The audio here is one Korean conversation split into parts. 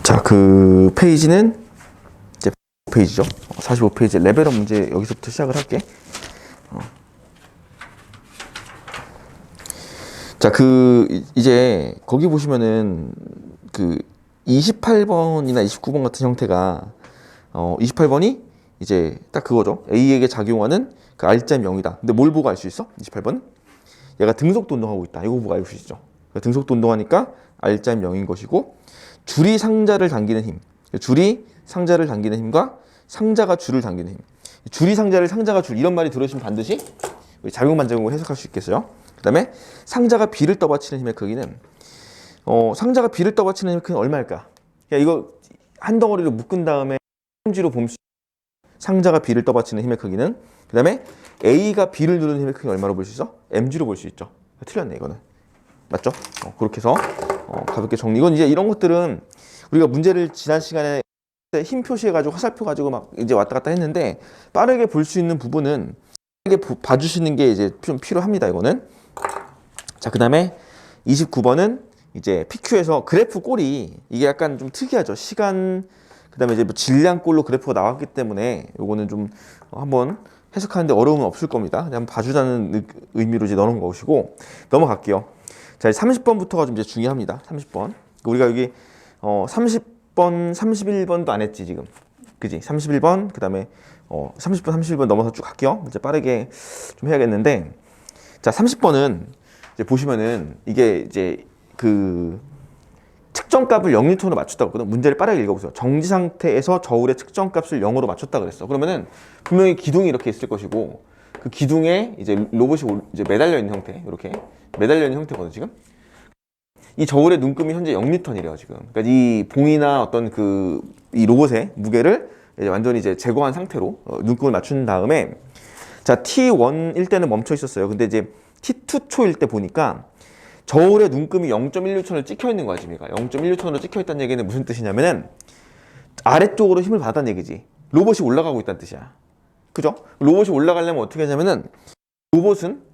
자, 그 페이지는 이제 45페이지죠. 45페이지 레벨업 문제 여기서부터 시작을 할게. 자, 이제 거기 보시면은 그 28번이나 29번 같은 형태가 28번이 이제 딱 그거죠. A에게 작용하는 그 R자 명이다. 근데 뭘 보고 알 수 있어? 28번은 얘가 등속도 운동하고 있다. 이거 보고 알 수 있죠. 등속도 운동하니까 R자 명인 것이고, 줄이 상자를 당기는 힘. 줄이 상자를 당기는 힘과 상자가 줄을 당기는 힘. 줄이 상자를, 상자가 줄, 이런 말이 들어오시면 반드시 작용 반작용을 해석할 수 있겠어요. 그 다음에 상자가 비를 떠받치는 힘의 크기는 상자가 비를 떠받치는 힘의 크기는 얼마일까? 이거 한 덩어리로 묶은 다음에 Mg로 봄수 상자가 B를 떠받치는 힘의 크기는, 그 다음에 A가 B를 누르는 힘의 크기는 얼마로 볼 수 있어? Mg로 볼 수 있죠. 틀렸네, 이거는. 맞죠? 그렇게 해서 가볍게 정리. 이건 이제 이런 것들은 우리가 문제를 지난 시간에 힘 표시해가지고 화살표 가지고 막 이제 왔다 갔다 했는데, 빠르게 볼 수 있는 부분은 빠르게 봐주시는 게 이제 좀 필요합니다, 이거는. 자, 그 다음에 29번은 이제 PQ에서 그래프 꼴이 이게 약간 좀 특이하죠. 시간, 그 다음에 이제 뭐 질량 꼴로 그래프가 나왔기 때문에 요거는 좀 한번 해석하는데 어려움은 없을 겁니다. 그냥 봐주자는 의미로 이제 넣어놓은 것이고, 넘어갈게요. 자, 30번부터가 좀 이제 중요합니다. 30번. 우리가 여기 30번, 31번도 안 했지, 지금. 그지? 31번, 그 다음에 30번, 31번 넘어서 쭉 갈게요. 이제 빠르게 좀 해야겠는데, 자, 30번은 이제 보시면은 이게 이제 그 측정값을 0N으로 맞췄다고 했거든. 문제를 빠르게 읽어보세요. 정지 상태에서 저울의 측정값을 0으로 맞췄다 그랬어. 그러면은 분명히 기둥이 이렇게 있을 것이고, 그 기둥에 이제 로봇이 이제 매달려 있는 형태, 이렇게 매달려 있는 형태거든, 지금. 이 저울의 눈금이 현재 0N이래요, 지금. 그러니까 이 봉이나 어떤 이 로봇의 무게를 이제 완전히 이제 제거한 상태로 눈금을 맞춘 다음에, 자, T1일 때는 멈춰 있었어요. 근데 이제 T2 초일 때 보니까 저울의 눈금이 0.1N을 찍혀 있는 거야, 지금. 0.1N으로 찍혀 있다는 얘기는 무슨 뜻이냐면은 아래쪽으로 힘을 받았다는 얘기지. 로봇이 올라가고 있다는 뜻이야. 그죠? 로봇이 올라가려면 어떻게 하냐면은 로봇은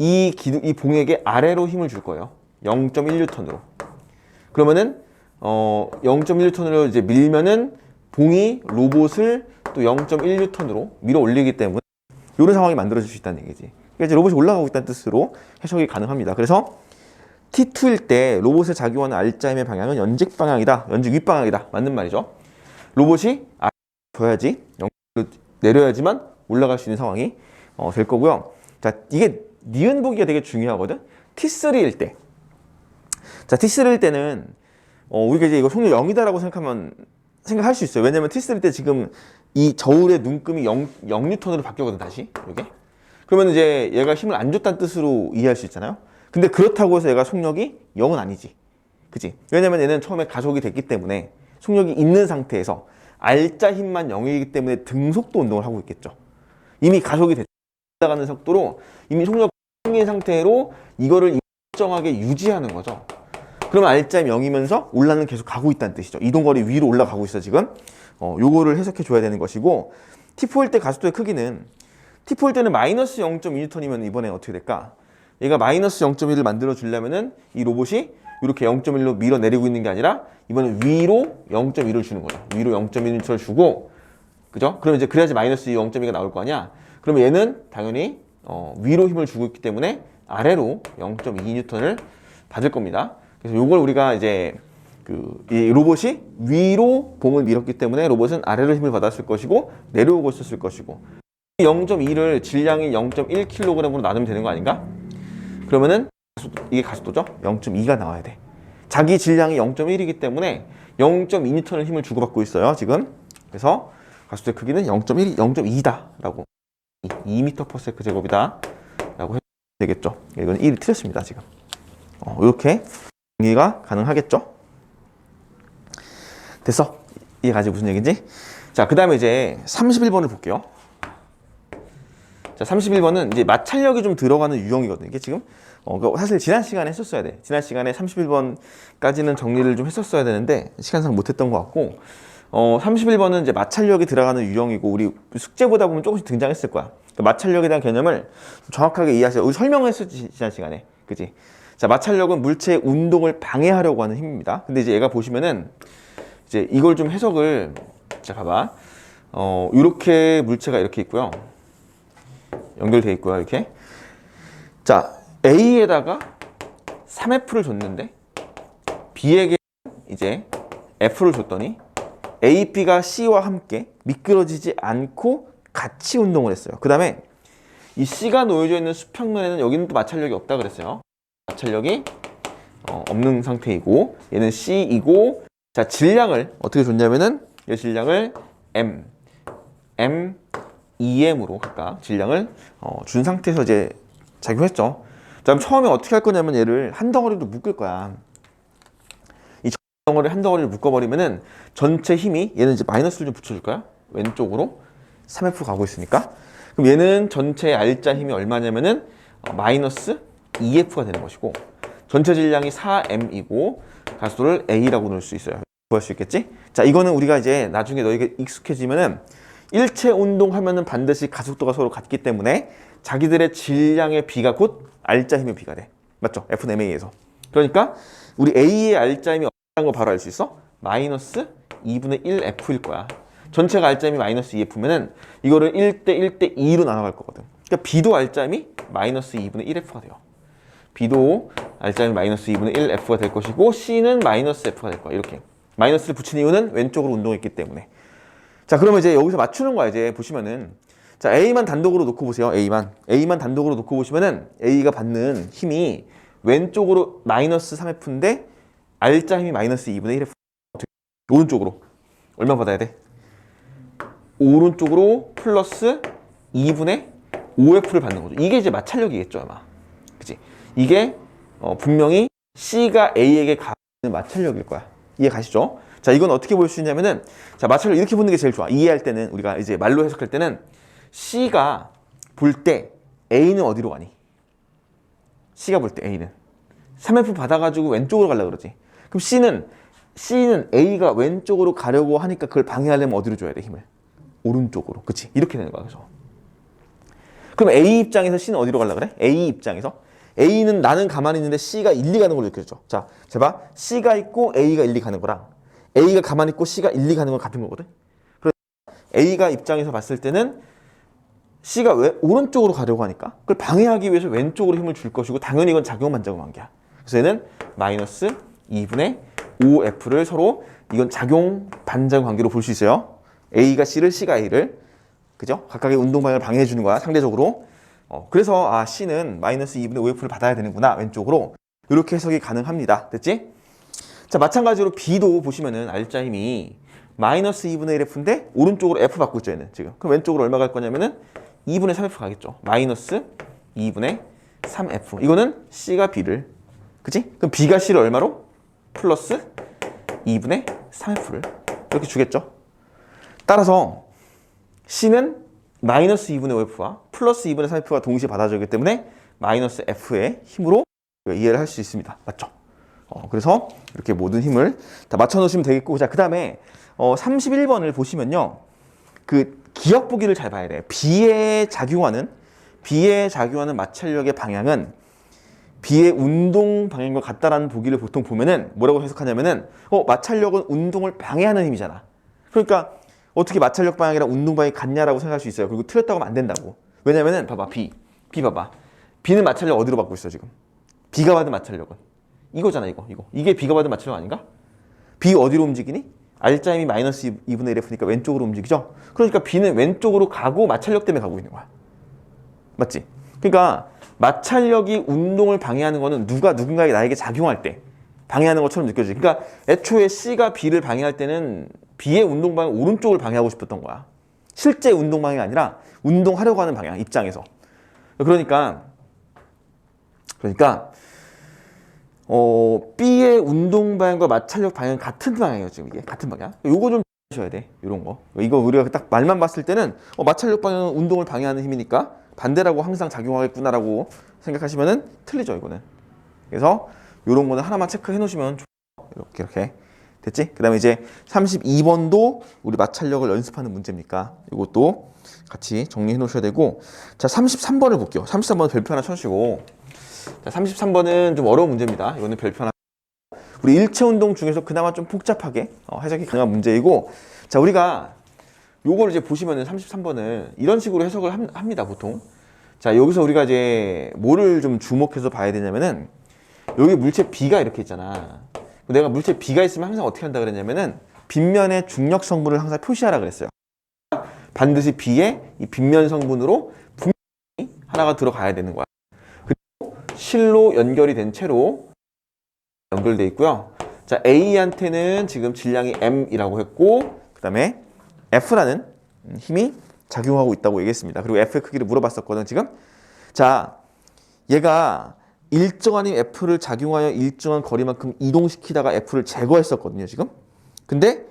이 봉에게 아래로 힘을 줄 거예요. 0.1N으로. 그러면은 0.1N으로 이제 밀면은 봉이 로봇을 또 0.1N으로 밀어 올리기 때문에 이런 상황이 만들어질 수 있다는 얘기지. 그러니까 이제 로봇이 올라가고 있다는 뜻으로 해석이 가능합니다. 그래서 T2일 때 로봇에 작용하는 R자임의 방향은 연직 방향이다. 연직 윗방향이다. 맞는 말이죠. 로봇이 줘야지, 내려야지만 올라갈 수 있는 상황이 될 거고요. 자, 이게 니은 보기가 되게 중요하거든. T3일 때. 자, T3일 때는 우리가 이제 이거 속력 0이다라고 생각할 수 있어요. 왜냐면 T3일 때 지금 이 저울의 눈금이 0N으로 바뀌거든, 다시. 이게. 그러면 이제 얘가 힘을 안 줬다는 뜻으로 이해할 수 있잖아요. 근데 그렇다고 해서 얘가 속력이 0은 아니지. 그치? 왜냐면 얘는 처음에 가속이 됐기 때문에 속력이 있는 상태에서 R자 힘만 0이기 때문에 등속도 운동을 하고 있겠죠. 이미 가속이 올라가는 속도로 이미 속력이 생긴 상태로 이거를 일정하게 유지하는 거죠. 그러면 R자 힘 0이면서 올라는 계속 가고 있다는 뜻이죠. 이동거리 위로 올라가고 있어, 지금. 요거를 해석해 줘야 되는 것이고, T4일 때 가속도의 크기는, T4일 때는 마이너스 0.2N이면 이번에 어떻게 될까? 얘가 마이너스 0.1을 만들어 주려면은 이 로봇이 이렇게 0.1로 밀어내리고 있는 게 아니라 이번엔 위로 0.1을 주는 거죠. 위로 0.1N을 주고, 그죠? 그럼 이제 그래야지 마이너스 0.2가 나올 거 아니야? 그러면 얘는 당연히 위로 힘을 주고 있기 때문에 아래로 0.2N을 받을 겁니다. 그래서 이걸 우리가 이제 이 로봇이 위로 봉을 밀었기 때문에 로봇은 아래로 힘을 받았을 것이고 내려오고 있었을 것이고, 0.2를 질량이 0.1kg으로 나누면 되는 거 아닌가? 그러면은 이게 가속도죠? 0.2가 나와야 돼. 자기 질량이 0.1이기 때문에 0.2N을 힘을 주고받고 있어요, 지금. 그래서 가속도의 크기는 0.1, 0.2다 라고, 2m/s 제곱이다 라고 해도 되겠죠. 이건 1이 틀렸습니다, 지금. 이렇게 정리가 가능하겠죠. 됐어? 이해 가지 무슨 얘기인지? 자, 그 다음에 이제 31번을 볼게요. 자, 31번은 이제 마찰력이 좀 들어가는 유형이거든요. 이게 지금 사실 지난 시간에 했었어야 돼. 지난 시간에 31번까지는 정리를 좀 했었어야 되는데 시간상 못했던 것 같고, 31번은 이제 마찰력이 들어가는 유형이고, 우리 숙제 보다 보면 조금씩 등장했을 거야. 그 마찰력에 대한 개념을 정확하게 이해하세요. 우리 설명했었지, 지난 시간에. 그지? 자, 마찰력은 물체의 운동을 방해하려고 하는 힘입니다. 근데 이제 얘가 보시면은 이제 이걸 좀 해석을, 자 봐봐. 이렇게 물체가 이렇게 있고요. 연결돼 있고요. 이렇게. 자, A에다가 3F를 줬는데 B에게 이제 F를 줬더니 A, B가 C와 함께 미끄러지지 않고 같이 운동을 했어요. 그 다음에 이 C가 놓여져 있는 수평면에는 여기는 또 마찰력이 없다 그랬어요. 마찰력이 없는 상태이고 얘는 C이고, 자 질량을 어떻게 줬냐면은 이 질량을 EM으로 각각 질량을 준 상태에서 이제 작용했죠. 자, 그럼 처음에 어떻게 할 거냐면 얘를 한 덩어리로 묶을 거야. 이 덩어리를 한 덩어리를 묶어버리면은 전체 힘이, 얘는 이제 마이너스를 좀 붙여줄까요? 왼쪽으로 3F 가고 있으니까. 그럼 얘는 전체 R자 힘이 얼마냐면은 마이너스 2F가 되는 것이고, 전체 질량이 4M이고 가속도를 A라고 넣을 수 있어요. 구할 수 있겠지? 자, 이거는 우리가 이제 나중에 너희가 익숙해지면은 일체 운동하면은 반드시 가속도가 서로 같기 때문에 자기들의 질량의 B가 곧 R자 힘의 B가 돼. 맞죠? F는 MA에서. 그러니까 우리 A의 R자 힘이 얼마인 거 바로 알 수 있어? 마이너스 2분의 1F일 거야. 전체가 R자 힘이 마이너스 2F면은 이거를 1대 1대 2로 나눠갈 거거든. 그러니까 B도 R자 힘이 마이너스 2분의 1F가 돼요. B도 R자 힘이 마이너스 2분의 1F가 될 것이고 C는 마이너스 F가 될 거야. 이렇게. 마이너스를 붙인 이유는 왼쪽으로 운동했기 때문에. 자, 그러면 이제 여기서 맞추는 거야. 이제 보시면은, 자, A만 단독으로 놓고 보세요. A만 단독으로 놓고 보시면은 A가 받는 힘이 왼쪽으로 마이너스 3F인데 R자 힘이 마이너스 2분의 1F. 오른쪽으로 얼마 받아야 돼? 오른쪽으로 플러스 2분의 5F를 받는 거죠. 이게 이제 마찰력이겠죠, 아마. 그치? 이게 분명히 C가 A에게 가는 마찰력일 거야. 이해 가시죠? 자, 이건 어떻게 볼 수 있냐면은, 자, 마찰력 이렇게 보는 게 제일 좋아. 이해할 때는, 우리가 이제 말로 해석할 때는 C가 볼 때 A는 어디로 가니? C가 볼 때 A는 3F 받아가지고 왼쪽으로 가려고 그러지. 그럼 C는 A가 왼쪽으로 가려고 하니까 그걸 방해하려면 어디로 줘야 돼, 힘을? 오른쪽으로. 그치? 이렇게 되는 거야. 그래서 그럼 A 입장에서 C는 어디로 가려고 그래? A 입장에서 A는 나는 가만히 있는데 C가 1, 2 가는 걸로 느껴져. 자, 제발 C가 있고 A가 1, 2 가는 거랑 A가 가만히 있고 C가 1, 2 가는 건 같은 거거든. 그래서 A가 입장에서 봤을 때는 C가 왜 오른쪽으로 가려고 하니까 그걸 방해하기 위해서 왼쪽으로 힘을 줄 것이고, 당연히 이건 작용 반작용 관계야. 그래서 얘는 마이너스 2분의 5F를 서로, 이건 작용 반작용 관계로 볼 수 있어요. A가 C를, C가 A를, 그죠? 각각의 운동 방향을 방해해 주는 거야, 상대적으로. 그래서 C는 마이너스 2분의 5F를 받아야 되는구나, 왼쪽으로. 이렇게 해석이 가능합니다. 됐지? 자, 마찬가지로 B도 보시면은 R자 힘이 마이너스 2분의 1F인데 오른쪽으로 F 받고 있죠, 얘는 지금. 그럼 왼쪽으로 얼마 갈 거냐면은 2분의 3F 가겠죠. 마이너스 2분의 3F. 이거는 C가 B를, 그치? 그럼 B가 C를 얼마로? 플러스 2분의 3F를 이렇게 주겠죠. 따라서 C는 마이너스 2분의 5F와 플러스 2분의 3F가 동시에 받아주기 때문에 마이너스 F의 힘으로 이해를 할 수 있습니다. 맞죠? 그래서 이렇게 모든 힘을 다 맞춰 놓으시면 되겠고, 자, 그 다음에 31번을 보시면요, 그 기억 보기를 잘 봐야 돼요. B에 작용하는 마찰력의 방향은 B의 운동 방향과 같다라는 보기를 보통 보면은 뭐라고 해석하냐면은, 마찰력은 운동을 방해하는 힘이잖아. 그러니까 어떻게 마찰력 방향이랑 운동 방향이 같냐라고 생각할 수 있어요. 그리고 틀렸다고 하면 안 된다고. 왜냐면은 봐봐, B 봐봐. B는 마찰력 어디로 받고 있어 지금? B가 받은 마찰력은 이거잖아, 이게 B가 받은 마찰력 아닌가? B 어디로 움직이니? R자 힘이 마이너스 2분의 1F니까 왼쪽으로 움직이죠? 그러니까 B는 왼쪽으로 가고 마찰력 때문에 가고 있는 거야. 맞지? 그러니까 마찰력이 운동을 방해하는 거는 누군가에게 나에게 작용할 때 방해하는 것처럼 느껴지지. 그러니까 애초에 C가 B를 방해할 때는 B의 운동 방향 오른쪽을 방해하고 싶었던 거야. 실제 운동 방향이 아니라 운동하려고 하는 방향, 입장에서. 그러니까 B의 운동 방향과 마찰력 방향은 같은 방향이에요, 지금 이게. 같은 방향. 요거 좀 아셔야 돼, 요런 거. 이거 우리가 딱 말만 봤을 때는 마찰력 방향은 운동을 방해하는 힘이니까 반대라고 항상 작용하겠구나라고 생각하시면은 틀리죠, 이거는. 그래서 요런 거는 하나만 체크해 놓으시면 좋아요. 이렇게. 됐지? 그 다음에 이제 32번도 우리 마찰력을 연습하는 문제입니까? 이것도 같이 정리해 놓으셔야 되고, 자, 33번을 볼게요. 33번은 별표 하나 쳐주시고, 자, 33번은 좀 어려운 문제입니다. 이거는 별표 하나. 우리 일체 운동 중에서 그나마 좀 복잡하게 해석이 가능한 문제이고, 자, 우리가 요걸 이제 보시면은 33번을 이런 식으로 해석을 합니다, 보통. 자, 여기서 우리가 이제 뭐를 좀 주목해서 봐야 되냐면은, 여기 물체 B가 이렇게 있잖아. 내가 물체 B가 있으면 항상 어떻게 한다 그랬냐면은, 빗면의 중력 성분을 항상 표시하라 그랬어요. 반드시 B의 이 빗면 성분으로 분명히 하나가 들어가야 되는 거야. 그리고 실로 연결이 된 채로 연결돼 있고요. 자, A한테는 지금 질량이 M이라고 했고, 그 다음에 F라는 힘이 작용하고 있다고 얘기했습니다. 그리고 F의 크기를 물어봤었거든, 지금. 자, 얘가 일정한 힘 F를 작용하여 일정한 거리만큼 이동시키다가 F를 제거했었거든요, 지금. 근데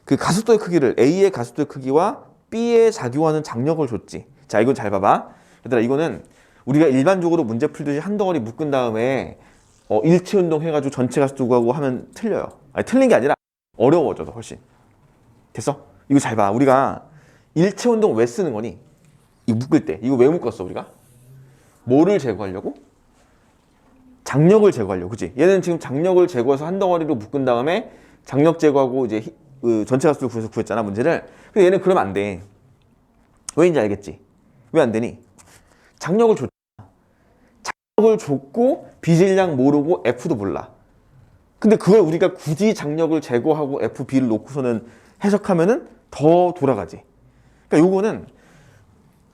그 가속도의 크기를, A의 가속도의 크기와 B에 작용하는 장력을 줬지. 자, 이건 잘 봐봐. 얘들아, 이거는 우리가 일반적으로 문제 풀듯이 한 덩어리 묶은 다음에 일체 운동 해가지고 전체 가속도 구하고 하면 틀려요. 아니, 틀린 게 아니라 어려워져, 더 훨씬. 됐어? 이거 잘 봐. 우리가 일체 운동 왜 쓰는 거니? 이거 묶을 때. 이거 왜 묶었어, 우리가? 뭐를 제거하려고? 장력을 제거하려고, 그치? 얘는 지금 장력을 제거해서 한 덩어리로 묶은 다음에 장력 제거하고 이제 전체 가속도를 구해서 구했잖아, 문제를. 근데 얘는 그러면 안 돼. 왜인지 알겠지? 왜 안 되니? 장력을 줬잖아. 장력을 줬고 비질량 모르고 F도 몰라. 근데 그걸 우리가 굳이 장력을 제거하고 F, B를 놓고서는 해석하면은 더 돌아가지. 그러니까 요거는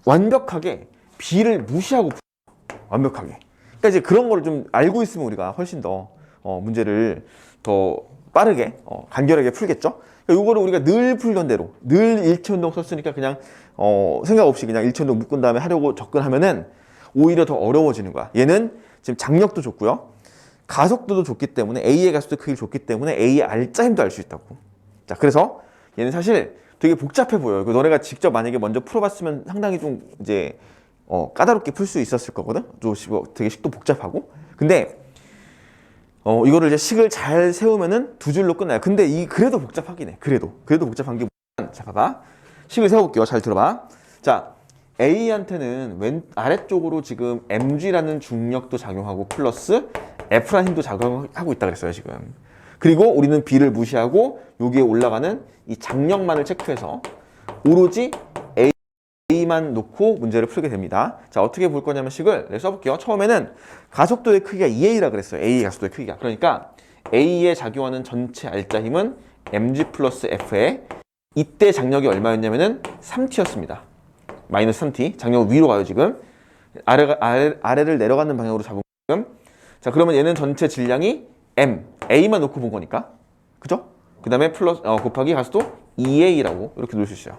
완벽하게 B를 무시하고 완벽하게. 그러니까 이제 그런 거를 좀 알고 있으면 우리가 훨씬 더 문제를 더 빠르게 간결하게 풀겠죠. 그러니까 요거를 우리가 늘 풀던 대로 늘 일체 운동 썼으니까 그냥 생각 없이 그냥 일체 운동 묶은 다음에 하려고 접근하면은 오히려 더 어려워지는 거야. 얘는 지금 장력도 좋고요, 가속도도 좋기 때문에 A의 가속도 크기를 줬기 때문에 A의 알짜힘도 알 수 있다고. 자, 그래서 얘는 사실 되게 복잡해 보여요. 너네가 직접 만약에 먼저 풀어봤으면 상당히 좀 이제 까다롭게 풀 수 있었을 거거든. 또 되게 식도 복잡하고. 근데 이거를 이제 식을 잘 세우면은 두 줄로 끝나요. 근데 그래도 복잡하긴 해. 그래도 복잡한 게 뭐냐면, 자, 봐봐. 식을 세워볼게요. 잘 들어봐. 자, A한테는 아래쪽으로 지금 mg라는 중력도 작용하고 플러스 F라는 힘도 작용하고 있다 그랬어요, 지금. 그리고 우리는 B를 무시하고 여기에 올라가는 이 장력만을 체크해서 오로지 A만 놓고 문제를 풀게 됩니다. 자, 어떻게 볼 거냐면 식을 써볼게요. 처음에는 가속도의 크기가 2A라 그랬어요. A의 가속도의 크기가. 그러니까 A에 작용하는 전체 알짜 힘은 mg 플러스 F에 이때 장력이 얼마였냐면은 3T였습니다. 마이너스 3T. 장력은 위로 가요, 지금. 아래를 내려가는 방향으로 잡은 지금. 자, 그러면 얘는 전체 질량이 M, A만 놓고 본 거니까. 그죠? 그 다음에 플러스, 곱하기 가속도 2A라고 이렇게 놓을 수 있어요.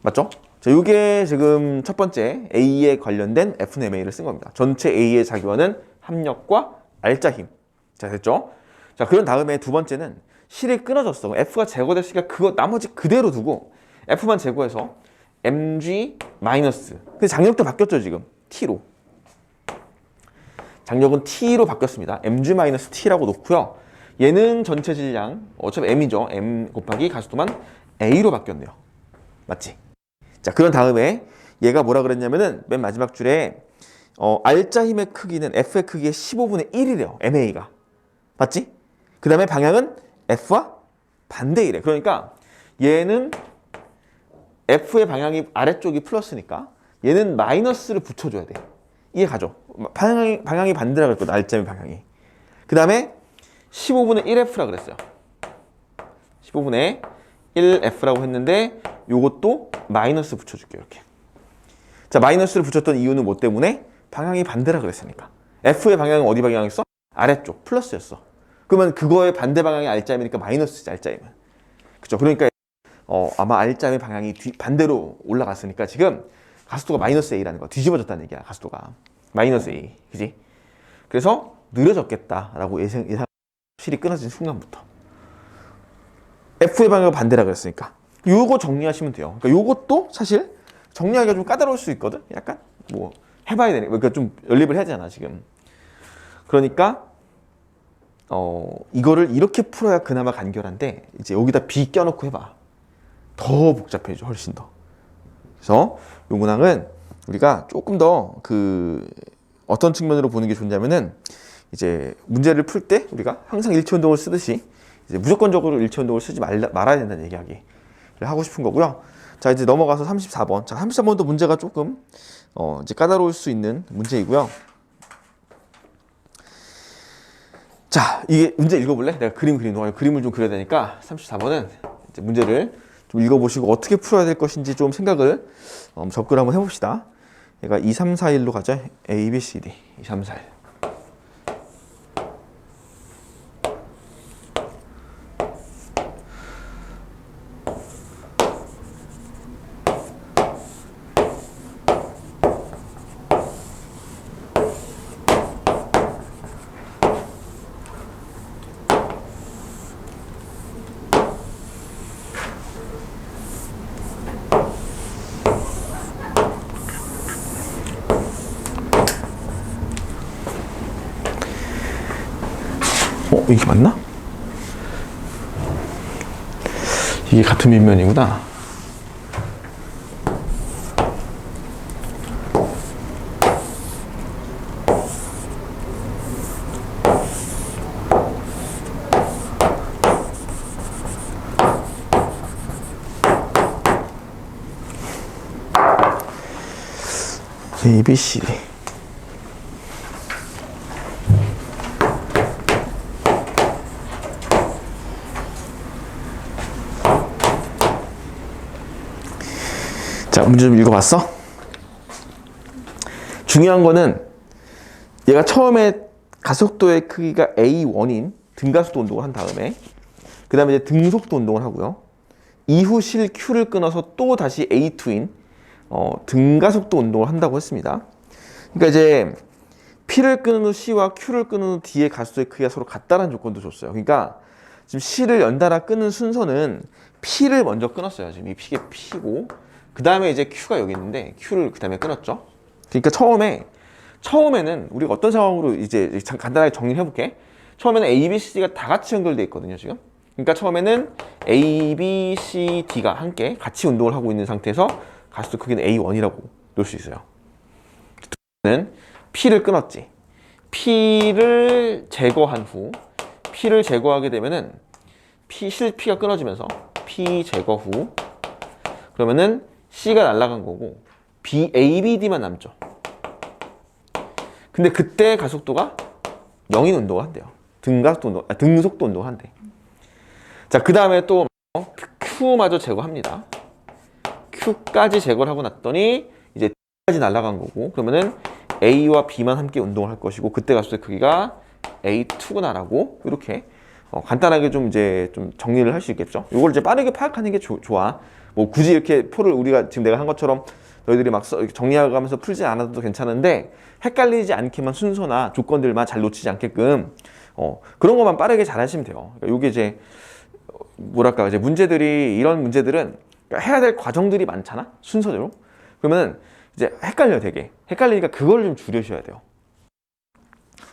맞죠? 자, 이게 지금 첫 번째 A에 관련된 FMA를 쓴 겁니다. 전체 A에 작용하는 합력과 알짜 힘. 자, 됐죠? 자, 그런 다음에 두 번째는 실이 끊어졌어. F가 제거됐으니까 그거 나머지 그대로 두고 F만 제거해서 mg 마이너스. 근데 장력도 바뀌었죠, 지금. T로. 장력은 T로 바뀌었습니다. mg 마이너스 T라고 놓고요. 얘는 전체 질량, 어차피 M이죠. M 곱하기 가속도만 A로 바뀌었네요. 맞지? 자, 그런 다음에 얘가 뭐라 그랬냐면은 맨 마지막 줄에 알짜 힘의 크기는 F의 크기의 15분의 1이래요. MA가. 맞지? 그 다음에 방향은 F와 반대이래. 그러니까 얘는 F의 방향이 아래쪽이 플러스니까 얘는 마이너스를 붙여줘야 돼. 이해 가죠? 방향이 반대라 그랬거든. 알짜힘의 방향이. 그 다음에 15분의 1F라 그랬어요. 15분의 1F라고 했는데 요것도 마이너스 붙여줄게요. 이렇게. 자, 마이너스를 붙였던 이유는 뭐 때문에? 방향이 반대라 그랬으니까. F의 방향은 어디 방향이었어? 아래쪽, 플러스였어. 그러면 그거의 반대 방향이 알짜힘이니까 마이너스지, 알짜힘은. 그죠? 그러니까 아마 알짜힘의 방향이 반대로 올라갔으니까 지금 가속도가 마이너스 A라는 거. 뒤집어졌다는 얘기야, 가속도가. 마이너스 A. 그지? 그래서 느려졌겠다라고 실이 끊어진 순간부터. F의 방향이 반대라 그랬으니까. 요거 정리하시면 돼요. 그러니까 요것도 사실 정리하기가 좀 까다로울 수 있거든. 약간 뭐 해봐야 되네. 그러니까 좀 연립을 해야 되잖아, 지금. 그러니까 이거를 이렇게 풀어야 그나마 간결한데 이제 여기다 B 껴놓고 해봐. 더 복잡해져, 훨씬 더. 그래서 요 문항은 우리가 조금 더 어떤 측면으로 보는 게 좋냐면은 이제 문제를 풀 때 우리가 항상 일치 운동을 쓰듯이 이제 무조건적으로 일치 운동을 쓰지 말아야 된다는 얘기하기 하고 싶은 거고요. 자, 이제 넘어가서 34번. 자, 34번도 문제가 조금 이제 까다로울 수 있는 문제이고요. 자, 이게 문제 읽어볼래? 내가 그림을 좀 그려야 되니까 34번은 이제 문제를 좀 읽어보시고 어떻게 풀어야 될 것인지 좀 생각을 접근을 한번 해봅시다. 얘가 2, 3, 4, 1로 가자. A, B, C, D. 2, 3, 4, 1. 이게 맞나? 이게 같은 밑면이구나. A, B, C, D. 자, 문제 좀 읽어봤어? 중요한 거는 얘가 처음에 가속도의 크기가 A1인 등가속도 운동을 한 다음에 그 다음에 이제 등속도 운동을 하고요. 이후 실 Q를 끊어서 또 다시 A2인 등가속도 운동을 한다고 했습니다. 그러니까 이제 P를 끊은 후 C와 Q를 끊은 후 D의 가속도의 크기가 서로 같다는 조건도 줬어요. 그러니까 지금 C를 연달아 끊은 순서는 P를 먼저 끊었어요. 지금 이 P가 P고 그 다음에 이제 Q가 여기 있는데 Q를 그 다음에 끊었죠. 그러니까 처음에는 우리가 어떤 상황으로 이제 간단하게 정리를 해볼게. 처음에는 A, B, C가 다 같이 연결돼 있거든요, 지금. 그러니까 처음에는 A, B, C, D가 함께 같이 운동을 하고 있는 상태에서 가속도 크기는 A1이라고 놓을 수 있어요. 는 P를 끊었지. P를 제거한 후 P를 제거하게 되면은 P가 끊어지면서 P 제거 후 그러면은 C가 날아간 거고 A, B, D만 남죠. 근데 그때 가속도가 0인 운동을 한대요. 등속도 운동을 한대. 자, 그 다음에 또 Q마저 제거합니다. Q까지 제거를 하고 났더니 이제 D까지 날아간 거고 그러면은 A와 B만 함께 운동을 할 것이고 그때 가속도의 크기가 A2구나라고 이렇게 간단하게 좀 이제 좀 정리를 할 수 있겠죠. 이걸 이제 빠르게 파악하는 게 좋아. 뭐 굳이 이렇게 표를 우리가 지금 내가 한 것처럼 너희들이 막 정리하면서 풀지 않아도 괜찮은데 헷갈리지 않게만 순서나 조건들만 잘 놓치지 않게끔 그런 것만 빠르게 잘 하시면 돼요. 그러니까 이게 이제 뭐랄까 이제 이런 문제들은 해야 될 과정들이 많잖아 순서대로. 그러면 이제 헷갈려요 되게. 헷갈리니까 그걸 좀 줄여셔야 돼요.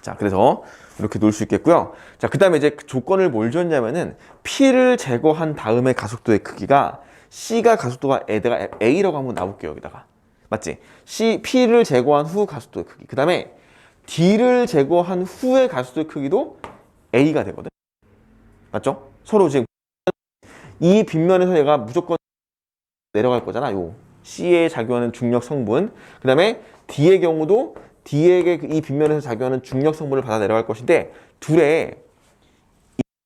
자, 그래서 이렇게 놓을 수 있겠고요. 자, 그 다음에 이제 조건을 뭘 줬냐면은 P를 제거한 다음에 가속도의 크기가 C가 가속도가 내가 A라고 한번 놔볼게요. 여기다가. 맞지? P를 제거한 후 가속도의 크기. 그 다음에 D를 제거한 후의 가속도의 크기도 A가 되거든. 맞죠? 서로 지금 이 빗면에서 얘가 무조건 내려갈 거잖아. 요 C에 작용하는 중력 성분. 그 다음에 D의 경우도 D에게 이 빗면에서 작용하는 중력 성분을 받아 내려갈 것인데 둘의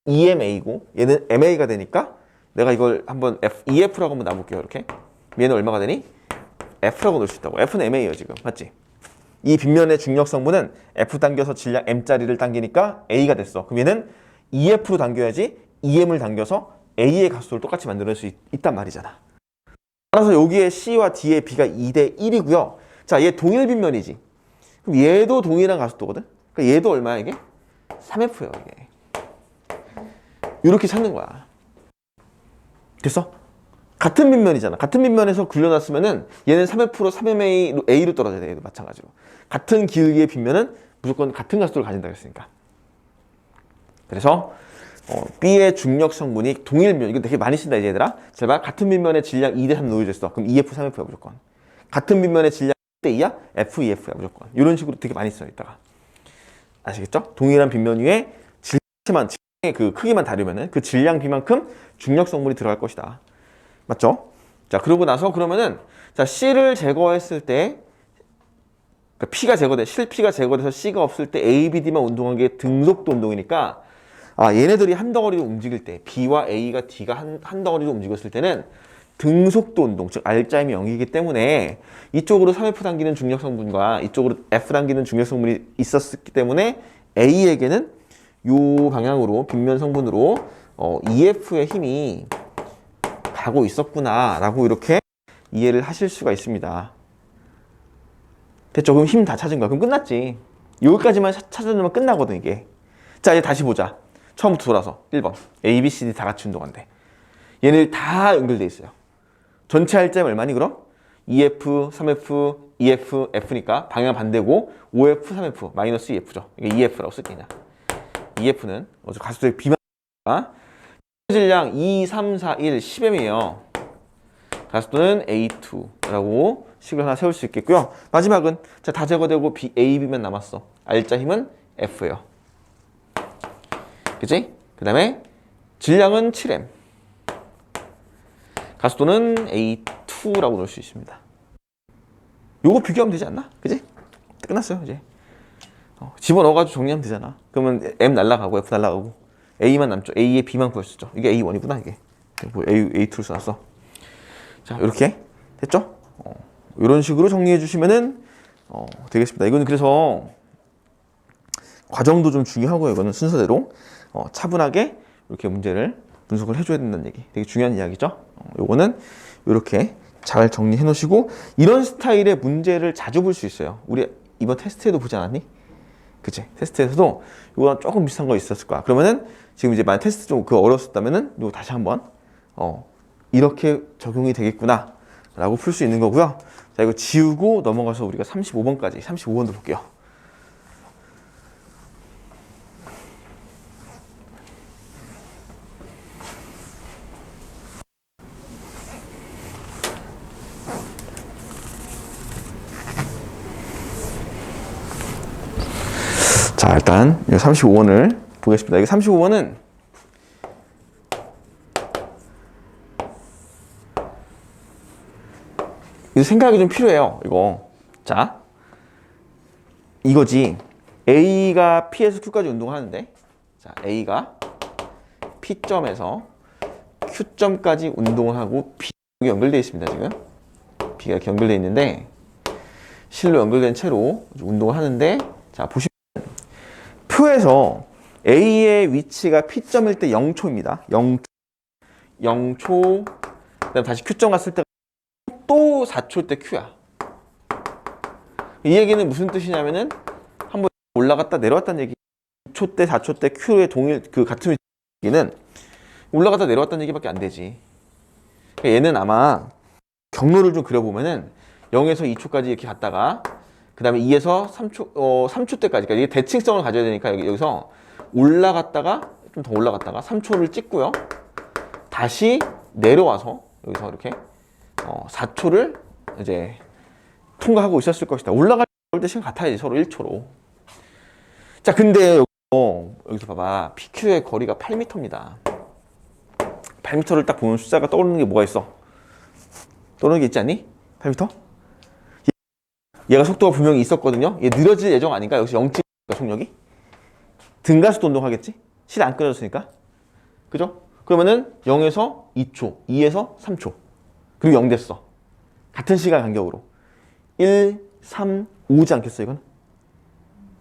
EMA고 얘는 MA가 되니까 내가 이걸 한번 EF라고 한번 놔볼게요. 이렇게. 얘는 얼마가 되니? F라고 넣을 수 있다고. F는 MA예요 지금. 맞지? 이 빗면의 중력 성분은 F 당겨서 질량 M짜리를 당기니까 A가 됐어. 그럼 얘는 EF로 당겨야지 EM을 당겨서 A의 가속도를 똑같이 만들어낼 수 있단 말이잖아. 따라서 여기에 C와 D의 B가 2대 1이고요. 자, 얘 동일 빗면이지. 그럼 얘도 동일한 가속도거든. 그러니까 얘도 얼마야 이게? 3F예요 이게. 이렇게 찾는 거야. 됐어? 같은 빗면이잖아. 같은 빗면에서 굴려놨으면은 얘는 3F로 3MA A로 떨어져야 돼. 얘도 마찬가지로. 같은 길이의 빗면은 무조건 같은 가속도를 가진다 그랬으니까. 그래서 B의 중력 성분이 동일면 이거 되게 많이 쓴다 이제 얘들아. 잘 봐. 같은 빗면에 질량 2대 3 놓여져 있어. 그럼 EF 3F야 무조건. 같은 빗면에 질량 1대 2야? F, EF야 무조건. 이런 식으로 되게 많이 써 이따가. 아시겠죠? 동일한 빗면 위에 질량만 그 크기만 다르면은 그 질량 비만큼 중력 성분이 들어갈 것이다. 맞죠? 자, 그러고 나서 그러면은 자, C를 제거했을 때 그러니까 실P가 제거돼서 C가 없을 때 A, B, D만 운동한 게 등속도 운동이니까 얘네들이 한 덩어리로 움직일 때 B와 A가 D가 한 덩어리로 움직였을 때는 등속도 운동, 즉 R자임이 0이기 때문에 이쪽으로 3F 당기는 중력 성분과 이쪽으로 F 당기는 중력 성분이 있었기 때문에 A에게는 이 방향으로 빗면 성분으로 EF의 힘이 가고 있었구나 라고 이렇게 이해를 하실 수가 있습니다. 됐죠? 그럼 힘 다 찾은 거야. 그럼 끝났지. 여기까지만 찾아주면 끝나거든 이게. 자, 이제 다시 보자. 처음부터 돌아서 1번 A, B, C, D 다 같이 운동한대. 얘네들 다 연결돼 있어요. 전체 R자임 얼마니 그럼? EF, 3F, EF, F니까 방향 반대고 5F, 3F, 마이너스 EF죠. 이게 EF라고 쓸게 그냥. EF는 가속도의 비만 질량 2, 3, 4, 1, 10M이에요. 가속도는 A2라고 식을 하나 세울 수 있겠고요. 마지막은 자, 다 제거되고 A, B만 남았어. R자 힘은 F예요. 그치? 그 다음에 질량은 7M. 가속도는 A2라고 넣을 수 있습니다. 요거 비교하면 되지 않나? 그치? 끝났어요 이제. 집어넣어가지고 정리하면 되잖아. 그러면 M 날라가고 F 날라가고 A만 남죠. A에 B만 구했었죠. 이게 A1이구나 이게. 뭐 A2를 써놨어. 자, 이렇게 됐죠? 이런 식으로 정리해 주시면은 되겠습니다. 이거는 그래서 과정도 좀 중요하고요. 이거는 순서대로 차분하게 이렇게 문제를 분석을 해줘야 된다는 얘기. 되게 중요한 이야기죠. 요거는 이렇게 잘 정리해 놓으시고 이런 스타일의 문제를 자주 볼 수 있어요. 우리 이번 테스트에도 보지 않았니? 그치? 테스트에서도 이거랑 조금 비슷한 거 있었을 거야. 그러면은 지금 이제 만약 테스트 좀 어려웠었다면은 이거 다시 한번 이렇게 적용이 되겠구나 라고 풀 수 있는 거고요. 자, 이거 지우고 넘어가서 우리가 35번까지 35번도 볼게요. 자, 일단 이 35번을 보겠습니다. 이게 35번은 생각이 좀 필요해요. 이거. 자, 이거지. A가 P에서 Q까지 운동하는데, 자, A가 P점에서 Q점까지 운동하고 B가 연결되어 있습니다. 지금 B가 이렇게 연결되어 있는데 실로 연결된 채로 운동을 하는데, 자, 보시면 표에서 A의 위치가 P점일 때 0초입니다. 0초. 그다음 다시 Q점 갔을 때 또 4초 때 Q야. 이 얘기는 무슨 뜻이냐면은 한번 올라갔다 내려왔다는 얘기. 2초 때 4초 때 Q의 같은 위치는 올라갔다 내려왔다는 얘기밖에 안 되지. 그러니까 얘는 아마 경로를 좀 그려보면은 0에서 2초까지 이렇게 갔다가 그 다음에 2에서 3초 때까지. 그러니까 이게 대칭성을 가져야 되니까 여기서 올라갔다가 좀 더 올라갔다가 3초를 찍고요. 다시 내려와서 여기서 이렇게 4초를 이제 통과하고 있었을 것이다. 올라갈 때 시간 같아야지. 서로 1초로. 자, 근데 여기서 봐봐. PQ의 거리가 8m입니다. 8m를 딱 보면 숫자가 떠오르는 게 뭐가 있어? 떠오르는 게 있지 않니? 8m? 얘가 속도가 분명히 있었거든요. 얘 느려질 예정 아닌가? 여기서 0.1 속력이? 등가속도 운동하겠지? 실 안 끊어졌으니까. 그죠? 그러면은 0에서 2초, 2에서 3초. 그리고 0 됐어. 같은 시간 간격으로. 1, 3, 5지 않겠어, 이건?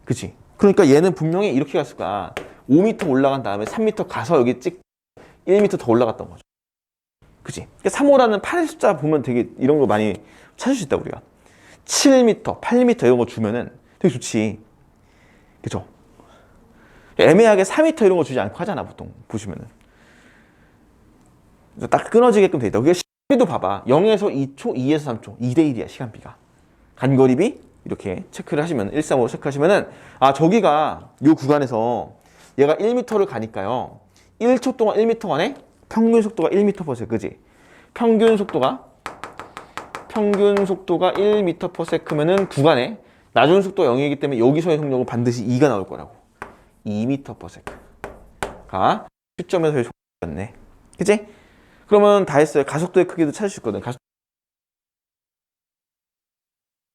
그치? 그러니까 얘는 분명히 이렇게 갔을 거야. 5m 올라간 다음에 3m 가서 여기 1m 더 올라갔던 거죠. 그치? 그러니까 3호라는 8의 숫자 보면 되게 이런 거 많이 찾을 수 있다, 우리가. 7m, 8m 이런 거 주면은 되게 좋지. 그죠? 애매하게 4m 이런 거 주지 않고 하잖아, 보통. 보시면은. 딱 끊어지게끔 돼 있다. 그게 시간비도 봐봐. 0에서 2초, 2에서 3초. 2대1이야, 시간비가. 간거리비 이렇게 체크를 하시면, 135로 체크하시면은, 저기가 요 구간에서 얘가 1m를 가니까요. 1초 동안 1m 안에 평균 속도가 1m/s, 그지? 평균 속도가 1m/s면은 구간에 나중 속도 0이기 때문에 여기서의 속력은 반드시 2가 나올 거라고. 2m/s가 시점에서의 속도였네. 그치? 그러면 다 했어요. 가속도의 크기도 찾을 수 있거든. 가속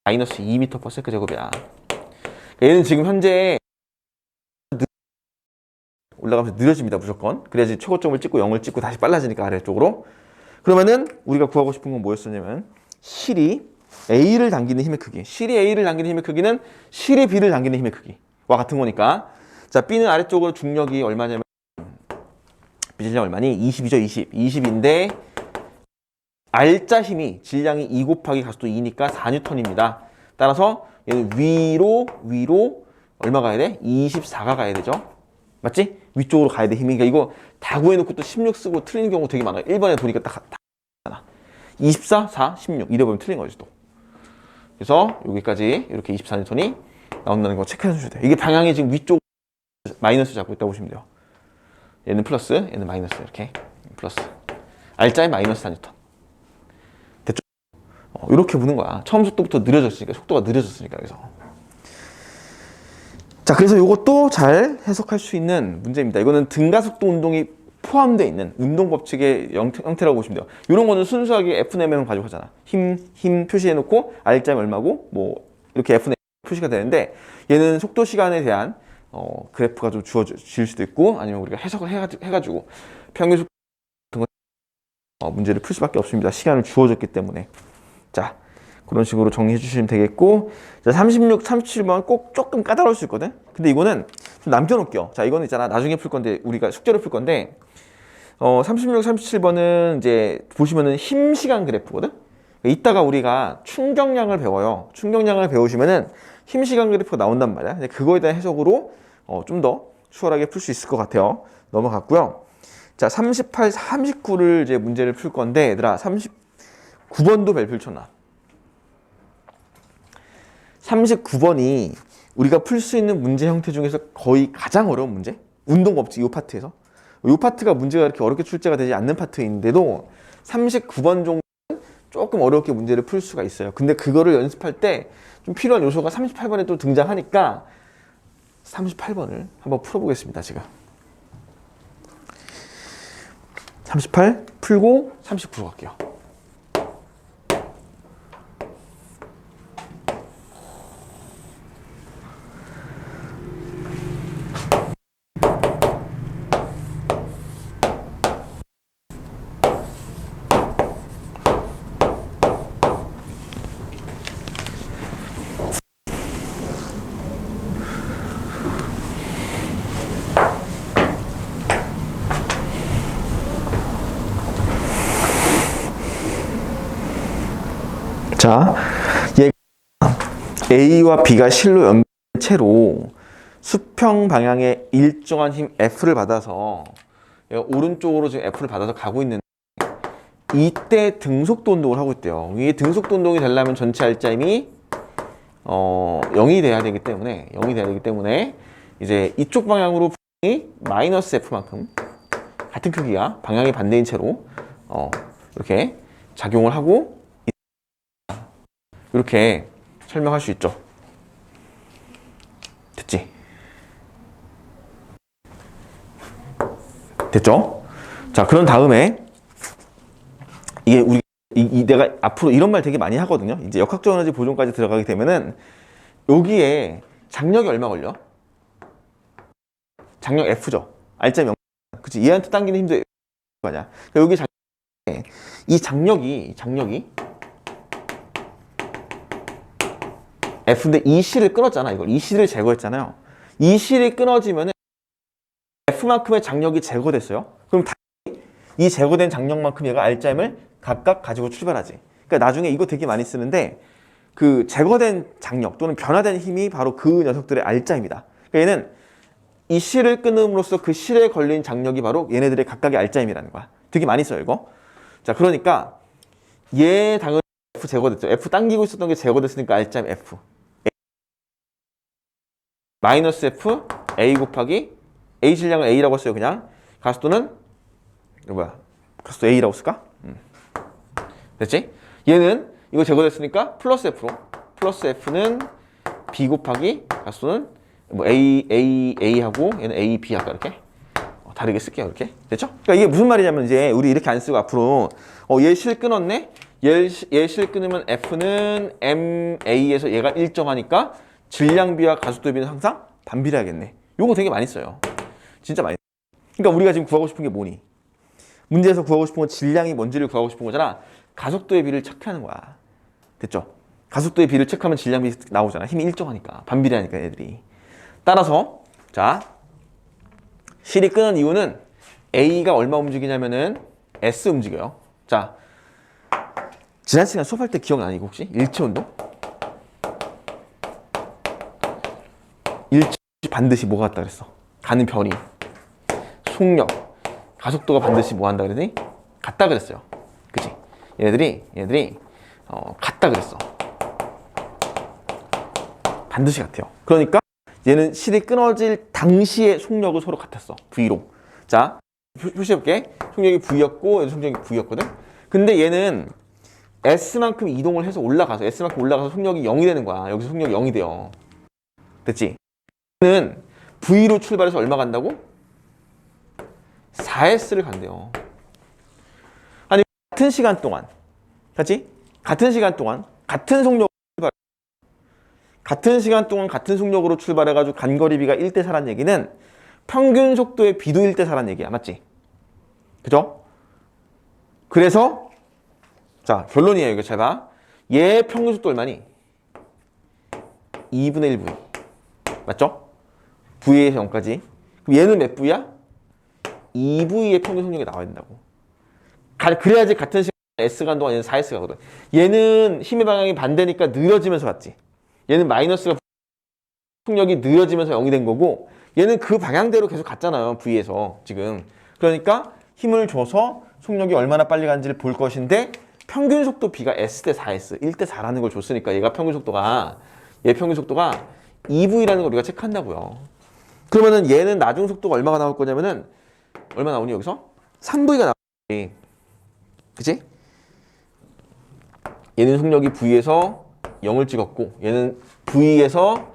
마이너스 2m/s 제곱이야. 얘는 지금 현재 올라가면서 느려집니다. 무조건. 그래야지 최고점을 찍고 0을 찍고 다시 빨라지니까 아래쪽으로. 그러면은 우리가 구하고 싶은 건 뭐였었냐면 실이 A를 당기는 힘의 크기. 실이 A를 당기는 힘의 크기는 실이 B를 당기는 힘의 크기와 같은 거니까. 자, B는 아래쪽으로 중력이 얼마냐면 B 질량 얼마니? 20이죠. 20. 20인데 R자 힘이 질량이 2 곱하기 가속도 2니까 4N입니다. 따라서 얘는 위로 얼마 가야 돼? 24가 가야 되죠. 맞지? 위쪽으로 가야 돼 힘이. 그러니까 이거 다 구해놓고 또 16 쓰고 틀리는 경우 되게 많아요. 1번에 보니까 딱 24, 4, 16 이래 보면 틀린 거지 또. 그래서 여기까지 이렇게 24N이 나온다는 거 체크해 주셔야 돼요. 이게 방향이 지금 위쪽 마이너스 잡고 있다고 보시면 돼요. 얘는 플러스, 얘는 마이너스 이렇게 플러스. R자에 마이너스 4N. 됐죠? 이렇게 보는 거야. 처음 속도부터 느려졌으니까, 속도가 느려졌으니까 여기서. 자, 그래서 이것도 잘 해석할 수 있는 문제입니다. 이거는 등가속도 운동이 포함되어 있는 운동 법칙의 형태라고 보시면 돼요. 이런 거는 순수하게 F내면 가지고 하잖아. 힘 표시해놓고 R자면 얼마고 뭐 이렇게 F내 표시가 되는데 얘는 속도 시간에 대한 그래프가 좀 주어질 수도 있고 아니면 우리가 해석을 해가지고 평균 속도 같은 거 문제를 풀 수밖에 없습니다. 시간을 주어졌기 때문에. 자, 그런 식으로 정리해 주시면 되겠고, 자, 36, 37번 꼭 조금 까다로울 수 있거든? 근데 이거는 좀 남겨놓을게요. 자, 이거는 있잖아. 나중에 풀 건데, 우리가 숙제로 풀 건데, 36, 37번은 이제 보시면은 힘 시간 그래프거든? 이따가 우리가 충격량을 배워요. 충격량을 배우시면은 힘 시간 그래프가 나온단 말이야. 근데 그거에 대한 해석으로 좀 더 수월하게 풀 수 있을 것 같아요. 넘어갔고요. 자, 38, 39를 이제 문제를 풀 건데, 얘들아, 39번도 별표를 쳐놔. 39번이 우리가 풀 수 있는 문제 형태 중에서 거의 가장 어려운 문제? 운동 법칙 이 파트에서. 이 파트가 문제가 이렇게 어렵게 출제가 되지 않는 파트인데도 39번 정도는 조금 어렵게 문제를 풀 수가 있어요. 근데 그거를 연습할 때 좀 필요한 요소가 38번에 또 등장하니까 38번을 한번 풀어보겠습니다. 제가 38 풀고 39로 갈게요. 자, 얘가 A와 B가 실로 연결된 채로 수평 방향의 일정한 힘 F를 받아서 얘가 오른쪽으로 지금 F를 받아서 가고 있는데 이때 등속도 운동을 하고 있대요. 이게 등속도 운동이 되려면 전체 R자 힘이 0이 돼야 되기 때문에 이제 이쪽 방향으로 마이너스 F만큼 같은 크기가 방향이 반대인 채로 이렇게 작용을 하고 이렇게 설명할 수 있죠. 됐지? 됐죠? 자, 그런 다음에 이게 우리 내가 앞으로 이런 말 되게 많이 하거든요. 이제 역학적 에너지 보존까지 들어가게 되면은 여기에 장력이 얼마 걸려? 장력 F죠. R자 0. 그치? 얘한테 당기는 힘도 F 아니야. 여기 이 장력이 F인데 이 실을 끊었잖아. 이 실을 제거했잖아요. 이 실이 끊어지면은 F만큼의 장력이 제거됐어요. 그럼 이 제거된 장력만큼 얘가 R자임을 각각 가지고 출발하지. 그러니까 나중에 이거 되게 많이 쓰는데 그 제거된 장력 또는 변화된 힘이 바로 그 녀석들의 R자입니다. 그러니까 얘는 이 실을 끊음으로써 그 실에 걸린 장력이 바로 얘네들의 각각의 R자임이라는 거야. 되게 많이 써요, 이거. 자, 그러니까 얘 당연히 F 제거됐죠. F 당기고 있었던 게 제거됐으니까 R자임 F. 마이너스 F A 곱하기 A 질량을 A라고 써요. 그냥 가속도는 이거 뭐야? 가속도 A라고 쓸까? 됐지? 얘는 이거 제거됐으니까 플러스 F로 플러스 F는 B 곱하기 가속도는 뭐 A하고 얘는 AB 할까 이렇게 다르게 쓸게요. 이렇게 됐죠? 그러니까 이게 무슨 말이냐면 이제 우리 이렇게 안 쓰고 앞으로 얘 실 끊었네. 얘 실 끊으면 F는 MA에서 얘가 일정하니까 질량비와 가속도비는 항상 반비례하겠네. 요거 되게 많이 써요. 진짜 많이. 그러니까 우리가 지금 구하고 싶은 게 뭐니? 문제에서 구하고 싶은 건 질량이 뭔지를 구하고 싶은 거잖아. 가속도의 비를 체크하는 거야. 됐죠? 가속도의 비를 체크하면 질량비 나오잖아. 힘이 일정하니까. 반비례하니까 애들이. 따라서 자 실이 끄는 이유는 A가 얼마 움직이냐면은 S 움직여요. 자 지난 시간 수업할 때 기억나니 혹시? 일체운동? 일체 반드시 뭐가 같다 그랬어? 가는 변이, 속력, 가속도가 반드시 뭐 한다 그러니? 같다 그랬어요. 그치? 얘네들이 같다 그랬어. 반드시 같아요. 그러니까 얘는 실이 끊어질 당시의 속력은 서로 같았어. V로. 자, 표시해볼게. 속력이 V였고, 얘도 속력이 V였거든? 근데 얘는 S만큼 이동을 해서 올라가서, S만큼 올라가서 속력이 0이 되는 거야. 여기서 속력이 0이 돼요. 됐지? 얘는 V로 출발해서 얼마 간다고? 4S를 간대요. 아니, 같은 시간 동안. 같이? 같은 시간 동안, 같은 속력 같은 시간 동안 같은 속력으로 출발해가지고 간거리비가 1대 4란 얘기는 평균 속도의 비도 1대 4란 얘기야. 맞지? 그죠? 그래서 자 결론이에요. 이거 잘 봐. 얘 평균 속도 얼마니? 2분의 1V. 맞죠? V에서 0까지. 그럼 얘는 몇 V야? 2V의 평균 속력이 나와야 된다고. 그래야지 같은 시간 S 간 동안 얘는 4S 가거든. 얘는 힘의 방향이 반대니까 느려지면서 갔지. 얘는 마이너스가 속력이 느려지면서 0이 된 거고 얘는 그 방향대로 계속 갔잖아요. V에서 지금. 그러니까 힘을 줘서 속력이 얼마나 빨리 가는지를 볼 것인데 평균 속도 B가 S 대 4S 1대 4라는 걸 줬으니까 얘 평균 속도가 2V라는 걸 우리가 체크한다고요. 그러면은 얘는 나중 속도가 얼마가 나올 거냐면은 얼마 나오니 여기서? 3V가 나오지. 그치? 얘는 속력이 V에서 0을 찍었고 얘는 V에서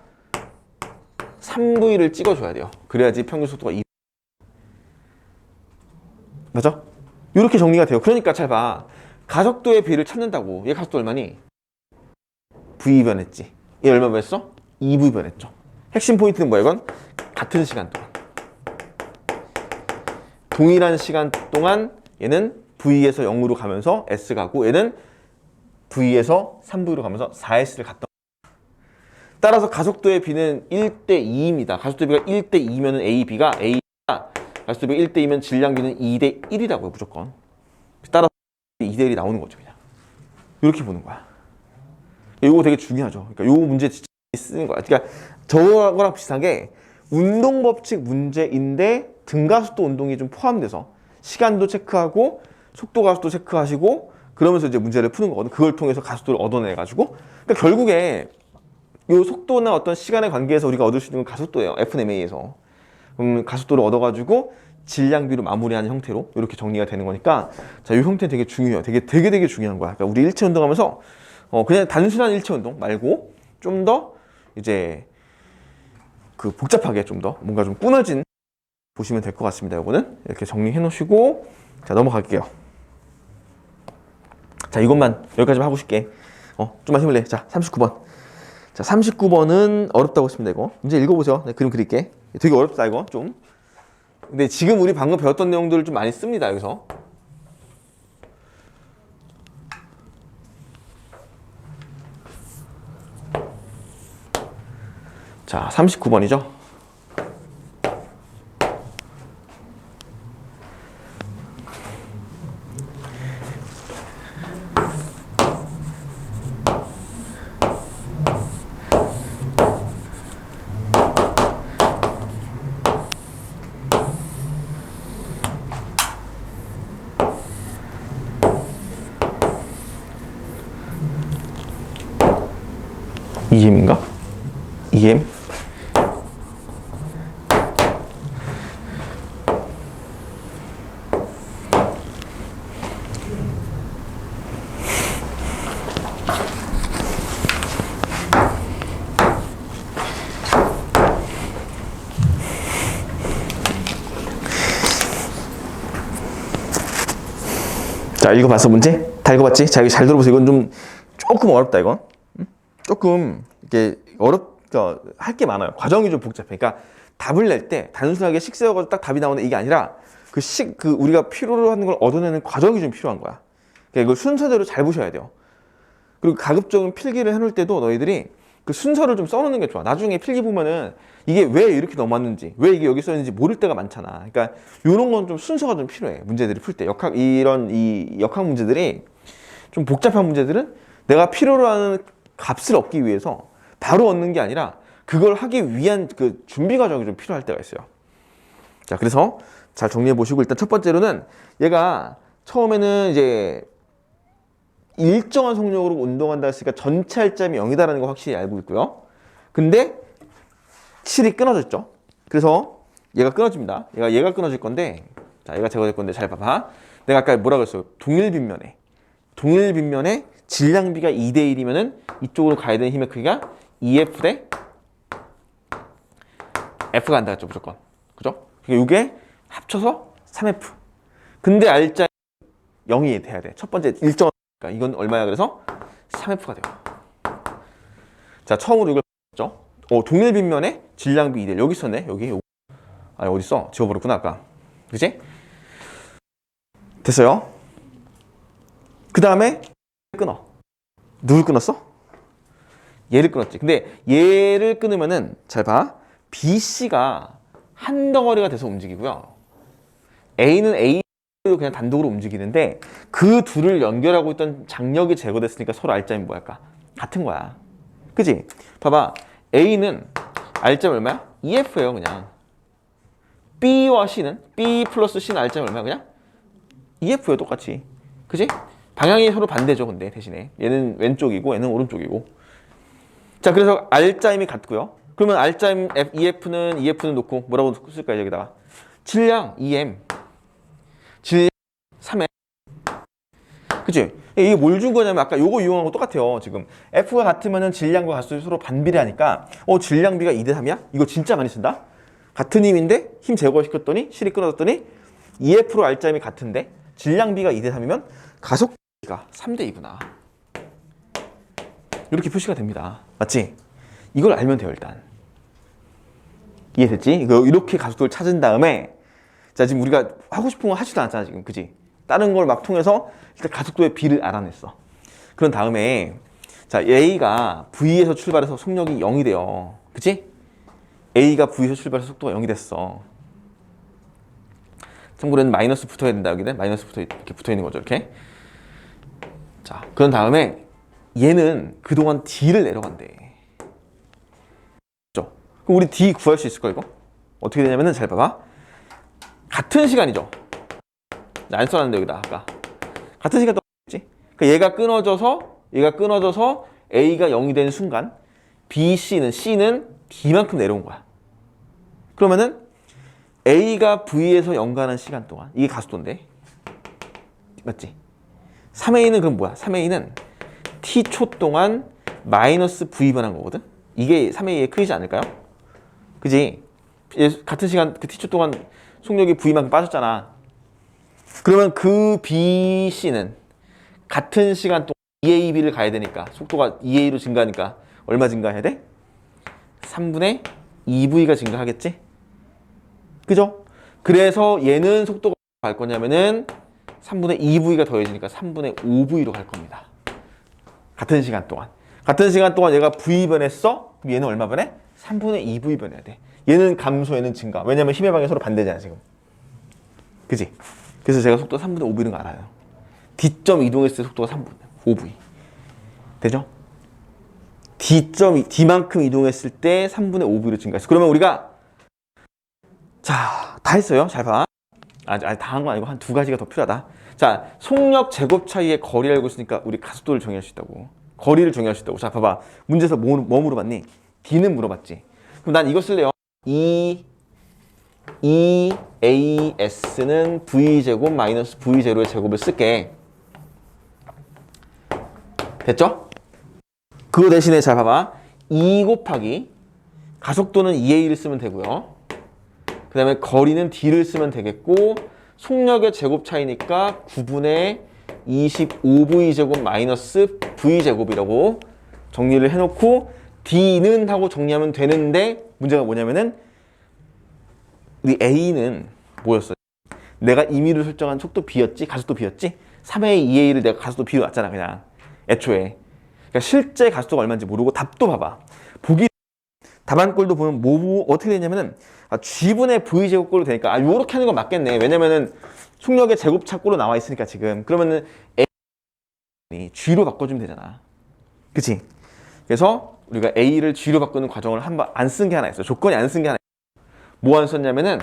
3V를 찍어줘야 돼요. 그래야지 평균 속도가 2. 맞죠? 이렇게 정리가 돼요. 그러니까 잘 봐. 가속도의 비를 찾는다고. 얘 가속도 얼마니? V 변했지. 얘 얼마 변했어? 2V 변했죠. 핵심 포인트는 뭐야 이건? 같은 시간 동안. 동일한 시간 동안 얘는 V에서 0으로 가면서 S 가고 얘는 V에서 3V로 가면서 4S를 갔다. 따라서 가속도의 비는 1대 2입니다. 가속도의 비가 1대 2면 A가 가속도의 비가 1대 2면 질량비는 2대 1이라고요. 무조건. 따라서 2대 1이 나오는 거죠. 그냥. 이렇게 보는 거야. 이거 되게 중요하죠. 그러니까 이 문제 진짜 쓰는 거야. 그러니까 저거랑 비슷하게 운동 법칙 문제인데 등가속도 운동이 좀 포함돼서 시간도 체크하고 속도 가속도 체크하시고 그러면서 이제 문제를 푸는 거거든. 그걸 통해서 가속도를 얻어내가지고. 그러니까 결국에 이 속도나 어떤 시간의 관계에서 우리가 얻을 수 있는 건 가속도예요. FNMA에서. 가속도를 얻어가지고 질량비로 마무리하는 형태로 이렇게 정리가 되는 거니까 자, 이 형태는 되게 중요해요. 되게 중요한 거야. 그러니까 우리 일체 운동하면서 그냥 단순한 일체 운동 말고 좀 더 이제 그 복잡하게 좀 더 뭔가 좀 꾸며진 보시면 될 것 같습니다. 이거는 이렇게 정리해 놓으시고 자 넘어갈게요. 자 이것만 여기까지만 하고 싶게 좀만 힘을 내. 자 39번. 자 39번은 어렵다고 했습니다. 이거 문제 읽어보세요. 네, 그림 그릴게. 되게 어렵다 이거 좀. 근데 지금 우리 방금 배웠던 내용들을 좀 많이 씁니다. 여기서. 자 39번이죠. EM인가? EM? 자, 읽어봤어, 문제? 다 읽어봤지? 자, 이거 잘 들어보세요. 이건 좀 조금 어렵다, 이건. 조금 이게 그러니까 할 게 많아요. 과정이 좀 복잡해. 그러니까 답을 낼 때 단순하게 식 세워가지고 딱 답이 나오는 이게 아니라 우리가 필요로 하는 걸 얻어내는 과정이 좀 필요한 거야. 그러니까 이걸 순서대로 잘 보셔야 돼요. 그리고 가급적이면 필기를 해놓을 때도 너희들이 그 순서를 좀 써놓는 게 좋아. 나중에 필기 보면은 이게 왜 이렇게 넘어왔는지, 왜 이게 여기 써있는지 모를 때가 많잖아. 그러니까 이런 건 좀 순서가 좀 필요해. 문제들을 풀 때. 이 역학 문제들이 좀 복잡한 문제들은 내가 필요로 하는 값을 얻기 위해서 바로 얻는 게 아니라 그걸 하기 위한 그 준비 과정이 좀 필요할 때가 있어요. 자, 그래서 잘 정리해 보시고 일단 첫 번째로는 얘가 처음에는 이제 일정한 속력으로 운동한다 했으니까 전체 할점이 0이다라는 거 확실히 알고 있고요. 근데 7이 끊어졌죠. 그래서 얘가 끊어집니다. 얘가 끊어질 건데, 자, 얘가 제거될 건데 잘 봐봐. 내가 아까 뭐라 그랬어요? 동일 빗면에 질량비가 2대 1이면은 이쪽으로 가야 되는 힘의 크기가 2F 대 F가 한다 했죠, 무조건. 그죠? 그러니까 이게 합쳐서 3F. 근데 R자 0이 돼야 돼. 첫 번째 일정. 그러니까 이건 얼마야? 그래서 3F가 돼요. 자, 처음으로 이걸 봤죠. 동일 빗면에 질량비 2대 1. 여기 있었네. 여기. 아, 어디 있어? 지워버렸구나 아까. 그치? 됐어요. 그 다음에 끊어. 누굴 끊었어? 얘를 끊었지. 근데 얘를 끊으면은 잘 봐. BC가 한 덩어리가 돼서 움직이고요. A는 A로 그냥 단독으로 움직이는데 그 둘을 연결하고 있던 장력이 제거됐으니까 서로 R점이 뭐 할까? 같은 거야. 그치? 봐봐. A는 R점 얼마야? EF예요, 그냥. B와 C는 B 플러스 C는 R점 얼마야? 그냥 EF예요, 똑같이. 그치? 방향이 서로 반대죠, 근데 대신에. 얘는 왼쪽이고 얘는 오른쪽이고. 자, 그래서 R자임이 같고요. 그러면 R자임 EF는 놓고 뭐라고 쓸까요, 여기다가? 질량 EM. 질량 3M. 그치? 이게 뭘 준 거냐면 아까 요거 이용한 거 똑같아요, 지금. F가 같으면은 질량과 가속이 서로 반비례하니까 질량비가 2대 3이야? 이거 진짜 많이 쓴다? 같은 힘인데 힘 제거시켰더니 실이 끊어졌더니 EF로 R자임이 같은데 질량비가 2대 3이면 가속비가 3대 2구나. 이렇게 표시가 됩니다. 맞지? 이걸 알면 돼요, 일단. 이해됐지? 이렇게 가속도를 찾은 다음에 자, 지금 우리가 하고 싶은 거 하지도 않았잖아, 지금. 그지? 다른 걸 막 통해서 일단 가속도의 비를 알아냈어. 그런 다음에 자, A가 V에서 출발해서 속력이 0이 돼요. 그치? A가 V에서 출발해서 속도가 0이 됐어. 참고로 마이너스 붙어야 된다, 여기는. 마이너스 이렇게 붙어 있는 거죠, 이렇게. 자, 그런 다음에 얘는 그동안 D를 내려간대. 그죠? 그럼 우리 D 구할 수 있을까, 이거? 어떻게 되냐면은 잘 봐봐. 같은 시간이죠. 안 써놨는데 여기다 아까. 같은 시간 똑같지? 그러니까 얘가 끊어져서 A가 0이 되는 순간 C는 D만큼 내려온 거야. 그러면은 A가 V에서 0 가는 시간 동안 이게 가속도인데 맞지? 3A는 그럼 뭐야? 3A는 T초 동안 마이너스 V 변한 거거든? 이게 3A의 크기지 않을까요? 그지? 같은 시간 그 T초 동안 속력이 V만큼 빠졌잖아. 그러면 그 BC는 같은 시간 동안 EAB를 가야 되니까 속도가 EA로 증가하니까 얼마 증가해야 돼? 3분의 2V가 증가하겠지? 그죠? 그래서 얘는 속도가 갈 거냐면은 3분의 2V가 더해지니까 3분의 5V로 갈 겁니다. 같은 시간 동안. 같은 시간 동안 얘가 V 변했어? 그럼 얘는 얼마 변해? 3분의 2V 변해야 돼. 얘는 감소, 얘는 증가. 왜냐면 힘의 방향이 서로 반대잖아, 지금. 그지? 그래서 제가 속도 3분의 5V는 거 알아요. D점 이동했을 때 속도가 3분의 5V. 되죠? D만큼 이동했을 때 3분의 5V로 증가했어. 그러면 우리가 자, 다 했어요. 잘 봐. 다 한 거 아니고 한 두 가지가 더 필요하다. 자, 속력 제곱 차이의 거리를 알고 있으니까 우리 가속도를 정의할 수 있다고. 거리를 정의할 수 있다고. 자, 봐봐. 문제에서 뭐 물어봤니? D는 물어봤지. 그럼 난 이거 쓸래요. EAS는 V제곱 마이너스 V0의 제곱을 쓸게. 됐죠? 그거 대신에 잘 봐봐. 2 곱하기 가속도는 EA를 쓰면 되고요. 그 다음에 거리는 D를 쓰면 되겠고 속력의 제곱 차이니까 9분의 25V제곱 마이너스 V제곱이라고 정리를 해놓고 D는 하고 정리하면 되는데 문제가 뭐냐면은 우리 A는 뭐였어? 내가 임의로 설정한 속도 B였지? 가속도 B였지? 3A, 2A를 내가 가속도 B로 놨잖아 그냥 애초에. 그러니까 실제 가속도가 얼마인지 모르고 답도 봐봐. 보기 답안꼴도 보면 어떻게 되냐면은 G분의 V제곱꼴로 되니까 요렇게 하는 건 맞겠네. 왜냐면은 속력의 제곱차꼴로 나와 있으니까 지금. 그러면은 A를 G로 바꿔주면 되잖아. 그치? 그래서 우리가 A를 G로 바꾸는 과정을 한번 안 쓴 게 하나 있어. 조건이 안 쓴 게 하나 있어. 뭐 안 썼냐면은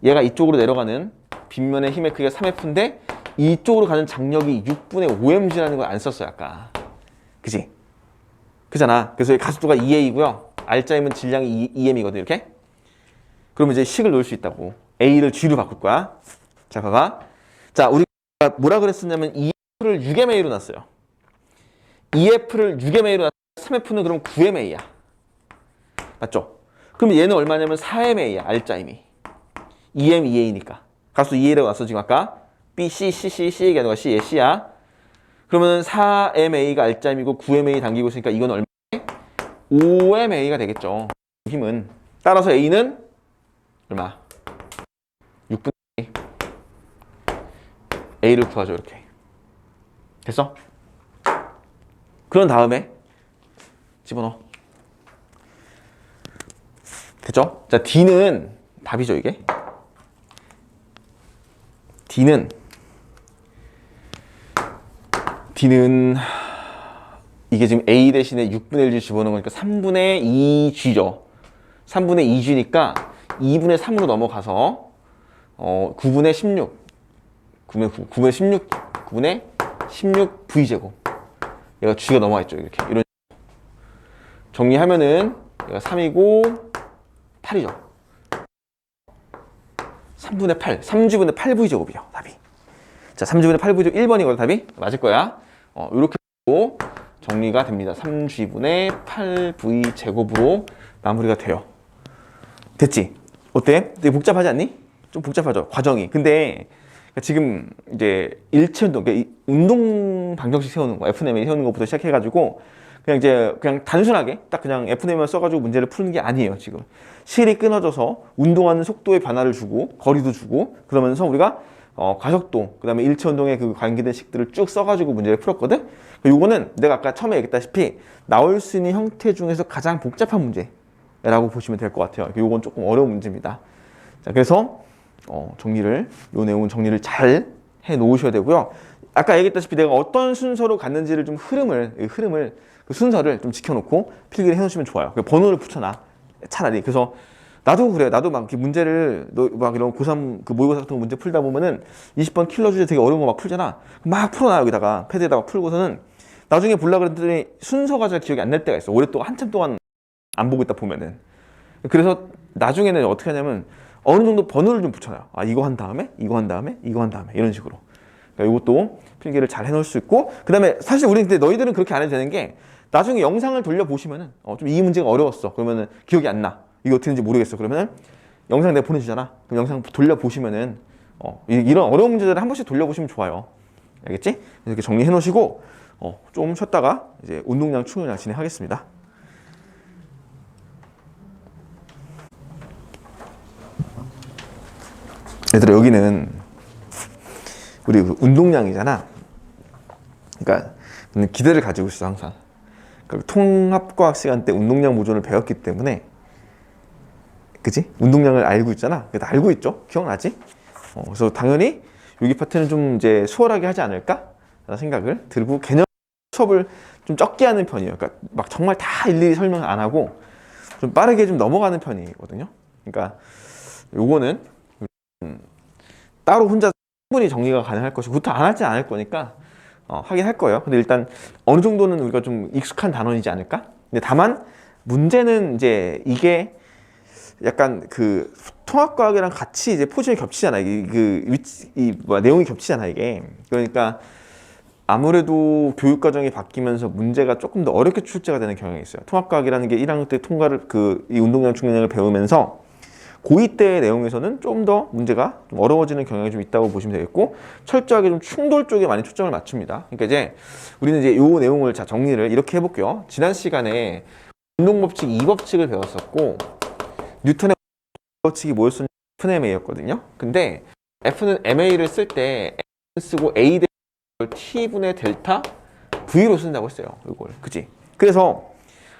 얘가 이쪽으로 내려가는 빗면의 힘의 크기가 3F인데 이쪽으로 가는 장력이 6분의 5mg라는 걸 안 썼어요 아까. 그치? 그잖아. 그래서 가속도가 2A고요. R자임은 질량이 2M이거든 이렇게. 그러면 이제 식을 넣을 수 있다고. A를 G로 바꿀 거야. 자 봐봐. 자 우리가 뭐라 그랬었냐면 2F를 6MA로 놨어요. 2F를 6MA로 놨으면 3F는 그럼 9MA야. 맞죠? 그럼 얘는 얼마냐면 4MA야. R자임이. 2M, 2A니까. 가속도 2A라고 놨어 지금 아까. B, C, C, C, C 얘기하는 거야. C에 C야. 그러면 4MA가 R자임이고 9MA 당기고 있으니까 이건 얼마? 5MA가 되겠죠. 힘은. 따라서 A는 얼마? 6분의 A를 구하죠 이렇게. 됐어? 그런 다음에 집어넣어. 됐죠? 자 D는 답이죠 이게. D는 이게 지금 A 대신에 6분의 1G 집어넣은 거니까 3분의 2G죠. 3분의 2G니까 2분의 3으로 넘어가서 9분의 16 9분의 16 9분의 16 V제곱 얘가 G가 넘어가 있죠. 이렇게 이런 정리하면은 얘가 3이고 8이죠. 3분의 8 3G분의 8V제곱이요 답이. 자 3G분의 8V제곱 1번이거든 답이. 맞을 거야. 이렇게 정리가 됩니다. 3G분의 8V제곱으로 마무리가 돼요. 됐지? 어때? 되게 복잡하지 않니? 좀 복잡하죠 과정이. 근데 지금 이제 일체 운동, 그러니까 운동 방정식 세우는 거, FNMA 세우는 것부터 시작해가지고 그냥 단순하게 딱 그냥 FNM만 써가지고 문제를 푸는 게 아니에요. 지금 실이 끊어져서 운동하는 속도의 변화를 주고 거리도 주고 그러면서 우리가 가속도, 그 다음에 일체 운동에 그 관계된 식들을 쭉 써가지고 문제를 풀었거든. 요거는 내가 아까 처음에 얘기했다시피 나올 수 있는 형태 중에서 가장 복잡한 문제라고 보시면 될 것 같아요. 요건 조금 어려운 문제입니다. 자, 그래서 요 내용은 정리를 잘 해 놓으셔야 되고요. 아까 얘기했다시피 내가 어떤 순서로 갔는지를 좀 흐름을 그 순서를 좀 지켜놓고 필기를 해놓으시면 좋아요. 번호를 붙여놔 차라리. 그래서 나도 그래. 나도 막 문제를 막 이런 고3 그 모의고사 같은 거 문제 풀다 보면은 20번 킬러 주제 되게 어려운 거 막 풀잖아. 막 풀어놔 여기다가 패드에다가 풀고서는 나중에 보려고 그랬더니 순서가 잘 기억이 안 날 때가 있어. 오랫동안 한참 동안 안 보고 있다 보면은. 그래서 나중에는 어떻게 하냐면 어느 정도 번호를 좀 붙여놔요. 이거 한 다음에 이거 한 다음에 이거 한 다음에 이런 식으로. 그러니까 이것도 필기를 잘 해놓을 수 있고, 그 다음에 사실 우리 근데 너희들은 그렇게 안 해도 되는 게 나중에 영상을 돌려보시면은 좀 이 문제가 어려웠어. 그러면은 기억이 안 나. 이거 어떻게 되는지 모르겠어. 그러면은 영상 내가 보내주잖아. 그럼 영상 돌려보시면은 이런 어려운 문제들을 한 번씩 돌려보시면 좋아요. 알겠지? 이렇게 정리해 놓으시고 좀 쉬었다가 이제 운동량 충분량 진행하겠습니다. 얘들아 여기는 우리 운동량이잖아. 그러니까 기대를 가지고 있어 항상. 그러니까 통합과학 시간 때 운동량 모존을 배웠기 때문에, 그치? 운동량을 알고 있잖아. 그래도 알고 있죠? 기억나지? 그래서 당연히 여기 파트는 좀 이제 수월하게 하지 않을까? 라는 생각을 들고 개념 수업을 좀 적게 하는 편이에요. 그러니까 막 정말 다 일일이 설명을 안 하고 좀 빠르게 좀 넘어가는 편이거든요. 그러니까 요거는 따로 혼자 충분히 정리가 가능할 것이고, 부터 안 할지 않을 거니까 하긴 할 거예요. 근데 일단 어느 정도는 우리가 좀 익숙한 단원이지 않을까? 근데 다만 문제는 이제 이게 약간 그 통합과학이랑 같이 이제 포진이 겹치잖아. 내용이 겹치잖아 이게. 그러니까 아무래도 교육과정이 바뀌면서 문제가 조금 더 어렵게 출제가 되는 경향이 있어요. 통합과학이라는 게 1학년 때 이 운동량 충분량을 배우면서 고2 때 내용에서는 좀 더 문제가 좀 어려워지는 경향이 좀 있다고 보시면 되겠고, 철저하게 좀 충돌 쪽에 많이 초점을 맞춥니다. 그러니까 이제 우리는 이제 요 내용을 자 정리를 이렇게 해볼게요. 지난 시간에 운동법칙 2법칙을 배웠었고, 뉴턴의 법칙이 뭐였었냐면 F는 MA였거든요. 근데 F는 MA를 쓸 때 N 쓰고 A 대 T분의 델타 V로 쓴다고 했어요. 이걸. 그치? 그래서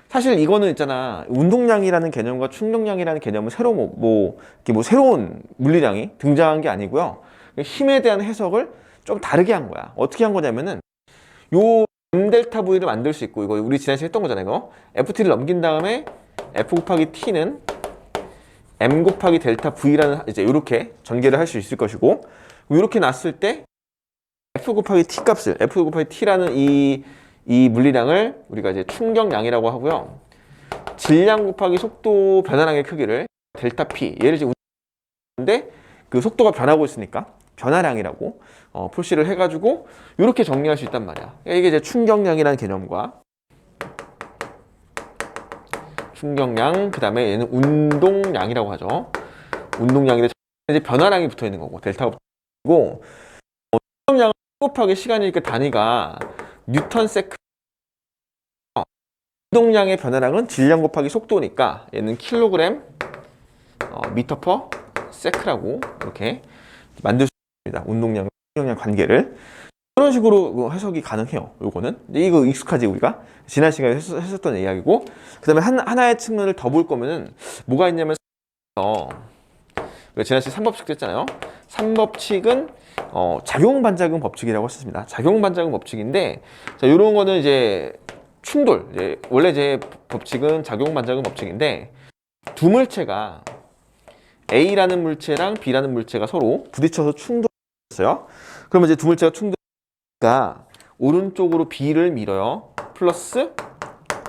사실 이거는 있잖아. 운동량이라는 개념과 충동량이라는 개념은 새로 이렇게 뭐 새로운 물리량이 등장한 게 아니고요. 힘에 대한 해석을 좀 다르게 한 거야. 어떻게 한 거냐면은 요 M 델타 V를 만들 수 있고, 이거 우리 지난 시간에 했던 거잖아요. 이거 FT를 넘긴 다음에 F 곱하기 T는 M 곱하기 델타 V라는 이제 이렇게 전개를 할 수 있을 것이고, 이렇게 놨을 때 F 곱하기 T 값을, F 곱하기 T라는 이 물리량을 우리가 이제 충격량이라고 하고요. 질량 곱하기 속도 변화량의 크기를 델타 P, 얘를 이제 근데 그 속도가 변하고 있으니까 변화량이라고 표시를 해가지고 이렇게 정리할 수 있단 말이야. 이게 이제 충격량이라는 개념과 충격량, 그 다음에 얘는 운동량이라고 하죠. 운동량인데 이제 변화량이 붙어 있는 거고, 델타가 붙고, 충격량은 곱하기 시간이니까 단위가 뉴턴 세크. 운동량의 변화량은 질량 곱하기 속도니까 얘는 킬로그램 미터 퍼 세크라고 이렇게 만들 수 있습니다. 운동량, 충격량 관계를. 이런 식으로 해석이 가능해요. 요거는 이거 익숙하지, 우리가 지난 시간에 했었던 이야기고. 그 다음에 하나의 측면을 더 볼 거면은 뭐가 있냐면, 지난 시간에 3법칙 했잖아요. 3법칙은 작용 반작용 법칙이라고 했습니다. 작용 반작용 법칙인데, 자, 요런 거는 이제 충돌, 원래 제 법칙은 작용 반작용 법칙인데, 두 물체가 A라는 물체랑 B라는 물체가 서로 부딪혀서 충돌했어요. 그러면 이제 두 물체가 충돌하니까 오른쪽으로 B를 밀어요. 플러스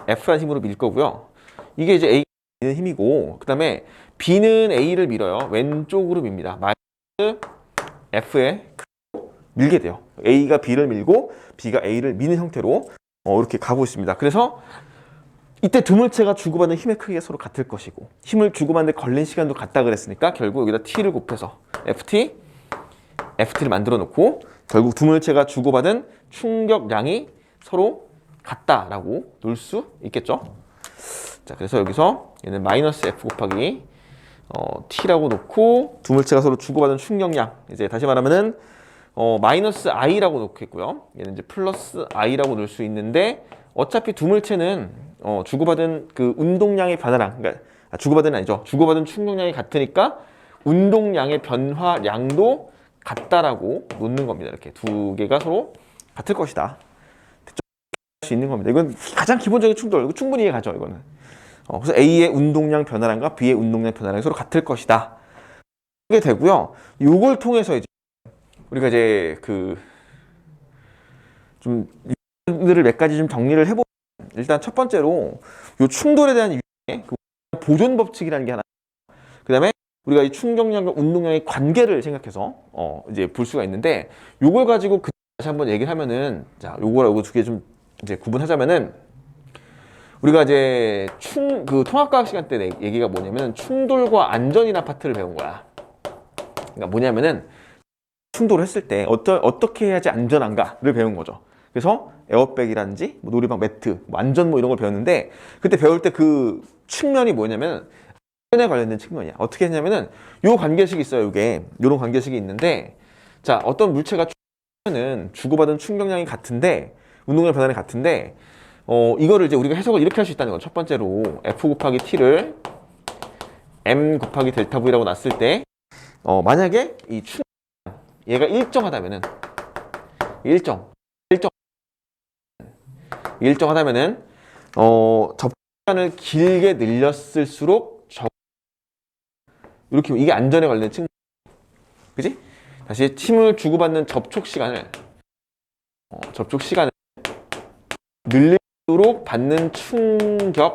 F라는 힘으로 밀 거고요. 이게 이제 A가 미는 힘이고, 그 다음에 B는 A를 밀어요. 왼쪽으로 밉니다. 마이너스 F에 밀게 돼요. A가 B를 밀고 B가 A를 미는 형태로 이렇게 가고 있습니다. 그래서 이때 두 물체가 주고받는 힘의 크기가 서로 같을 것이고, 힘을 주고받는 데 걸린 시간도 같다 그랬으니까 결국 여기다 T를 곱해서 FT를 만들어 놓고, 결국 두 물체가 주고받은 충격량이 서로 같다라고 놓을 수 있겠죠. 자, 그래서 여기서 얘는 마이너스 F 곱하기 T라고 놓고, 두 물체가 서로 주고받은 충격량, 이제 다시 말하면은 마이너스 I라고 놓겠고요. 얘는 이제 플러스 I라고 놓을 수 있는데, 어차피 두 물체는 주고받은 그 운동량의 변화량, 그러니까 주고받은 아니죠. 주고받은 충격량이 같으니까 운동량의 변화량도 같다라고 놓는 겁니다. 이렇게 두 개가 서로 같을 것이다. 할 수 있는 겁니다. 이건 가장 기본적인 충돌. 이거 충분히 이해가죠, 이거는. 그래서 A의 운동량 변화량과 B의 운동량 변화량이 서로 같을 것이다. 이게 되고요. 이걸 통해서 이제 우리가 이제 좀 유형들을 몇 가지 좀 정리를 해보면, 일단 첫 번째로 이 충돌에 대한 유형의 보존 법칙이라는 게 하나. 그 다음에 우리가 이 충격량과 운동량의 관계를 생각해서 이제 볼 수가 있는데, 요걸 가지고 다시 한번 얘기를 하면은, 자, 요거랑 두 개 좀 이제 구분하자면은, 우리가 이제 통합과학 시간 때 얘기가 뭐냐면 충돌과 안전이라는 파트를 배운 거야. 그러니까 뭐냐면은 충돌을 했을 때 어떻게 해야지 안전한가를 배운 거죠. 그래서 에어백이라든지 뭐 놀이방 매트, 뭐 안전 뭐 이런 걸 배웠는데, 그때 배울 때 그 측면이 뭐냐면 안전에 관련된 측면이야. 어떻게 했냐면은 요 관계식이 있어요. 이게 요런 관계식이 있는데, 자, 어떤 물체가 충돌하면은 주고받은 충격량이 같은데, 운동량 변화량이 같은데, 이거를 이제 우리가 해석을 이렇게 할 수 있다는 거죠. 첫 번째로 F 곱하기 T를 M 곱하기 델타 V라고 놨을 때, 만약에 이 얘가 일정하다면은, 일정하다면은 접촉시간을 길게 늘렸을수록 이렇게, 이게 안전에 관련된 측면. 그지? 다시 힘을 주고받는 접촉 시간을 늘릴수록 받는 충격력이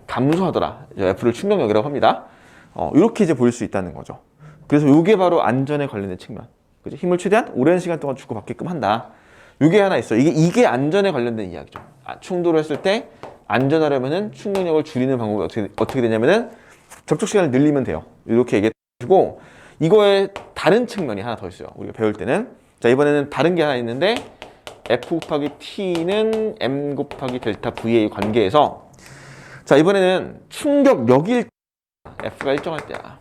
감소하더라. F를 충격력이라고 합니다. 이렇게 이제 볼 수 있다는 거죠. 그래서 이게 바로 안전에 관련된 측면. 그죠? 힘을 최대한 오랜 시간 동안 주고받게끔 한다. 이게 하나 있어요. 이게 안전에 관련된 이야기죠. 충돌을 했을 때 안전하려면은 충격력을 줄이는 방법이 어떻게 되냐면은 접촉 시간을 늘리면 돼요. 이렇게 얘기해주고, 이거에 다른 측면이 하나 더 있어요. 우리가 배울 때는. 자, 이번에는 다른 게 하나 있는데, F 곱하기 T는 M 곱하기 델타 V의 관계에서, 자, 이번에는 충격력이 F가 일정할 때야.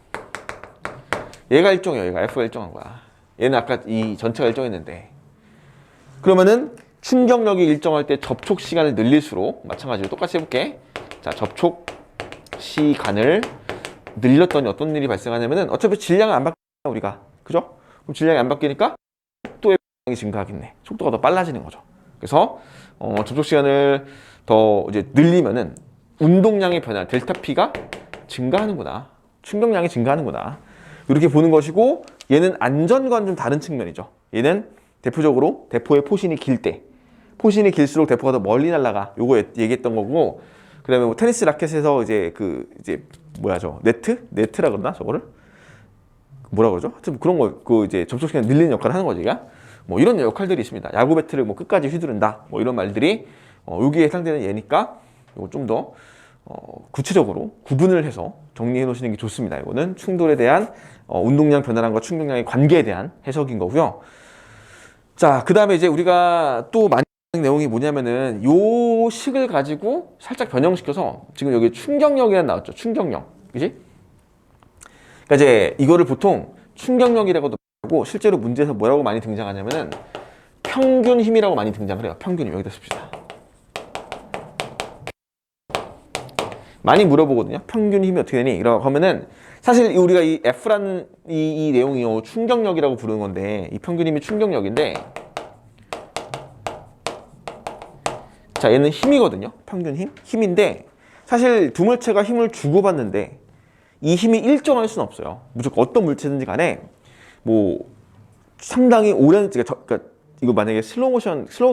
얘가 일정해요. 얘가 F가 일정한 거야. 얘는 아까 이 전체가 일정했는데. 그러면은 충격력이 일정할 때 접촉 시간을 늘릴수록, 마찬가지로 똑같이 해볼게. 자, 접촉 시간을 늘렸더니 어떤 일이 발생하냐면은 어차피 질량은 안 바뀌잖아, 우리가. 그죠? 그럼 질량이 안 바뀌니까 속도의 방향이 증가하겠네. 속도가 더 빨라지는 거죠. 그래서 접촉 시간을 더 이제 늘리면은 운동량의 변화, 델타 P가 증가하는구나. 충격량이 증가하는구나. 이렇게 보는 것이고, 얘는 안전과는 좀 다른 측면이죠. 얘는 대표적으로 대포의 포신이 길 때, 포신이 길수록 대포가 더 멀리 날아가. 요거 얘기했던 거고, 그다음에 뭐 테니스 라켓에서 이제 네트라 그러나 저거를 뭐라 그러죠? 하여튼 그런 거 이제 접촉 시간 늘리는 역할을 하는 거지, 얘가. 뭐 이런 역할들이 있습니다. 야구 배트를 뭐 끝까지 휘두른다. 뭐 이런 말들이 여기에 해당되는 얘니까 이거 좀 더 구체적으로 구분을 해서 정리해 놓으시는 게 좋습니다. 이거는 충돌에 대한 운동량 변화량과 충격량의 관계에 대한 해석인 거고요. 자, 그 다음에 이제 우리가 또 많이 하는 내용이 뭐냐면은 요 식을 가지고 살짝 변형시켜서 지금 여기 충격력이라는 나왔죠. 충격력. 그지? 그러니까 이제 이거를 보통 충격력이라고도 하고 실제로 문제에서 뭐라고 많이 등장하냐면은 평균 힘이라고 많이 등장을 해요. 평균 힘. 여기다 씁시다. 많이 물어보거든요. 평균 힘이 어떻게 되니? 이라고 하면은 사실 우리가 이 F라는 이 내용이 충격력이라고 부르는 건데, 이 평균 힘이 충격력인데, 자, 얘는 힘이거든요. 평균 힘? 힘인데, 사실 두 물체가 힘을 주고받는데 이 힘이 일정할 수는 없어요. 무조건 어떤 물체든지 간에 뭐 상당히 오랜, 그러니까 이거 만약에 슬로우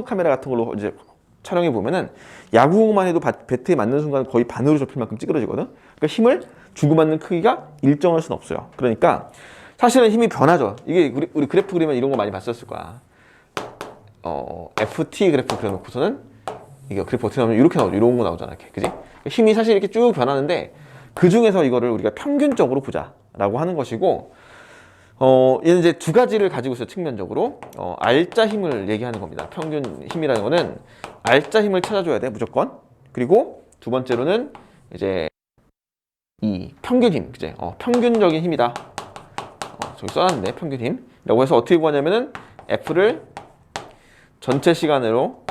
카메라 같은 걸로 이제 촬영해 보면은 야구공만 해도 배트에 맞는 순간 거의 반으로 접힐 만큼 찌그러지거든. 그러니까 힘을 주고받는 크기가 일정할 수는 없어요. 그러니까 사실은 힘이 변하죠. 이게 우리 그래프 그리면 이런 거 많이 봤었을 거야. FT 그래프 그려놓고서는 이게 그래프 어떻게 나오면 이렇게 나오죠. 이런 거 나오잖아. 이렇게. 그지? 힘이 사실 이렇게 쭉 변하는데 그 중에서 이거를 우리가 평균적으로 보자라고 하는 것이고, 얘는 이제 두 가지를 가지고 있어요. 측면적으로. 알짜 힘을 얘기하는 겁니다. 평균 힘이라는 거는 알짜 힘을 찾아줘야 돼, 무조건. 그리고 두 번째로는 이제 이 평균 힘, 그제? 평균적인 힘이다. 저기 써놨는데, 평균 힘이라고 해서 어떻게 구하냐면은 F를 전체 시간으로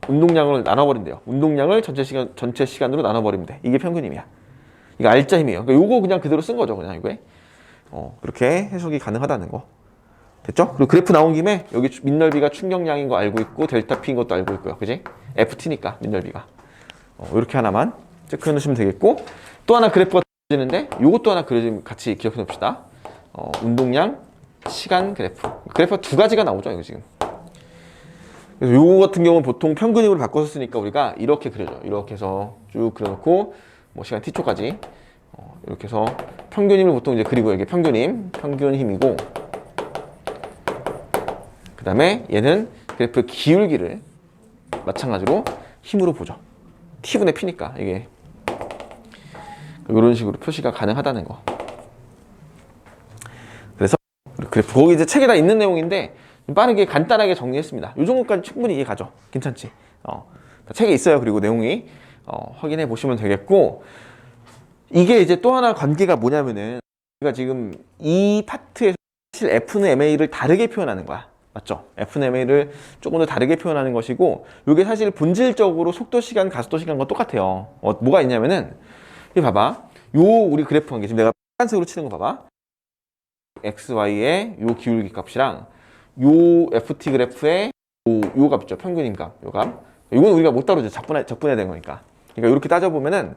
운동량을 나눠버린대요. 운동량을 전체 시간으로 나눠버리면 돼. 이게 평균 힘이야. 이거 알짜 힘이에요. 그러니까 요거 그냥 그대로 쓴 거죠, 그냥 이거에. 그렇게 해석이 가능하다는 거. 됐죠? 그리고 그래프 나온 김에 여기 민넓이가 충격량인 거 알고 있고 델타 P인 것도 알고 있고요. 그지? FT니까 민넓이가. 이렇게 하나만 체크해 놓으시면 되겠고, 또 하나 그래프가 그려지는데 요것도 하나 그려지면 같이 기억해 놓읍시다. 운동량 시간 그래프. 그래프가 두 가지가 나오죠, 이거 지금. 그래서 요거 같은 경우는 보통 평균 힘으로 바꿔서 쓰니까 우리가 이렇게 그려줘. 이렇게 해서 쭉 그려놓고 뭐 시간 t초까지 이렇게 해서 평균 힘을 보통 이제 그리고 이게 평균 힘이고, 그 다음에 얘는 그래프 기울기를 마찬가지로 힘으로 보죠. T분의 P니까 이게 이런 식으로 표시가 가능하다는 거. 그래서 그래프 거기 이제 책에 다 있는 내용인데 빠르게 간단하게 정리했습니다. 이 정도까지 충분히 이해 가죠. 괜찮지? 책에 있어요. 그리고 내용이 확인해 보시면 되겠고, 이게 이제 또 하나 관계가 뭐냐면은 우리가 지금 이 파트에서 사실 F는 MA를 다르게 표현하는 거야. 맞죠? F는 MA를 조금 더 다르게 표현하는 것이고, 이게 사실 본질적으로 속도 시간, 가속도 시간과 똑같아요. 뭐가 있냐면은 이 봐봐. 요 우리 그래프 관계 지금 내가 빨간색으로 치는 거 봐봐. XY의 요 기울기 값이랑 요 FT 그래프의 요 값 있죠. 평균 힘값. 요 값. 이건 우리가 못 다루죠. 적분해야 되는 거니까. 그러니까 이렇게 따져보면은,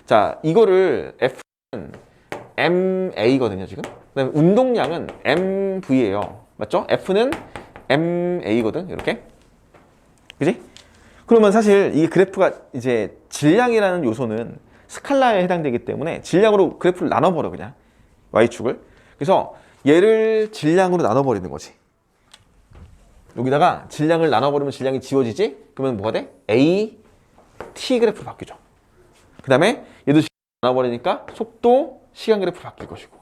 자, 이거를 F는 MA거든요, 지금. 그다음에 운동량은 MV예요. 맞죠? F는 MA거든, 이렇게. 그지? 그러면 사실 이 그래프가 이제 질량이라는 요소는 스칼라에 해당되기 때문에 질량으로 그래프를 나눠버려, 그냥. Y축을. 그래서 얘를 질량으로 나눠버리는 거지. 여기다가 질량을 나눠버리면 질량이 지워지지? 그러면 뭐가 돼? A, T 그래프로 바뀌죠. 그 다음에 얘도 질량이 나눠버리니까 속도 시간 그래프로 바뀔 것이고,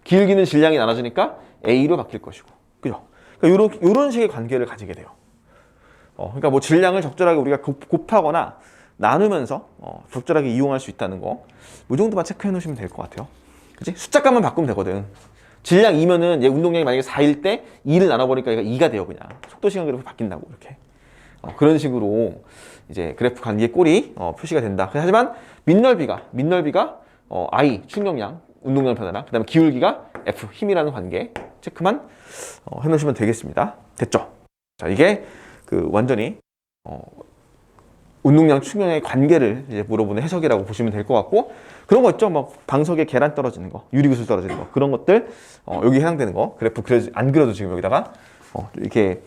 기울기는 질량이 나눠지니까 A로 바뀔 것이고, 그죠? 그러니까 요런 식의 관계를 가지게 돼요. 그러니까 뭐 질량을 적절하게 우리가 곱하거나 나누면서 적절하게 이용할 수 있다는 거, 이 정도만 체크해 놓으시면 될 것 같아요. 그치? 숫자값만 바꾸면 되거든. 질량 2면은 얘 운동량이 만약에 4일 때 2를 나눠버리니까 얘가 2가 돼요. 그냥 속도 시간 그래프 바뀐다고 이렇게. 그런 식으로 이제 그래프 관계 꼴이 표시가 된다. 하지만 민넓이가 I 충격량, 운동량 변화량, 그다음에 기울기가 F 힘이라는 관계 체크만 해놓으시면 되겠습니다. 됐죠? 자, 이게 그 완전히 운동량 충격량의 관계를 이제 물어보는 해석이라고 보시면 될 것 같고, 그런 거 있죠? 뭐 방석에 계란 떨어지는 거, 유리구슬 떨어지는 거, 그런 것들 여기 해당되는 거 그래프 안 그려도 지금 여기다가 이렇게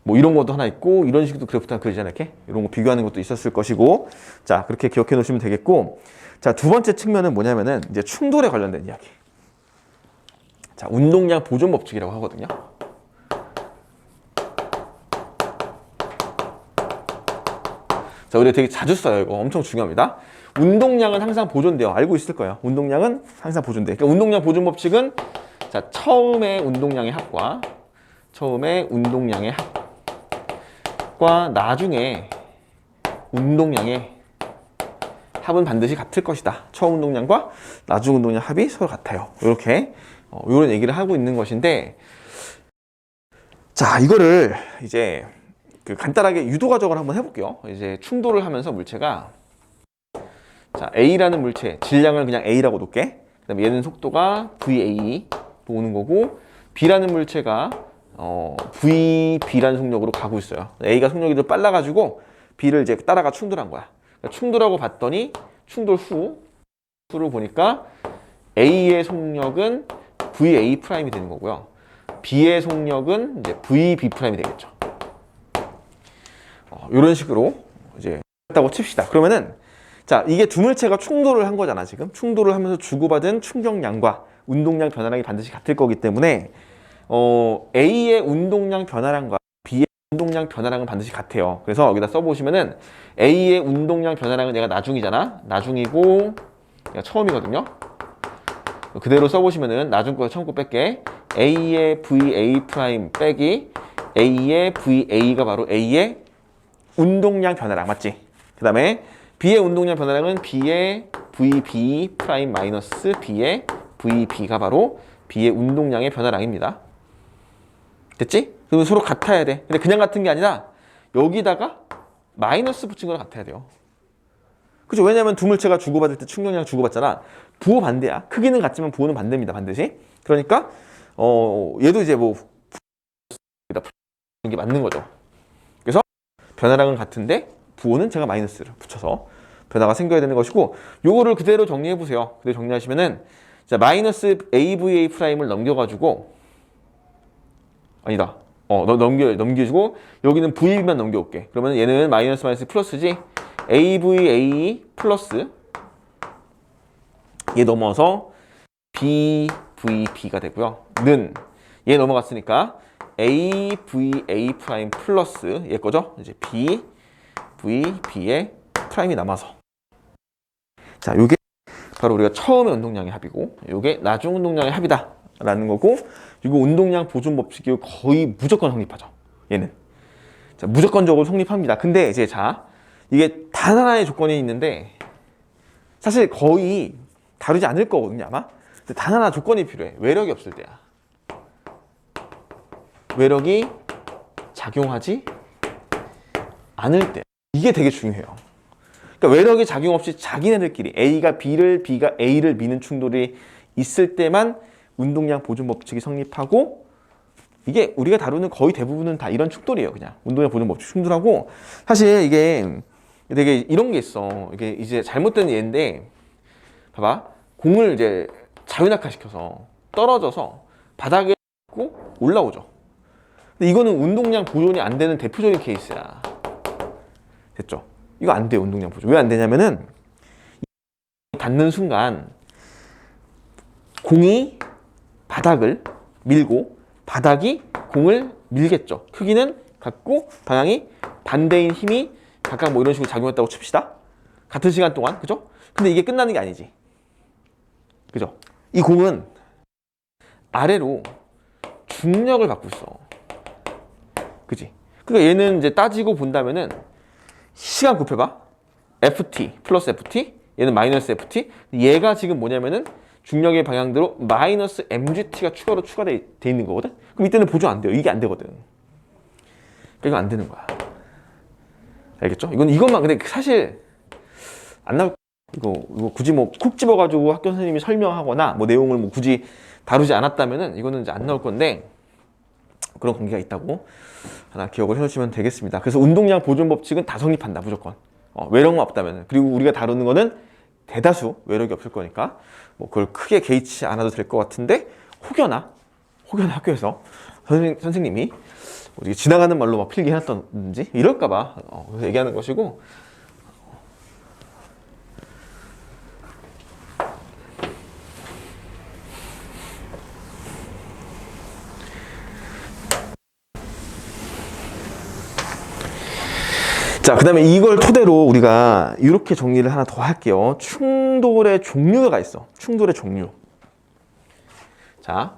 뭐 이런 것도 하나 있고 이런 식으로 그래프도 하나 그리잖아요. 이렇게 이런 거 비교하는 것도 있었을 것이고, 자 그렇게 기억해 놓으시면 되겠고, 자 두 번째 측면은 뭐냐면은 이제 충돌에 관련된 이야기. 자 운동량 보존 법칙이라고 하거든요. 자, 우리가 되게 자주 써요. 이거 엄청 중요합니다. 운동량은 항상 보존돼요. 알고 있을 거예요. 운동량은 항상 보존돼. 그러니까 운동량 보존 법칙은 자 처음에 운동량의 합과 나중에 운동량의 합은 반드시 같을 것이다. 처음 운동량과 나중 운동량 합이 서로 같아요. 이렇게 이런 얘기를 하고 있는 것인데, 자 이거를 이제 간단하게 유도과정을 한번 해볼게요. 이제 충돌을 하면서 물체가 자 A라는 물체 질량을 그냥 A라고 놓을게. 그다음에 얘는 속도가 VA 오는 거고, B라는 물체가 VB라는 속력으로 가고 있어요. A가 속력이 더 빨라가지고 B를 이제 따라가 충돌한 거야. 그러니까 충돌하고 봤더니 충돌 후를 보니까 A의 속력은 VA 프라임이 되는 거고요. B의 속력은 이제 VB 프라임이 되겠죠. 이런 식으로 이제 했다고 칩시다. 그러면은 자 이게 두 물체가 충돌을 한 거잖아. 지금 충돌을 하면서 주고받은 충격량과 운동량 변화량이 반드시 같을 거기 때문에 A의 운동량 변화량과 B의 운동량 변화량은 반드시 같아요. 그래서 여기다 써보시면은 A의 운동량 변화량은 얘가 나중이잖아. 나중이고 얘가 처음이거든요. 그대로 써보시면은 나중 거 처음 거 뺄게. A의 VA 프라임 빼기 A의 VA가 바로 A의 운동량 변화량 맞지? 그 다음에 B의 운동량 변화량은 B의 VB 프라임 마이너스 B의 VB가 바로 B의 운동량의 변화량입니다. 됐지? 그러면 서로 같아야 돼. 근데 그냥 같은 게 아니라 여기다가 마이너스 붙인 거랑 같아야 돼요. 그죠? 왜냐면 두 물체가 주고받을 때 충격량 주고받잖아. 부호 반대야. 크기는 같지만 부호는 반대입니다. 반드시. 그러니까 얘도 이제 뭐 이게 맞는 거죠. 그래서 변화량은 같은데 부호는 제가 마이너스를 붙여서 변화가 생겨야 되는 것이고, 요거를 그대로 정리해 보세요. 그대로 정리하시면은 자 마이너스 AVA 프라임을 넘겨가지고 아니다. 넘겨주고 여기는 VB만 넘겨올게. 그러면 얘는 마이너스 플러스지. AVA 플러스 얘 넘어서 BVB가 되고요. 는 얘 넘어갔으니까 AVA 프라임 플러스 얘 거죠. 이제 BVB의 프라임이 남아서 자 요게 바로 우리가 처음의 운동량의 합이고 요게 나중 운동량의 합이다 라는 거고, 이거 운동량 보존 법칙이 거의 무조건 성립하죠. 얘는 자 무조건적으로 성립합니다. 근데 이제 자 이게 단 하나의 조건이 있는데 사실 거의 다루지 않을 거거든요 아마. 근데 단 하나 조건이 필요해. 외력이 없을 때야. 외력이 작용하지 않을 때. 이게 되게 중요해요. 그러니까 외력이 작용 없이 자기네들끼리 A가 B를, B가 A를 미는 충돌이 있을 때만 운동량 보존 법칙이 성립하고, 이게 우리가 다루는 거의 대부분은 다 이런 충돌이에요. 그냥 운동량 보존 법칙 충돌하고, 사실 이게 되게 이런 게 있어. 이게 이제 잘못된 예인데 봐봐. 공을 이제 자유낙하시켜서 떨어져서 바닥에 고 올라오죠. 근데 이거는 운동량 보존이 안 되는 대표적인 케이스야. 됐죠? 이거 안 돼요. 운동량 보존. 왜 안 되냐면은 닿는 순간 공이 바닥을 밀고 바닥이 공을 밀겠죠. 크기는 같고 방향이 반대인 힘이 각각 뭐 이런 식으로 작용했다고 칩시다. 같은 시간 동안, 그죠? 근데 이게 끝나는 게 아니지. 그죠? 이 공은 아래로 중력을 받고 있어. 그지? 그러니까 얘는 이제 따지고 본다면은 시간 곱해봐. FT 플러스 FT, 얘는 마이너스 FT. 얘가 지금 뭐냐면은 중력의 방향대로 마이너스 MGT가 추가로 추가돼 있는 거거든? 그럼 이때는 보존 안 돼요. 이게 안 되거든. 그러니까 이거 안 되는 거야. 알겠죠? 이것만, 근데 사실 안 나올, 이거 굳이 뭐 콕 집어가지고 학교 선생님이 설명하거나 뭐 내용을 뭐 굳이 다루지 않았다면은 이거는 이제 안 나올 건데 그런 관계가 있다고 하나 기억을 해놓으시면 되겠습니다. 그래서 운동량 보존 법칙은 다 성립한다, 무조건. 외력만 없다면. 그리고 우리가 다루는 거는 대다수 외력이 없을 거니까 뭐 그걸 크게 개의치 않아도 될 것 같은데 혹여나 학교에서 선생님이 지나가는 말로 막 필기해놨던지 이럴까봐 그래서 얘기하는 것이고. 자, 그 다음에 이걸 토대로 우리가 이렇게 정리를 하나 더 할게요. 충돌의 종류가 있어. 충돌의 종류. 자,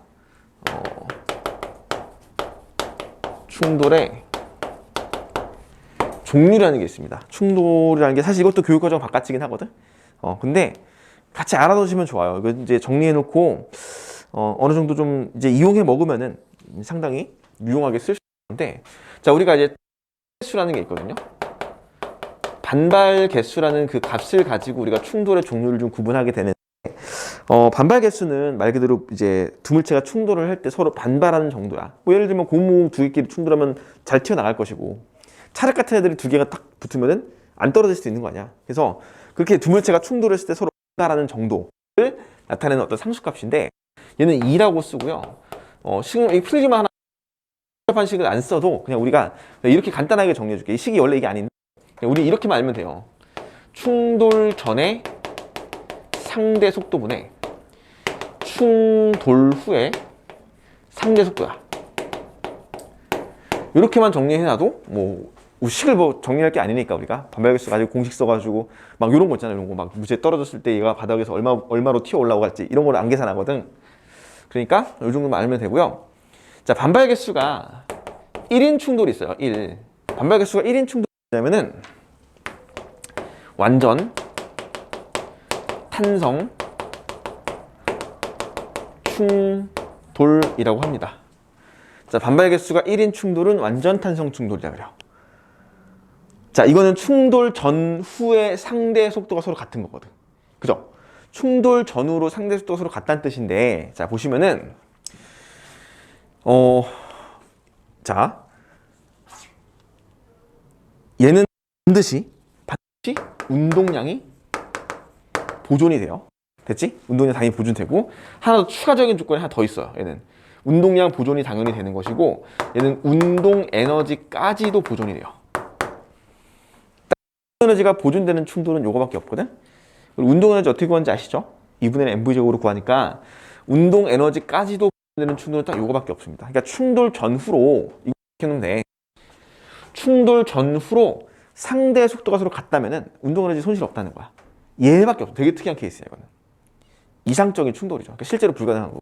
충돌의 종류라는 게 있습니다. 충돌이라는 게 사실 이것도 교육과정 바깥이긴 하거든. 근데 같이 알아두시면 좋아요. 이거 이제 정리해놓고 어느 정도 좀 이제 이용해 먹으면은 상당히 유용하게 쓸 수 있는데, 자, 우리가 이제 개수라는 게 있거든요. 반발 개수라는 그 값을 가지고 우리가 충돌의 종류를 좀 구분하게 되는데, 반발 개수는 말 그대로 이제 두물체가 충돌을 할 때 서로 반발하는 정도야. 뭐 예를 들면 고무 두 개끼리 충돌하면 잘 튀어나갈 것이고, 찰흙 같은 애들이 두 개가 딱 붙으면은 안 떨어질 수도 있는 거 아니야. 그래서 그렇게 두물체가 충돌했을 때 서로 반발하는 정도를 나타내는 어떤 상수값인데, 얘는 2라고 쓰고요. 이 풀기만 하나 반식을 안 써도 그냥 우리가 이렇게 간단하게 정리해 줄게. 이 식이 원래 이게 아닌데 우리 이렇게만 알면 돼요. 충돌 전에 상대 속도분의 충돌 후에 상대 속도야. 이렇게만 정리해놔도 뭐 식을 뭐 정리할 게 아니니까 우리가 반발계수 가지고 공식 써가지고 막 이런 거 있잖아요. 이런 거 막 무지에 떨어졌을 때 얘가 바닥에서 얼마로 튀어 올라갈지 이런 걸 안 계산하거든. 그러니까 이 정도만 알면 되고요. 자, 반발계수가 1인 충돌이 있어요. 1. 반발계수가 1인 충돌이냐면은 완전 탄성 충돌이라고 합니다. 자, 반발 개수가 1인 충돌은 완전 탄성 충돌이라고 그래요. 자, 이거는 충돌 전후의 상대 속도가 서로 같은 거거든. 그죠? 충돌 전후로 상대 속도가 서로 같다는 뜻인데, 자, 보시면은 자, 얘는 반드시 운동량이 보존이 돼요. 됐지? 운동량 당연히 보존되고, 하나 더 추가적인 조건이 하나 더 있어요. 얘는 운동량 보존이 당연히 되는 것이고, 얘는 운동 에너지까지도 보존이 돼요. 에너지가 보존되는 충돌은 요거밖에 없거든. 운동 에너지 어떻게 구하는지 아시죠? 2분의 mv제곱으로 구하니까 운동 에너지까지도 보존되는 충돌은 딱 요거밖에 없습니다. 그러니까 충돌 전후로 이렇게 놓으면 돼. 충돌 전후로 상대 속도가 서로 같다면은 운동 에너지 손실 없다는 거야. 얘밖에 없어. 되게 특이한 케이스야, 이거는. 이상적인 충돌이죠. 그러니까 실제로 불가능한 거.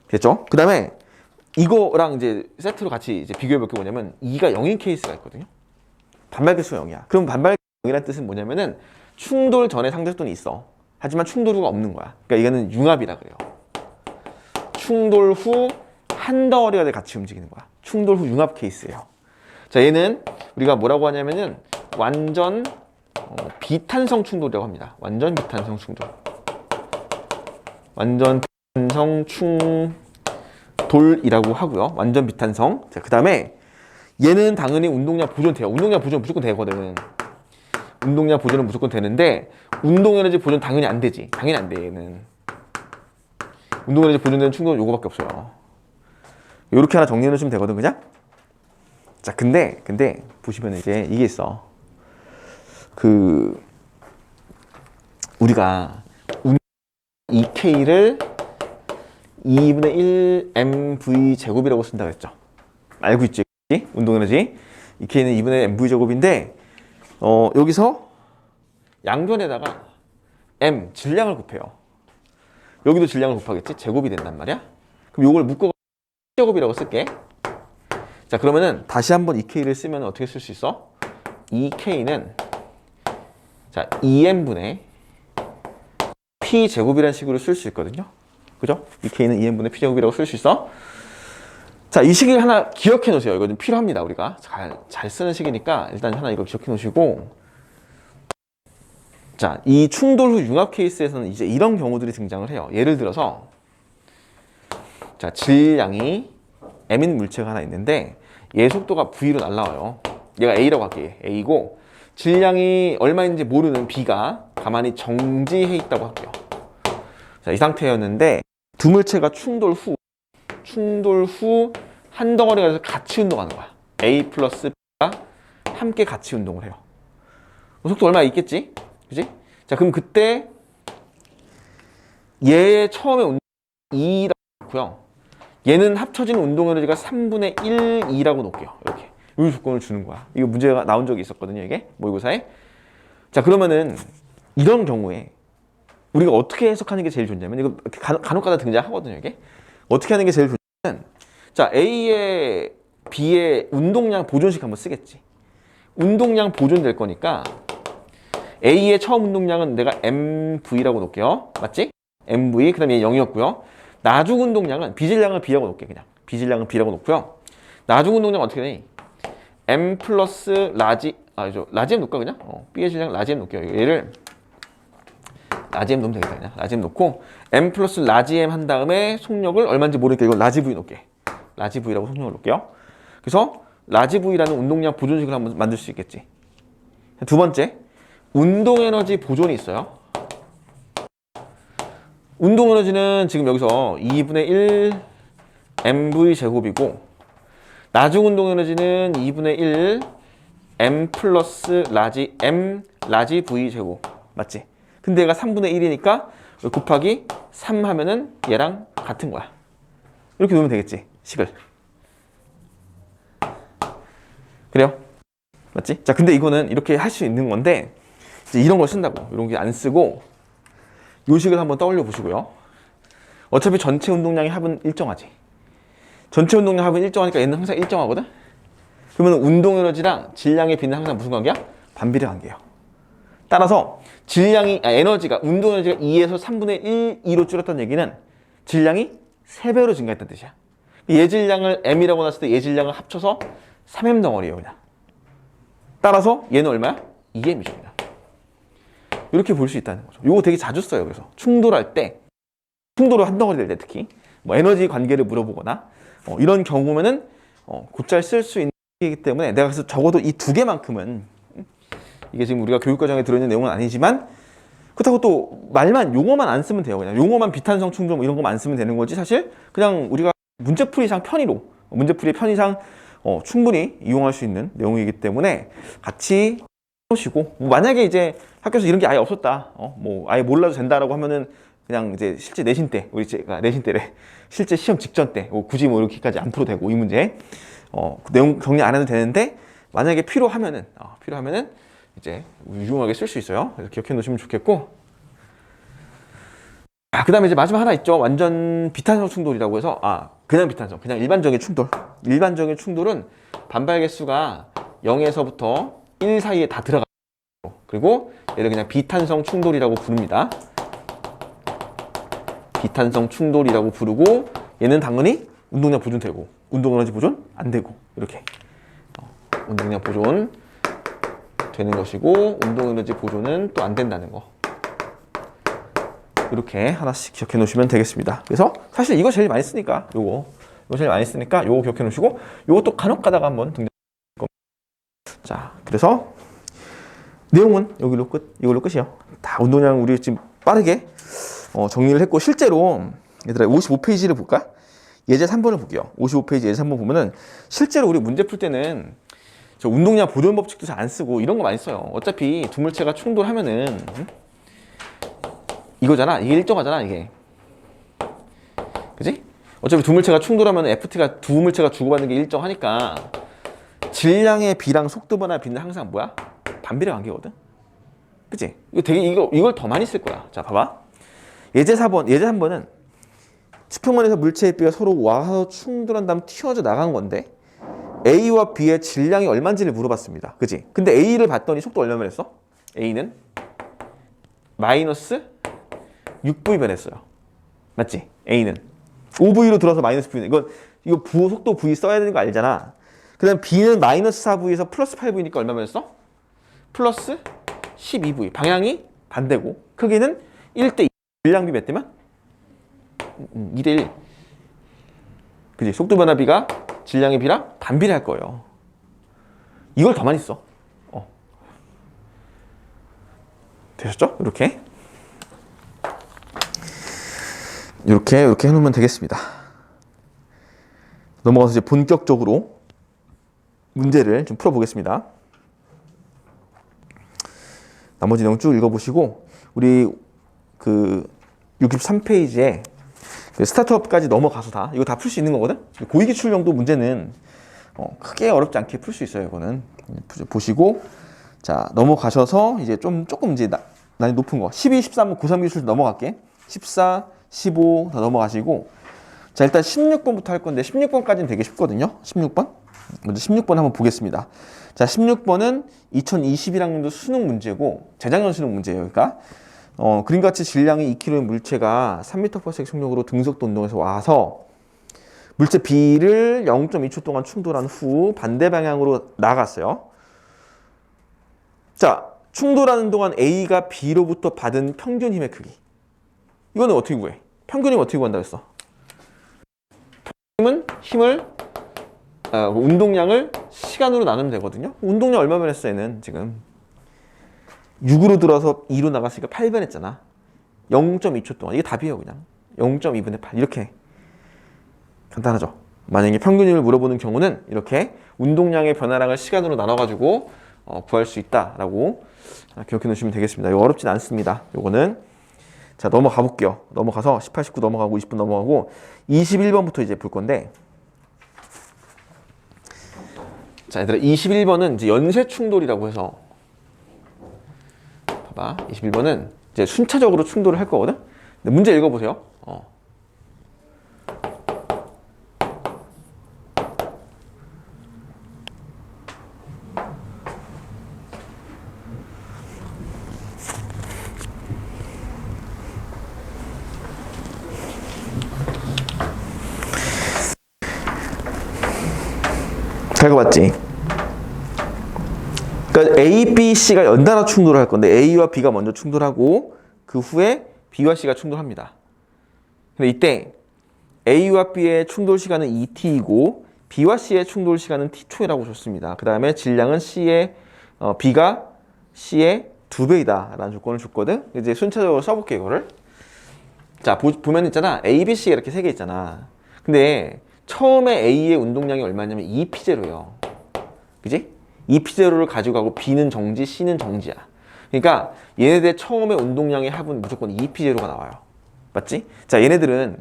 됐죠? 그 다음에 이거랑 이제 세트로 같이 이제 비교해 볼 게 뭐냐면 2가 0인 케이스가 있거든요. 반발 개수가 0이야. 그럼 반발 개수가 0이라는 뜻은 뭐냐면은 충돌 전에 상대 속도는 있어. 하지만 충돌 후가 없는 거야. 그러니까 이거는 융합이라 그래요. 충돌 후 한 덩어리가 같이 움직이는 거야. 충돌 후 융합 케이스예요. 자, 얘는 우리가 뭐라고 하냐면은 완전 비탄성 충돌이라고 합니다. 완전 비탄성 충돌. 완전 비탄성 충돌이라고 하고요. 완전 비탄성. 자, 그 다음에 얘는 당연히 운동량 보존돼요. 운동량 보존 무조건 되거든. 운동량 보존은 무조건 되는데 운동 에너지 보존 당연히 안 되지. 당연히 안 돼, 얘는. 운동 에너지 보존되는 충돌은 요거밖에 없어요. 요렇게 하나 정리해 놓으시면 되거든, 그냥? 자, 근데 보시면 이제 이게 있어. 우리가 2K를 2분의 1 mv 제곱이라고 쓴다고 했죠. 알고 있지? 운동 에너지 2K는 2분의 mv 제곱인데 여기서 양변에다가 m 질량을 곱해요. 여기도 질량을 곱하겠지? 제곱이 된단 말이야. 그럼 이걸 묶어 제곱이라고 쓸게. 자, 그러면은 다시 한번 2k를 쓰면 어떻게 쓸 수 있어? 2k는 자 2n분의 p제곱이라는 식으로 쓸 수 있거든요. 그죠? 2k는 2n분의 p제곱이라고 쓸 수 있어. 자, 이 식을 하나 기억해 놓으세요. 이거 좀 필요합니다. 우리가 잘 쓰는 식이니까 일단 하나 이거 기억해 놓으시고. 자, 이 충돌 후 융합 케이스에서는 이제 이런 경우들이 등장을 해요. 예를 들어서 자, 질량이 m인 물체가 하나 있는데 얘 속도가 v로 날라와요. 얘가 a라고 할게. a고 질량이 얼마인지 모르는 b가 가만히 정지해 있다고 할게요. 자, 이 상태였는데 두 물체가 충돌 후 한 덩어리가 돼서 같이 운동하는 거야. A 플러스 B가 함께 같이 운동을 해요. 속도 얼마 있겠지? 그지? 자, 그럼 그때 얘 처음에 운동 2라고 놓고요. 얘는 합쳐진 운동 에너지가 3분의 1, 2라고 놓을게요. 이렇게. 이 조건을 주는 거야. 이거 문제가 나온 적이 있었거든요, 이게. 모의고사에. 자, 그러면은 이런 경우에 우리가 어떻게 해석하는 게 제일 좋냐면 이거 간혹가다 등장하거든요, 이게. 어떻게 하는 게 제일 좋냐면 자, A의 B의 운동량 보존식 한번 쓰겠지. 운동량 보존될 거니까 A의 처음 운동량은 내가 MV라고 놓을게요. 맞지? MV, 그 다음에 얘 0이었고요. 나중 운동량은 B질량을 B라고 놓을게, 그냥. B질량은 B라고 놓고요. 나중 운동량 어떻게 되니? M 플러스 라지, 라지 M 놓을까, 그냥? B의 질량 라지 M 놓을게요. 얘를 라지 M 놓으면 되겠다, 그냥. 라지 M 놓고, M 플러스 라지 M 한 다음에 속력을 얼마인지 모르니까 이거 라지 V 놓을게. 라지 V라고 속력을 놓을게요. 그래서 라지 V라는 운동량 보존식을 한번 만들 수 있겠지. 두 번째, 운동 에너지 보존이 있어요. 운동 에너지는 지금 여기서 2분의 1 mv 제곱이고 나중 운동 에너지는 2분의 1 m 플러스 라지 m 라지 v 제곱. 맞지? 근데 얘가 3분의 1이니까 곱하기 3 하면은 얘랑 같은 거야. 이렇게 놓으면 되겠지, 식을. 그래요? 맞지? 자, 근데 이거는 이렇게 할 수 있는 건데 이제 이런 걸 쓴다고. 이런 게 안 쓰고 요 식을 한번 떠올려 보시고요. 어차피 전체 운동량의 합은 일정하지. 전체 운동량 합은 일정하니까 얘는 항상 일정하거든? 그러면 운동 에너지랑 질량의 비는 항상 무슨 관계야? 반비례 관계예요. 따라서 에너지가, 운동 에너지가 2에서 3분의 1, 2로 줄었다는 얘기는 질량이 3배로 증가했다는 뜻이야. 얘 질량을 m이라고 놨을 때 얘 질량을 합쳐서 3m 덩어리예요, 그냥. 따라서 얘는 얼마야? 2m이죠, 그냥. 이렇게 볼 수 있다는 거죠. 이거 되게 자주 써요. 그래서 충돌할 때, 충돌을 한 덩어리 될 때 특히 뭐 에너지 관계를 물어보거나 이런 경우면은 곧잘 쓸 수 있는 거기 때문에 내가 그래서 적어도 이 두 개만큼은 이게 지금 우리가 교육과정에 들어있는 내용은 아니지만 그렇다고 또 말만 용어만 안 쓰면 돼요. 그냥 용어만 비탄성 충돌 뭐 이런 것만 안 쓰면 되는 거지 사실 그냥 우리가 문제풀이상 편의로 문제풀이 편의상 충분히 이용할 수 있는 내용이기 때문에 같이 보시고 만약에 이제 학교에서 이런 게 아예 없었다, 뭐 아예 몰라도 된다라고 하면은 그냥 이제 실제 내신 때 우리 제가 내신 때래 실제 시험 직전 때 굳이 뭐 이렇게까지 안 풀어도 되고 이 문제 그 내용 정리 안 해도 되는데 만약에 필요하면은 이제 유용하게 쓸 수 있어요. 그래서 기억해 놓으시면 좋겠고. 그 다음에 이제 마지막 하나 있죠. 완전 비탄성 충돌이라고 해서 그냥 비탄성, 그냥 일반적인 충돌. 일반적인 충돌은 반발 개수가 0에서부터 1 사이에 다 들어가요. 그리고 얘를 그냥 비탄성 충돌이라고 부릅니다. 비탄성 충돌이라고 부르고 얘는 당연히 운동량 보존되고 운동 에너지 보존 안 되고 이렇게 운동량 보존 되는 것이고 운동 에너지 보존은 또 안 된다는 거. 이렇게 하나씩 기억해 놓으시면 되겠습니다. 그래서 사실 이거 제일 많이 쓰니까 이거 제일 많이 쓰니까 요거 기억해 놓으시고 요것도 간혹 가다가 한번 등장할 겁니다. 자, 그래서 내용은 이걸로 끝이에요. 다 운동량 우리 지금 빠르게 정리를 했고 실제로 얘들아 55페이지를 볼까? 예제 3번을 볼게요. 55페이지 예제 3번 보면은 실제로 우리 문제 풀 때는 저 운동량 보존 법칙도 잘 안 쓰고 이런 거 많이 써요. 어차피 두 물체가 충돌하면은 이거잖아. 이게 일정하잖아, 이게. 그지? 어차피 두 물체가 충돌하면 FT가 두 물체가 주고받는 게 일정하니까 질량의 B랑 속도 변화 B는 항상 뭐야? 반비례 관계거든. 그치? 이걸 더 많이 쓸 거야. 자, 봐봐. 예제 3번은 수평면에서 물체의 B가 서로 와서 충돌한 다음 튀어져 나간 건데 A와 B의 질량이 얼마인지를 물어봤습니다. 그치? 근데 A를 봤더니 속도 얼마나 변했어? A는 마이너스 6V 변했어요. 맞지? A는 5V로 들어서 마이너스 V. 이거 속도 V 써야 되는 거 알잖아. 그 다음 B는 마이너스 4V에서 플러스 8V니까 얼마 변했어? 플러스 12V. 방향이 반대고 크기는 1대2. 질량비 몇 대면? 2대1. 그지? 속도 변화 B가 질량의 B랑 반비례할 거예요. 이걸 더 많이 써. 되셨죠? 이렇게 해놓으면 되겠습니다. 넘어가서 이제 본격적으로 문제를 좀 풀어보겠습니다. 나머지 내용 쭉 읽어보시고 우리 그 63페이지에 그 스타트업까지 넘어가서 이거 다 풀 수 있는 거거든. 고위기출용도 문제는 크게 어렵지 않게 풀 수 있어요. 이거는 보시고 자 넘어가셔서 이제 조금 이제 난이 높은 거 12, 13, 고3 기출 넘어갈게. 14, 15 다 넘어가시고 자 일단 16번부터 할 건데 16번까지는 되게 쉽거든요. 16번 먼저 16번 한번 보겠습니다. 자 16번은 2021학년도 수능 문제고 재작년 수능 문제예요. 그러니까 그림같이 질량이 2kg의 물체가 3m/s 속력으로 등속도 운동에서 와서 물체 B를 0.2초 동안 충돌한 후 반대 방향으로 나갔어요. 자, 충돌하는 동안 A가 B로부터 받은 평균 힘의 크기. 이거는 어떻게 구해? 평균 힘 어떻게 구한다고 했어? 힘을 운동량을 시간으로 나누면 되거든요. 운동량 얼마 변했어 얘는 지금 6으로 들어서 2로 나갔으니까 8 변했잖아. 0.2초 동안. 이게 답이에요 그냥. 0.2분의 8 이렇게 간단하죠. 만약에 평균임을 물어보는 경우는 이렇게 운동량의 변화량을 시간으로 나눠가지고 구할 수 있다라고 기억해 놓으시면 되겠습니다. 이거 어렵진 않습니다. 요거는 자 넘어가 볼게요. 넘어가서 18, 19 넘어가고 20분 넘어가고 21번부터 이제 볼 건데 자 얘들아 21번은 이제 연쇄 충돌이라고 해서 봐봐 21번은 이제 순차적으로 충돌을 할 거거든. 근데 문제 읽어보세요. 잘 봐봤지? 그러니까 A, B, C가 연달아 충돌을 할 건데 A와 B가 먼저 충돌하고 그 후에 B와 C가 충돌합니다. 근데 이때 A와 B의 충돌 시간은 2t이고 B와 C의 충돌 시간은 t초라고 줬습니다. 그 다음에 질량은 B가 C의 2배이다 라는 조건을 줬거든. 이제 순차적으로 써볼게 이거를. 자 보면 있잖아 A, B, C가 이렇게 세 개 있잖아. 근데 처음에 A의 운동량이 얼마냐면 2p0예요. 그지? 2p0를 가지고 가고 B는 정지, C는 정지야. 그러니까 얘네들 처음에 운동량의 합은 무조건 2p0가 나와요. 맞지? 자 얘네들은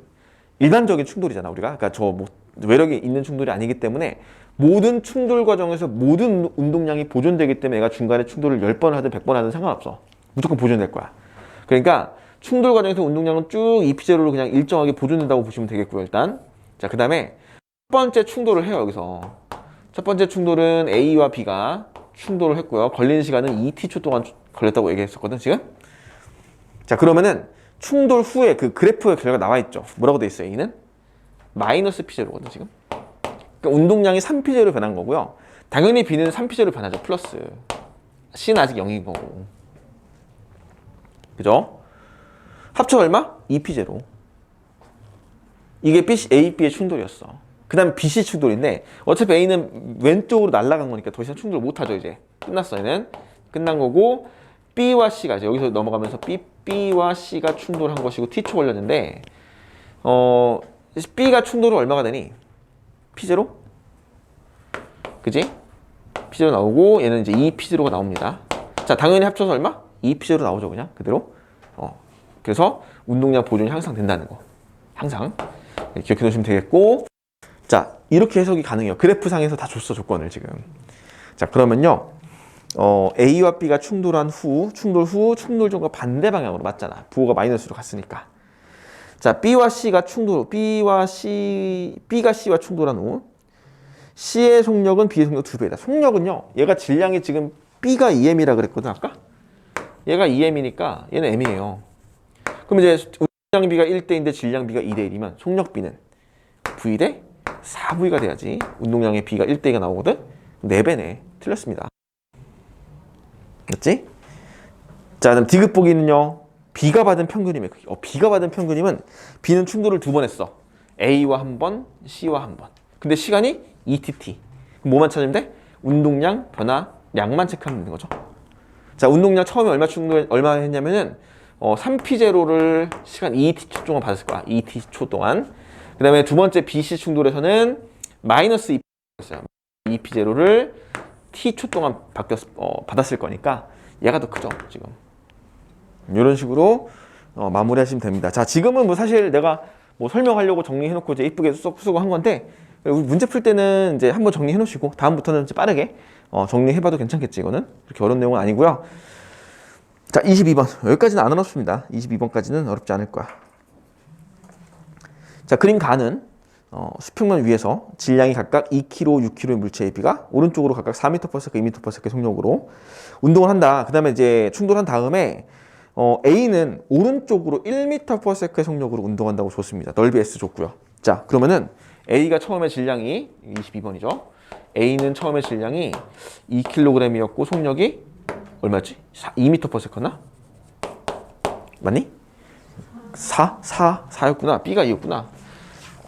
일반적인 충돌이잖아 우리가. 그러니까 뭐 외력이 있는 충돌이 아니기 때문에 모든 충돌 과정에서 모든 운동량이 보존되기 때문에 얘가 중간에 충돌을 10번 하든 100번 하든 상관없어. 무조건 보존될 거야. 그러니까 충돌 과정에서 운동량은 쭉 2p0로 그냥 일정하게 보존된다고 보시면 되겠고요 일단. 자 그 다음에 첫 번째 충돌을 해요 여기서. 첫 번째 충돌은 A와 B가 충돌을 했고요. 걸리는 시간은 2t초 동안 걸렸다고 얘기했었거든 지금. 자 그러면은 충돌 후에 그 그래프의 결과가 나와 있죠. 뭐라고 돼 있어요? A는 마이너스 p0거든 지금. 그러니까 운동량이 3p0로 변한 거고요. 당연히 B는 3p0로 변하죠. 플러스. C는 아직 0인 거고. 그죠? 합쳐 얼마? 2p0. 이게 A, B의 충돌이었어. 그 다음에 BC 충돌인데 어차피 A는 왼쪽으로 날아간 거니까 더 이상 충돌을 못하죠. 이제 끝났어. 얘는 끝난 거고 B와 C가 이제 여기서 넘어가면서 B와 C가 충돌한 것이고 T초 걸렸는데 B가 충돌은 얼마가 되니? P0? 그지? P0 나오고 얘는 이제 2P0가 나옵니다. 자 당연히 합쳐서 얼마? 2P0 나오죠. 그냥 그대로. 그래서 운동량 보존이 항상 된다는 거. 항상 기억해 놓으시면 되겠고 자 이렇게 해석이 가능해요. 그래프상에서 다 줬어 조건을 지금. 자 그러면요 A와 B가 충돌 후 충돌 전과 반대 방향으로 맞잖아. 부호가 마이너스로 갔으니까. 자, B가 C와 충돌한 후 C의 속력은 B의 속력 2배다. 속력은요. 얘가 질량이 지금 B가 2m이라 그랬거든 아까? 얘가 2m이니까 얘는 m이에요. 그럼 이제 운동량 B가 1대인데 질량 B가 2대 1이면 속력 B는 V 대 4V가 돼야지. 운동량의 B가 1대 2가 나오거든? 4배네. 틀렸습니다. 맞지? 자, 그다음 디귿 보기는요. B가 받은 평균임의 크기. B가 받은 평균임은 B는 충돌을 2번 했어. A와 한 번, C와 한 번. 근데 시간이 2tt. 뭐만 찾으면 돼? 운동량, 변화량만 체크하면 되는 거죠. 자, 운동량 처음에 얼마 했냐면은 3p0를 시간 2t 동안 받았을 거야. 2t 동안. 그 다음에 두 번째 BC 충돌에서는 마이너스 2p였어요. 2p0를 t 동안 받았을 거니까 얘가 더 크죠, 지금. 이런 식으로 마무리하시면 됩니다. 자, 지금은 뭐 사실 내가 뭐 설명하려고 정리해놓고 이제 이쁘게 쏙 한 건데, 문제 풀 때는 이제 한번 정리해 놓으시고 다음부터는 이제 빠르게 정리해봐도 괜찮겠지. 이거는 그렇게 어려운 내용은 아니고요. 자, 22번 여기까지는 안 어렵습니다. 22번까지는 어렵지 않을 거야. 자, 그림 가는 수평면 위에서 질량이 각각 2kg, 6kg의 물체의 B가 오른쪽으로 각각 4m/s, 2m/s 속력으로 운동을 한다. 그 다음에 이제 충돌한 다음에 A는 오른쪽으로 1m/s의 속력으로 운동한다고 줬습니다. 넓이 S 줬고요. 자, 그러면은 A가 처음에 질량이 22번이죠. A는 처음에 질량이 2kg이었고 속력이 얼마였지? 2m/s나? 맞니? 4였구나. B가 2였구나.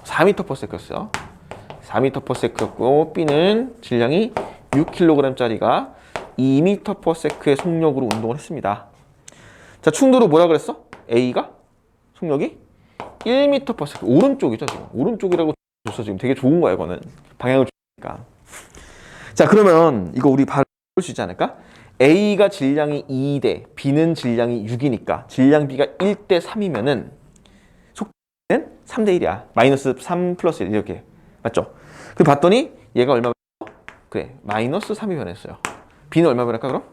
4m/s였어요. 4m/s였고 B는 질량이 6kg짜리가 2m/s의 속력으로 운동을 했습니다. 자, 충돌 후 뭐라 그랬어? A가 속력이 1m/s. 오른쪽이죠, 지금. 오른쪽이라고 줬어. 지금 되게 좋은 거야, 이거는. 방향을 주니까. 자, 그러면 이거 우리 바로 볼 수 있지 않을까? A가 질량이 2대, B는 질량이 6이니까 질량 B가 1대 3이면은 속도는 3대 1이야. 마이너스 3 플러스 1 이렇게. 맞죠? 그리고 봤더니 얘가 얼마 변했어? 그래, 마이너스 3이 변했어요. B는 얼마 변할까, 그럼?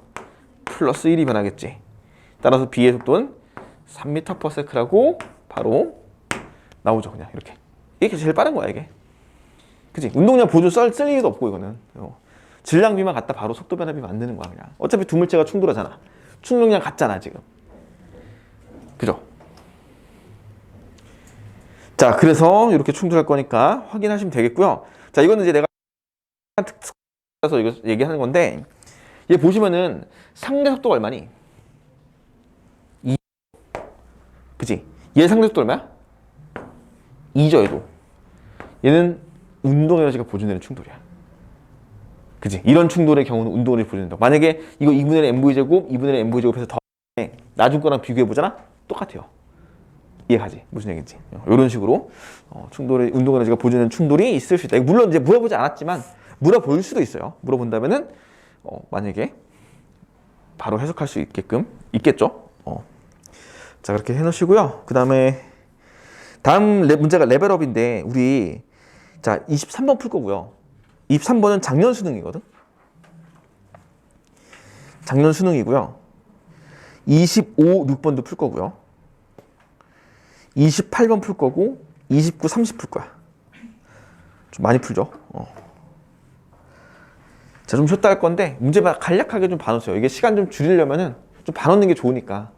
플러스 1이 변하겠지. 따라서 B의 속도는 3m/s라고 바로 나오죠. 그냥 이렇게. 이게 제일 빠른 거야, 이게. 그치? 운동량 보조 쓸 일도 없고, 이거는. 질량비만 갖다 바로 속도 변화비 만드는 거야, 그냥. 어차피 두 물체가 충돌하잖아. 충돌량 같잖아, 지금. 그죠? 자, 그래서 이렇게 충돌할 거니까 확인하시면 되겠고요. 자, 이거는 이제 내가 특성에서 이거 얘기하는 건데, 얘 보시면은 상대 속도가 얼마니? 2. 그치? 얘 상대 속도 얼마야? 2죠, 얘도. 얘는 운동 에너지가 보존되는 충돌이야. 그치? 이런 충돌의 경우는 운동 에너지 보존된다. 만약에 이거 2분의 1 mv제곱, 2분의 1 mv제곱해서 더 나중 거랑 비교해보잖아? 똑같아요. 이해가지? 무슨 얘기인지. 이런 식으로 충돌의 운동 에너지가 보존되는 충돌이 있을 수 있다. 물론 이제 물어보지 않았지만 물어볼 수도 있어요. 물어본다면은 만약에 바로 해석할 수 있겠죠? 자, 그렇게 해놓으시고요. 그 다음에 다음 문제가 레벨업인데 우리 자 23번 풀 거고요. 23번은 작년 수능이거든. 작년 수능이고요. 25, 6번도 풀 거고요. 28번 풀 거고 29, 30 풀 거야. 좀 많이 풀죠. 자, 좀 쉬었다 할 건데 문제만 간략하게 좀 봐놓으세요. 이게 시간 좀 줄이려면은 좀 봐놓는 게 좋으니까.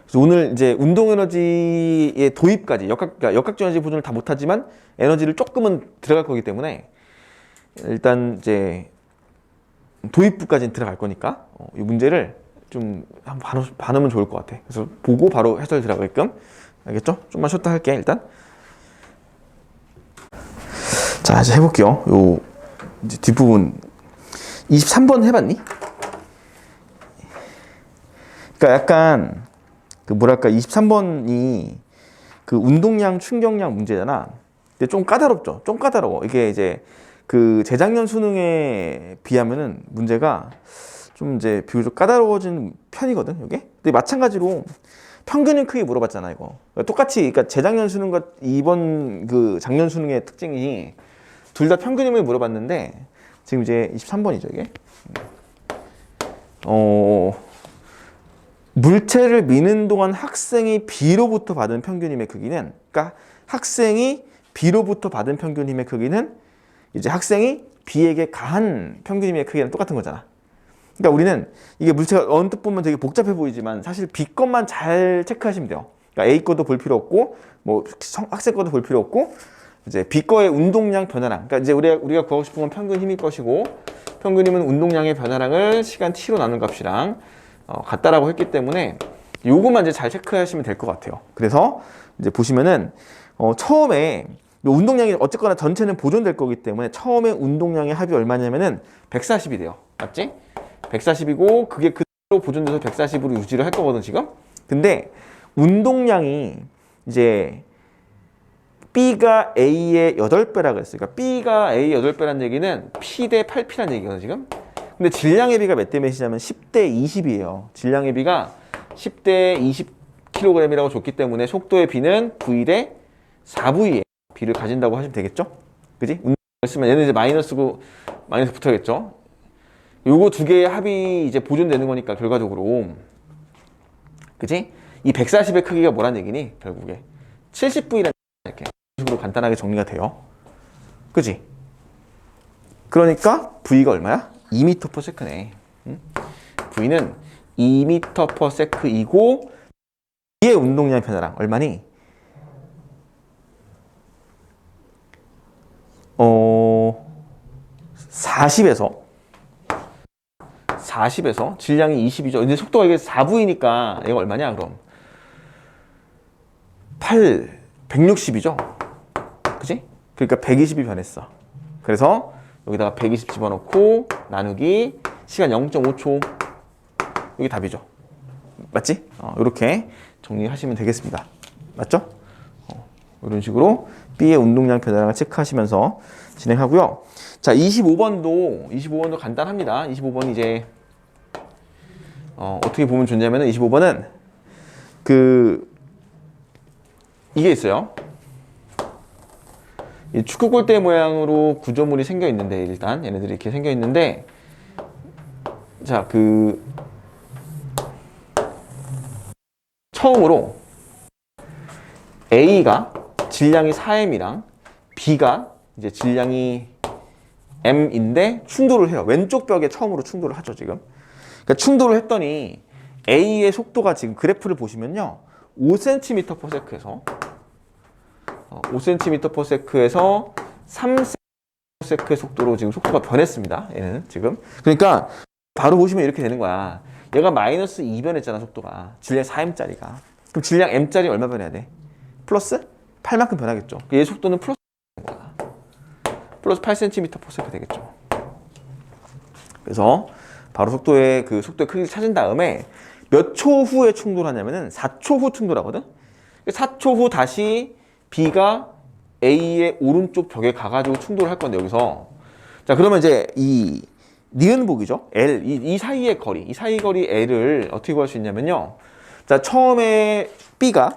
그래서 오늘 이제 운동 에너지의 도입까지 역학적 에너지 보존을 다 못하지만 에너지를 조금은 들어갈 거기 때문에 일단 이제 도입부까지는 들어갈 거니까 이 문제를 좀 한번 봐놓으면 좋을 것 같아. 그래서 보고 바로 해설 들어가게끔. 알겠죠? 좀만 쉬었다 할게 일단. 자, 이제 해볼게요. 요 이제 뒷부분 23번 해봤니? 그러니까 약간 그 뭐랄까 23번이 그 운동량 충격량 문제잖아. 근데 좀 까다롭죠. 좀 까다로워. 이게 이제 그 재작년 수능에 비하면은 문제가 좀 이제 비교적 까다로워진 편이거든, 이게. 근데 마찬가지로 평균의 크기 물어봤잖아, 이거. 똑같이, 그러니까 재작년 수능과 이번 그 작년 수능의 특징이 둘 다 평균임을 물어봤는데 지금 이제 23번이죠, 이게. 물체를 미는 동안 학생이 B로부터 받은 평균 힘의 크기는, 그러니까 학생이 B로부터 받은 평균 힘의 크기는 이제 학생이 B에게 가한 평균 힘의 크기랑 똑같은 거잖아. 그러니까 우리는 이게 물체가 언뜻 보면 되게 복잡해 보이지만 사실 B 것만 잘 체크하시면 돼요. 그러니까 A 것도 볼 필요 없고 뭐 학생 것도 볼 필요 없고 이제 B 거의 운동량 변화량. 그러니까 이제 우리가 구하고 싶은 건 평균 힘일 것이고 평균 힘은 운동량의 변화량을 시간 t로 나눈 값이랑 같다라고 했기 때문에 요것만 이제 잘 체크하시면 될 것 같아요. 그래서 이제 보시면은 처음에 운동량이 어쨌거나 전체는 보존될 거기 때문에 처음에 운동량의 합이 얼마냐면은 140이 돼요. 맞지? 140이고 그게 그대로 보존돼서 140으로 유지를 할 거거든 지금. 근데 운동량이 이제 B가 A의 8배라 그랬어요. 그러니까 B가 A의 8배라는 얘기는 P 대 8P라는 얘기거든 지금. 근데 질량의 비가 몇 대 몇이냐면 10대 20이에요. 질량의 비가 10대 20kg이라고 줬기 때문에 속도의 비는 V 대 4V의 비를 가진다고 하시면 되겠죠? 그지? 운동을 쓰면 얘는 이제 마이너스고 마이너스 붙어야겠죠? 요거 두 개의 합이 이제 보존되는 거니까 결과적으로 그지? 이 140의 크기가 뭐란 얘기니? 결국에 70V라는 이렇게 식으로 간단하게 정리가 돼요. 그지? 그러니까 V가 얼마야? 2m/s네. V는 2m/s이고 B의 운동량 변화량 얼마니? 40에서 질량이 20이죠. 근데 속도가 이게 4V니까 얘가 얼마냐 그럼? 160이죠. 그지? 그러니까 120이 변했어. 그래서 여기다가 120 집어넣고 나누기 시간 0.5초 이게 답이죠. 맞지? 이렇게 정리하시면 되겠습니다. 맞죠? 이런 식으로 B의 운동량 변화량을 체크하시면서 진행하고요. 자, 25번도 간단합니다. 25번이 이제 어떻게 보면 좋냐면은 25번은 이게 있어요. 이 축구 골대 모양으로 구조물이 생겨 있는데 일단 얘네들이 이렇게 생겨 있는데 자, 처음으로 A가 질량이 4m이랑 B가 이제 질량이 m인데 충돌을 해요. 왼쪽 벽에 처음으로 충돌을 하죠, 지금. 그러니까 충돌을 했더니 A의 속도가 지금 그래프를 보시면요. 5cm/s에서 5cm/s에서 3cm/s의 속도로 지금 속도가 변했습니다. 얘는 지금. 그러니까 바로 보시면 이렇게 되는 거야. 얘가 마이너스 2 변했잖아, 속도가. 질량 4m짜리가. 그럼 질량 m짜리 얼마 변해야 돼? 플러스 8만큼 변하겠죠. 얘 속도는 플러스 8cm/s 되겠죠. 그래서 바로 속도의 크기를 찾은 다음에 몇 초 후에 충돌하냐면은 4초 후 충돌하거든. 4초 후 다시 B가 A의 오른쪽 벽에 가가지고 충돌을 할 건데 여기서 자 그러면 이제 이 니은복이죠. L 이 사이의 거리, 이 사이 거리 L을 어떻게 구할 수 있냐면요. 자 처음에 B가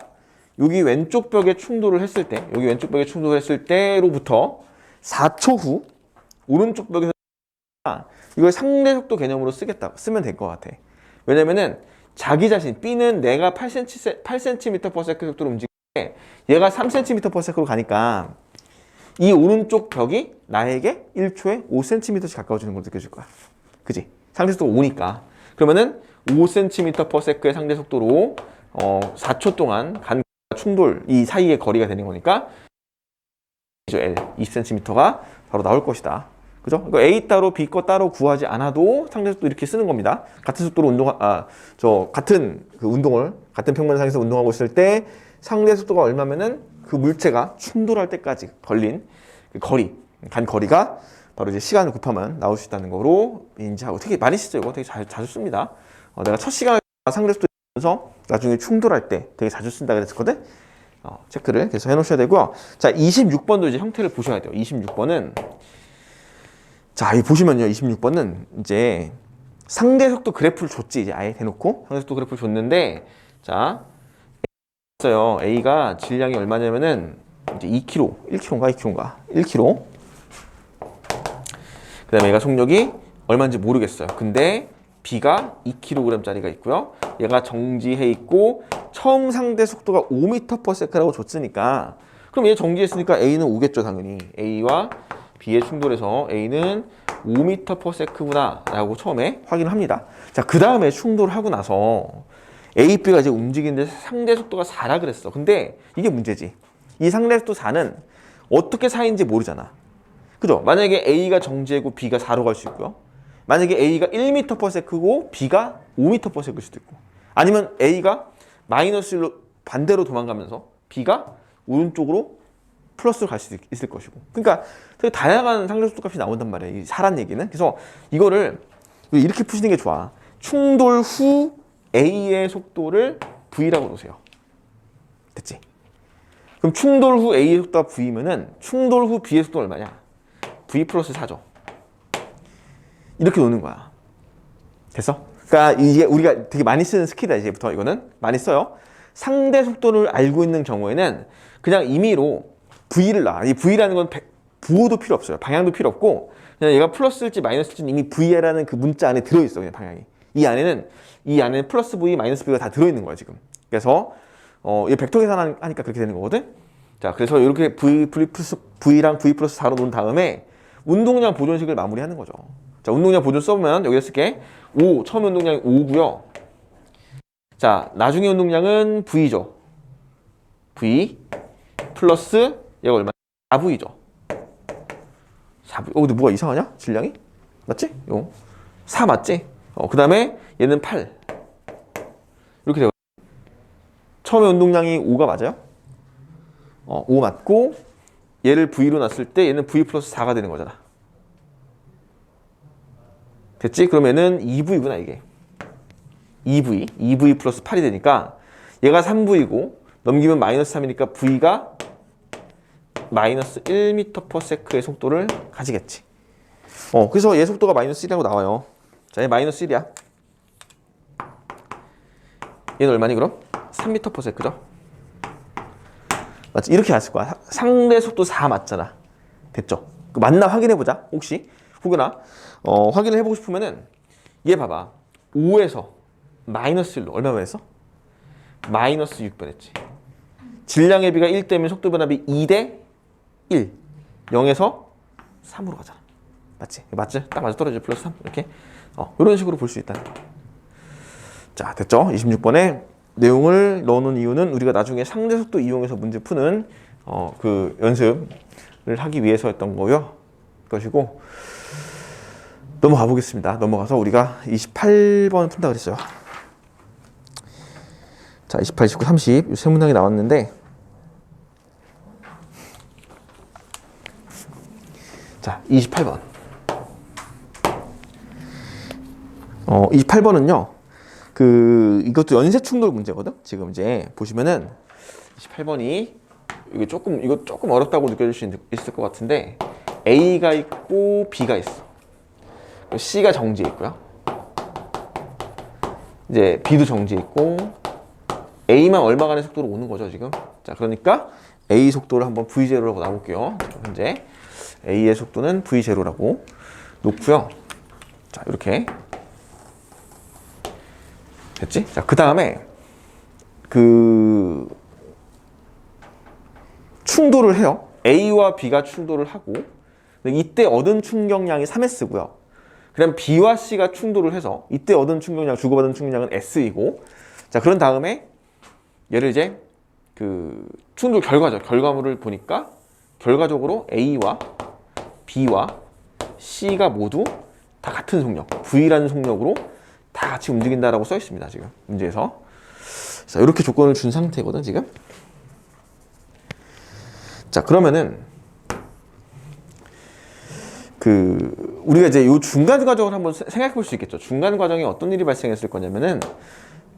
여기 왼쪽 벽에 충돌을 했을 때, 여기 왼쪽 벽에 충돌을 했을 때로부터 4초 후 오른쪽 벽에서 이걸 상대 속도 개념으로 쓰면 될 것 같아. 왜냐면은 자기 자신 B는 내가 8cm/s 속도로 움직이는데 얘가 3cm/s로 가니까 이 오른쪽 벽이 나에게 1초에 5cm씩 가까워지는 걸 느껴질 거야. 그지? 상대 속도가 5니까. 그러면은 5cm/s의 상대 속도로 4초 동안 간 충돌 이 사이의 거리가 되는 거니까 L 20cm가 바로 나올 것이다. 그죠? 이거 A 따로 B 거 따로 구하지 않아도 상대 속도 이렇게 쓰는 겁니다. 같은 속도로 같은 운동을 같은 평면상에서 운동하고 있을 때 상대 속도가 얼마면은 그 물체가 충돌할 때까지 걸린 그 간 거리가 바로 이제 시간을 곱하면 나올 수 있다는 거로 인지하고 되게 많이 쓰죠. 이거 되게 자주 씁니다. 내가 첫 시간을 상대 속도 서 나중에 충돌할 때 되게 자주 쓴다 그랬었거든. 체크를 계속 해놓으셔야 되고요. 자, 26번도 이제 형태를 보셔야 돼요. 26번은 자, 이 보시면요. 26번은 이제 상대 속도 그래프를 줬지. 이제 아예 대놓고 상대 속도 그래프를 줬는데 자, 있어요. A가 질량이 얼마냐면은 이제 2kg, 1kg인가 1kg. 그다음에 얘가 속력이 얼마인지 모르겠어요. 근데 B가 2kg짜리가 있고요. 얘가 정지해 있고 처음 상대 속도가 5m/s라고 줬으니까 그럼 얘 정지했으니까 A는 5겠죠 당연히. A와 B의 충돌에서 A는 5m/s구나 라고 처음에 확인을 합니다. 자, 그 다음에 충돌하고 나서 A, B가 이제 움직이는데 상대 속도가 4라 그랬어. 근데 이게 문제지. 이 상대 속도 4는 어떻게 4인지 모르잖아. 그죠? 만약에 A가 정지하고 B가 4로 갈 수 있고요. 만약에 A가 1m/s고 B가 5m/s일 수도 있고, 아니면 A가 마이너스 1로 반대로 도망가면서 B가 오른쪽으로 플러스로 갈 수도 있을 것이고. 그러니까 되게 다양한 상대 속도 값이 나온단 말이에요. 이 4란 얘기는. 그래서 이거를 이렇게 푸시는 게 좋아. 충돌 후 A의 속도를 V라고 놓으세요. 됐지? 그럼 충돌 후 A의 속도가 V면은 충돌 후 B의 속도가 얼마냐? V 플러스 4죠. 이렇게 노는 거야. 됐어? 그러니까 이게 우리가 되게 많이 쓰는 스킬이다. 이제부터 이거는 많이 써요. 상대 속도를 알고 있는 경우에는 그냥 임의로 V를 놔. 이 V라는 건 부호도 필요 없어요. 방향도 필요 없고 그냥 얘가 플러스일지 마이너스일지 이미 V라는 그 문자 안에 들어있어. 그냥 방향이. 이 안에는 플러스 V, 마이너스 V가 다 들어있는 거야 지금. 그래서 얘 벡터 계산하니까 그렇게 되는 거거든. 자, 그래서 이렇게 V랑 V 플러스 4로 놓은 다음에 운동량 보존식을 마무리하는 거죠. 자, 운동량 보존 써보면 여기다 쓸게. 5, 처음 운동량이 5고요. 자, 나중에 운동량은 V죠. V 플러스 얘가 얼마? 4V죠. 4V. 근데 뭐가 이상하냐? 질량이? 맞지? 4 맞지? 그 다음에 얘는 8. 이렇게 되고. 처음에 운동량이 5가 맞아요? 5 맞고 얘를 V로 놨을 때 얘는 V 플러스 4가 되는 거잖아. 됐지? 그러면은 2V구나 이게. 2V 플러스 8이 되니까 얘가 3V고 넘기면 마이너스 3이니까 V가 마이너스 1m/s의 속도를 가지겠지. 그래서 얘 속도가 마이너스 1이라고 나와요. 자, 얘 마이너스 1이야. 얘는 얼마니 그럼? 3m/s죠? 맞지? 이렇게 갔을 거야. 상대 속도 4 맞잖아. 됐죠? 맞나 확인해보자. 혹여나 확인을 해보고 싶으면은 얘 봐봐. 5에서 마이너스 1로 얼마 변했어? 마이너스 6 변했지. 질량의 비가 1 되면 속도 변압이 2대 1. 0에서 3으로 가잖아. 맞지? 맞지? 딱 맞아 떨어지죠. 플러스 3. 이렇게. 이런 식으로 볼 수 있다는 거. 자, 됐죠? 26번에 내용을 넣어놓은 이유는 우리가 나중에 상대 속도 이용해서 문제 푸는 그 연습을 하기 위해서였던 거요. 것이고 넘어가 보겠습니다. 넘어가서 우리가 28번 푼다 그랬어요. 자, 28, 29, 30 이 세 문항이 나왔는데 자, 28번. 28번은요. 이것도 연쇄 충돌 문제거든. 지금 이제 보시면은 28번이 이거 조금 어렵다고 느껴질 수 있을 것 같은데 A가 있고 B가 있어. C가 정지해 있고요. 이제 B도 정지해 있고 A만 얼마간의 속도로 오는 거죠 지금. 자, 그러니까 A 속도를 한번 V0라고 놔볼게요. 현재 A의 속도는 V0라고 놓고요. 자, 이렇게 됐지? 자, 그 다음에 충돌을 해요. A와 B가 충돌을 하고 이때 얻은 충격량이 3S고요. 그럼 B와 C가 충돌을 해서 이때 얻은 충격량, 주고받은 충격량은 S이고, 자, 그런 다음에 얘를 이제 충돌 결과물을 보니까 결과적으로 A와 B와 C가 모두 다 같은 속력, V라는 속력으로 다 같이 움직인다라고 써 있습니다. 지금 문제에서. 자, 이렇게 조건을 준 상태거든 지금. 자, 그러면은 우리가 이제 이 중간 과정을 한번 생각해 볼 수 있겠죠. 중간 과정에 어떤 일이 발생했을 거냐면은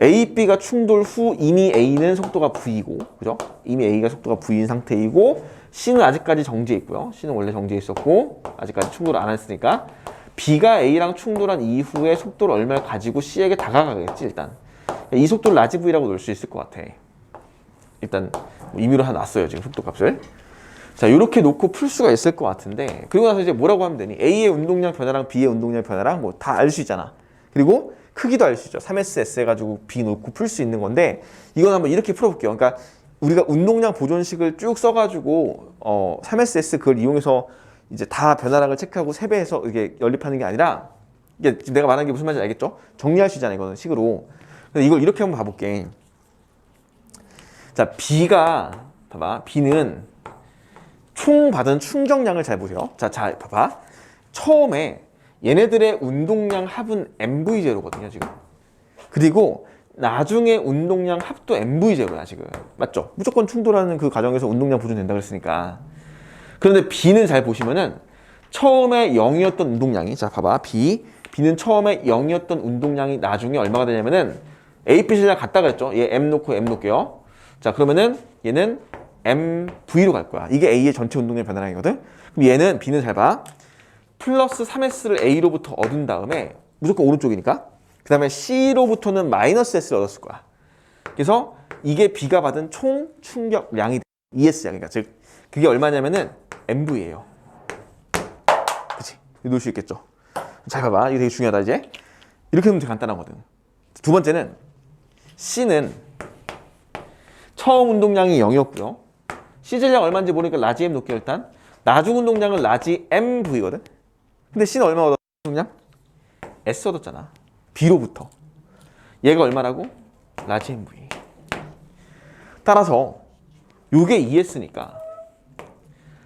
A, B가 충돌 후 이미 A는 속도가 V고, 그죠? 이미 A가 속도가 V인 상태이고 C는 아직까지 정지해 있고요. C는 원래 정지해 있었고 아직까지 충돌을 안 했으니까 B가 A랑 충돌한 이후에 속도를 얼마를 가지고 C에게 다가가겠지 일단. 이 속도를 라지 V라고 놓을 수 있을 것 같아. 일단 임의로 하나 놨어요 지금 속도값을. 자, 이렇게 놓고 풀 수가 있을 것 같은데, 그리고 나서 이제 뭐라고 하면 되니? A의 운동량 변화랑 B의 운동량 변화랑 뭐 다 알 수 있잖아. 그리고 크기도 알 수 있죠. 3SS 해가지고 B 놓고 풀 수 있는 건데 이건 한번 이렇게 풀어볼게요. 그러니까 우리가 운동량 보존식을 쭉 써가지고 3SS 그걸 이용해서 이제 다 변화량을 체크하고 세배해서 이게 연립하는 게 아니라 이게 지금 내가 말하는 게 무슨 말인지 알겠죠? 정리할 수 있잖아요. 이거는 식으로. 근데 이걸 이렇게 한번 봐볼게. 자, B가 봐봐. B는 총 받은 충격량을 잘 보세요. 자, 봐봐. 처음에 얘네들의 운동량 합은 MV0거든요, 지금. 그리고 나중에 운동량 합도 MV0야, 지금. 맞죠? 무조건 충돌하는 그 과정에서 운동량 보존된다 그랬으니까. 그런데 B는 잘 보시면은 처음에 0이었던 운동량이, 자, 봐봐. B는 처음에 0이었던 운동량이 나중에 얼마가 되냐면은 A, B 실량 같다 그랬죠? 얘 M 놓고 M 놓을게요. 자, 그러면은 얘는 MV로 갈 거야. 이게 A의 전체 운동량 변화량이거든? 그럼 얘는, B는 잘 봐. 플러스 3S를 A로부터 얻은 다음에 무조건 오른쪽이니까 그 다음에 C로부터는 마이너스 S를 얻었을 거야. 그래서 이게 B가 받은 총 충격량이 ES야. 그러니까 즉 그게 얼마냐면은 MV예요. 그치? 놓을 수 있겠죠? 잘 봐봐. 이게 되게 중요하다 이제. 이렇게 하면 되게 간단하거든. 두 번째는 C는 처음 운동량이 0이었고요. C 질량 얼마인지 모르니까 라지 M 놓을게요 일단. 나중 운동량은 라지 MV거든. 근데 C는 얼마 얻었어? 운동량? S 얻었잖아. B로부터. 얘가 얼마라고? 라지 MV. 따라서 요게 ES니까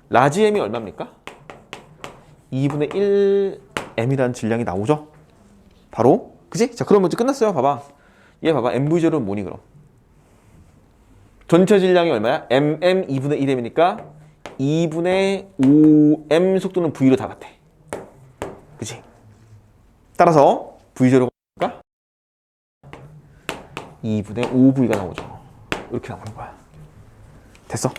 라지 M이 얼마입니까? 2분의 1M이라는 질량이 나오죠? 바로. 그지? 자, 그럼 이제 끝났어요. 봐봐. 얘 봐봐. MV0는 뭐니 그럼? 전체 질량이 얼마야? MM 2분의 1M이니까 2분의 5M 속도는 V로 다 같아. 그치? 따라서 V0가 2분의 5V가 나오죠. 이렇게 나오는 거야. 됐어?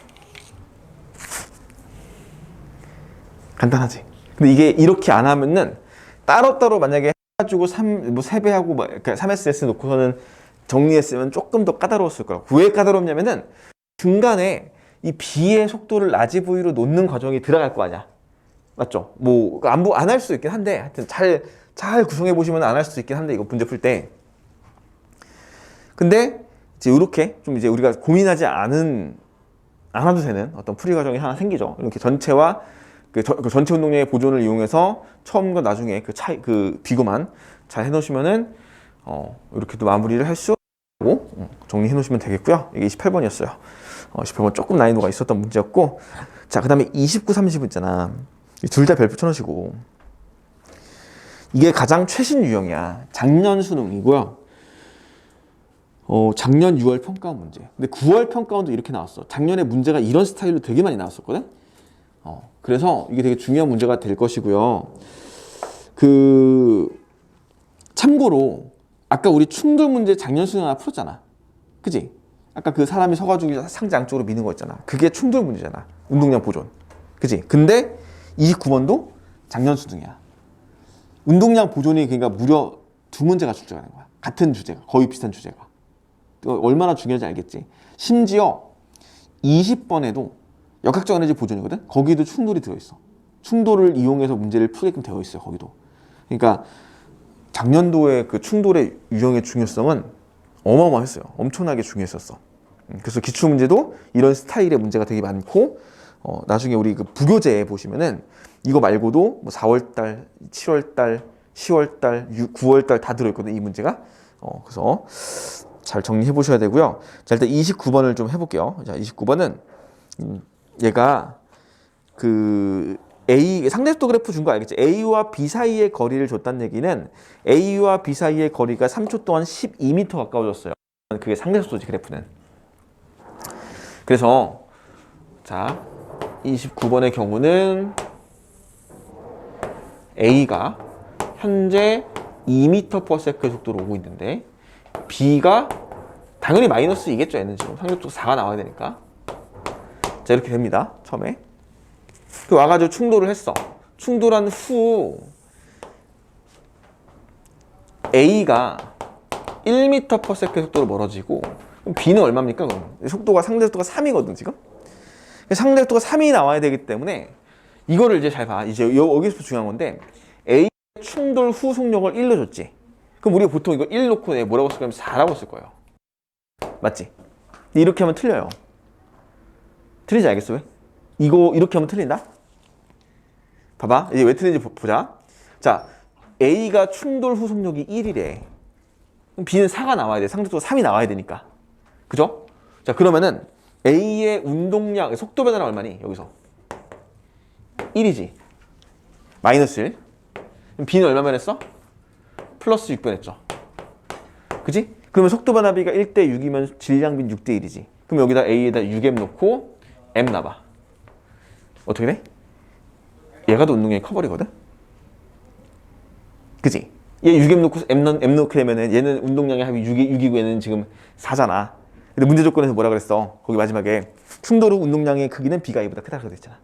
간단하지? 근데 이게 이렇게 안 하면은 따로따로 만약에 해가지고 3배하고 그러니까 3SS 놓고서는 정리했으면 조금 더 까다로웠을 거라고. 왜 까다롭냐면은 중간에 이 B의 속도를 라지 V로 놓는 과정이 들어갈 거 아니야. 맞죠? 뭐 안 할 수 있긴 한데 하여튼 잘 구성해 보시면 안 할 수 있긴 한데 이거 문제 풀 때. 근데 이제 이렇게 좀 이제 우리가 고민하지 않아도 되는 어떤 풀이 과정이 하나 생기죠. 이렇게 전체와 그 전체 운동량의 보존을 이용해서 처음과 나중에 그 차이 그 비교만 잘 해놓으시면은 이렇게도 마무리를 할 수 있고 정리해 놓으시면 되겠고요. 이게 28번이었어요. 28번 조금 난이도가 있었던 문제였고, 자, 그 다음에 29, 30은 있잖아. 둘 다 별표 쳐놓으시고. 이게 가장 최신 유형이야. 작년 수능이고요. 작년 6월 평가원 문제. 근데 9월 평가원도 이렇게 나왔어. 작년에 문제가 이런 스타일로 되게 많이 나왔었거든. 그래서 이게 되게 중요한 문제가 될 것이고요. 참고로 아까 우리 충돌 문제 작년 수능 하나 풀었잖아. 그지? 아까 그 사람이 서가지고 상자 양쪽으로 미는 거 있잖아. 그게 충돌 문제잖아. 운동량 보존. 그지? 근데 29번도 작년 수능이야. 운동량 보존이 그러니까 무려 두 문제가 출제가 된 거야. 같은 주제가. 거의 비슷한 주제가. 얼마나 중요한지 알겠지? 심지어 20번에도 역학적 에너지 보존이거든? 거기도 충돌이 들어있어. 충돌을 이용해서 문제를 풀게끔 되어 있어요. 거기도. 그러니까 작년도의 그 충돌의 유형의 중요성은 어마어마했어요. 엄청나게 중요했었어. 그래서 기출문제도 이런 스타일의 문제가 되게 많고, 나중에 우리 그 부교재에 보시면은 이거 말고도 뭐 4월달, 7월달, 10월달, 9월달 다 들어있거든, 이 문제가. 그래서 잘 정리해 보셔야 되고요. 자, 일단 29번을 좀 해볼게요. 자, 29번은 얘가 그 상대속도 그래프 준 거 알겠지? A와 B 사이의 거리를 줬다는 얘기는 A와 B 사이의 거리가 3초 동안 12m 가까워졌어요. 그게 상대속도지, 그래프는. 그래서 자, 29번의 경우는 A가 현재 2m/s의 속도로 오고 있는데 B가 당연히 마이너스 2겠죠. 얘는 지금 상대속도 4가 나와야 되니까. 자, 이렇게 됩니다. 처음에. 그 와가지고 충돌을 했어. 충돌한 후 A가 1m/s의 속도로 멀어지고, 그럼 B는 얼마입니까? 그럼 상대 속도가 3이거든 지금. 상대 속도가 3이 나와야 되기 때문에 이거를 이제 잘 봐. 이제 여기서 중요한 건데, A 충돌 후 속력을 1로 줬지. 그럼 우리가 보통 이거 1 놓고 뭐라고 쓸 거면 4라고 쓸 거예요. 맞지? 이렇게 하면 틀려요. 틀리지 알겠어? 왜? 이거 이렇게 하면 틀린다? 봐봐. 이제 왜 틀린지 보자. 자, A가 충돌 후속력이 1이래. 그럼 B는 4가 나와야 돼. 상대적으로 3이 나와야 되니까. 그죠? 자, 그러면은 A의 운동량, 속도 변화는 얼마니? 여기서 1이지. 마이너스 1. 그럼 B는 얼마 변했어? 플러스 6 변했죠. 그지? 그러면 속도 변화비가 1대 6이면 질량비는 6대 1이지. 그럼 여기다 A에다 6M 놓고 M 놔봐. 어떻게 돼? 얘가 더 운동량이 커버리거든? 그지? 얘 6M 놓고 M 놓게 되면은 얘는 운동량이 합이 6이고 얘는 지금 4잖아. 근데 문제 조건에서 뭐라 그랬어? 거기 마지막에 충돌 후 운동량의 크기는 B가 A보다 크다 그랬잖아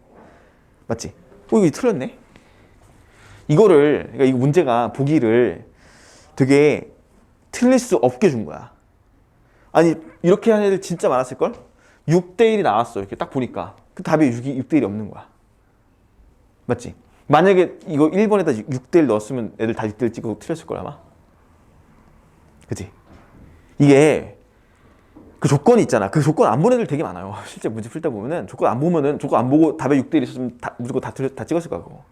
맞지? 이거 틀렸네? 그러니까 이거 문제가 보기를 되게 틀릴 수 없게 준 거야. 아니, 이렇게 한 애들 진짜 많았을걸? 6대 1이 나왔어. 이렇게 딱 보니까. 그 답이 6대 1이 없는 거야. 맞지? 만약에 이거 1번에다 6대 1 넣었으면 애들 다 6대 1 찍고 틀렸을 걸 아마? 그치? 이게 그 조건이 있잖아. 그 조건 안 본 애들 되게 많아요. 실제 문제 풀다 보면은 조건 안 보고 답에 6대 1 있었으면 무조건 다 찍었을 거고.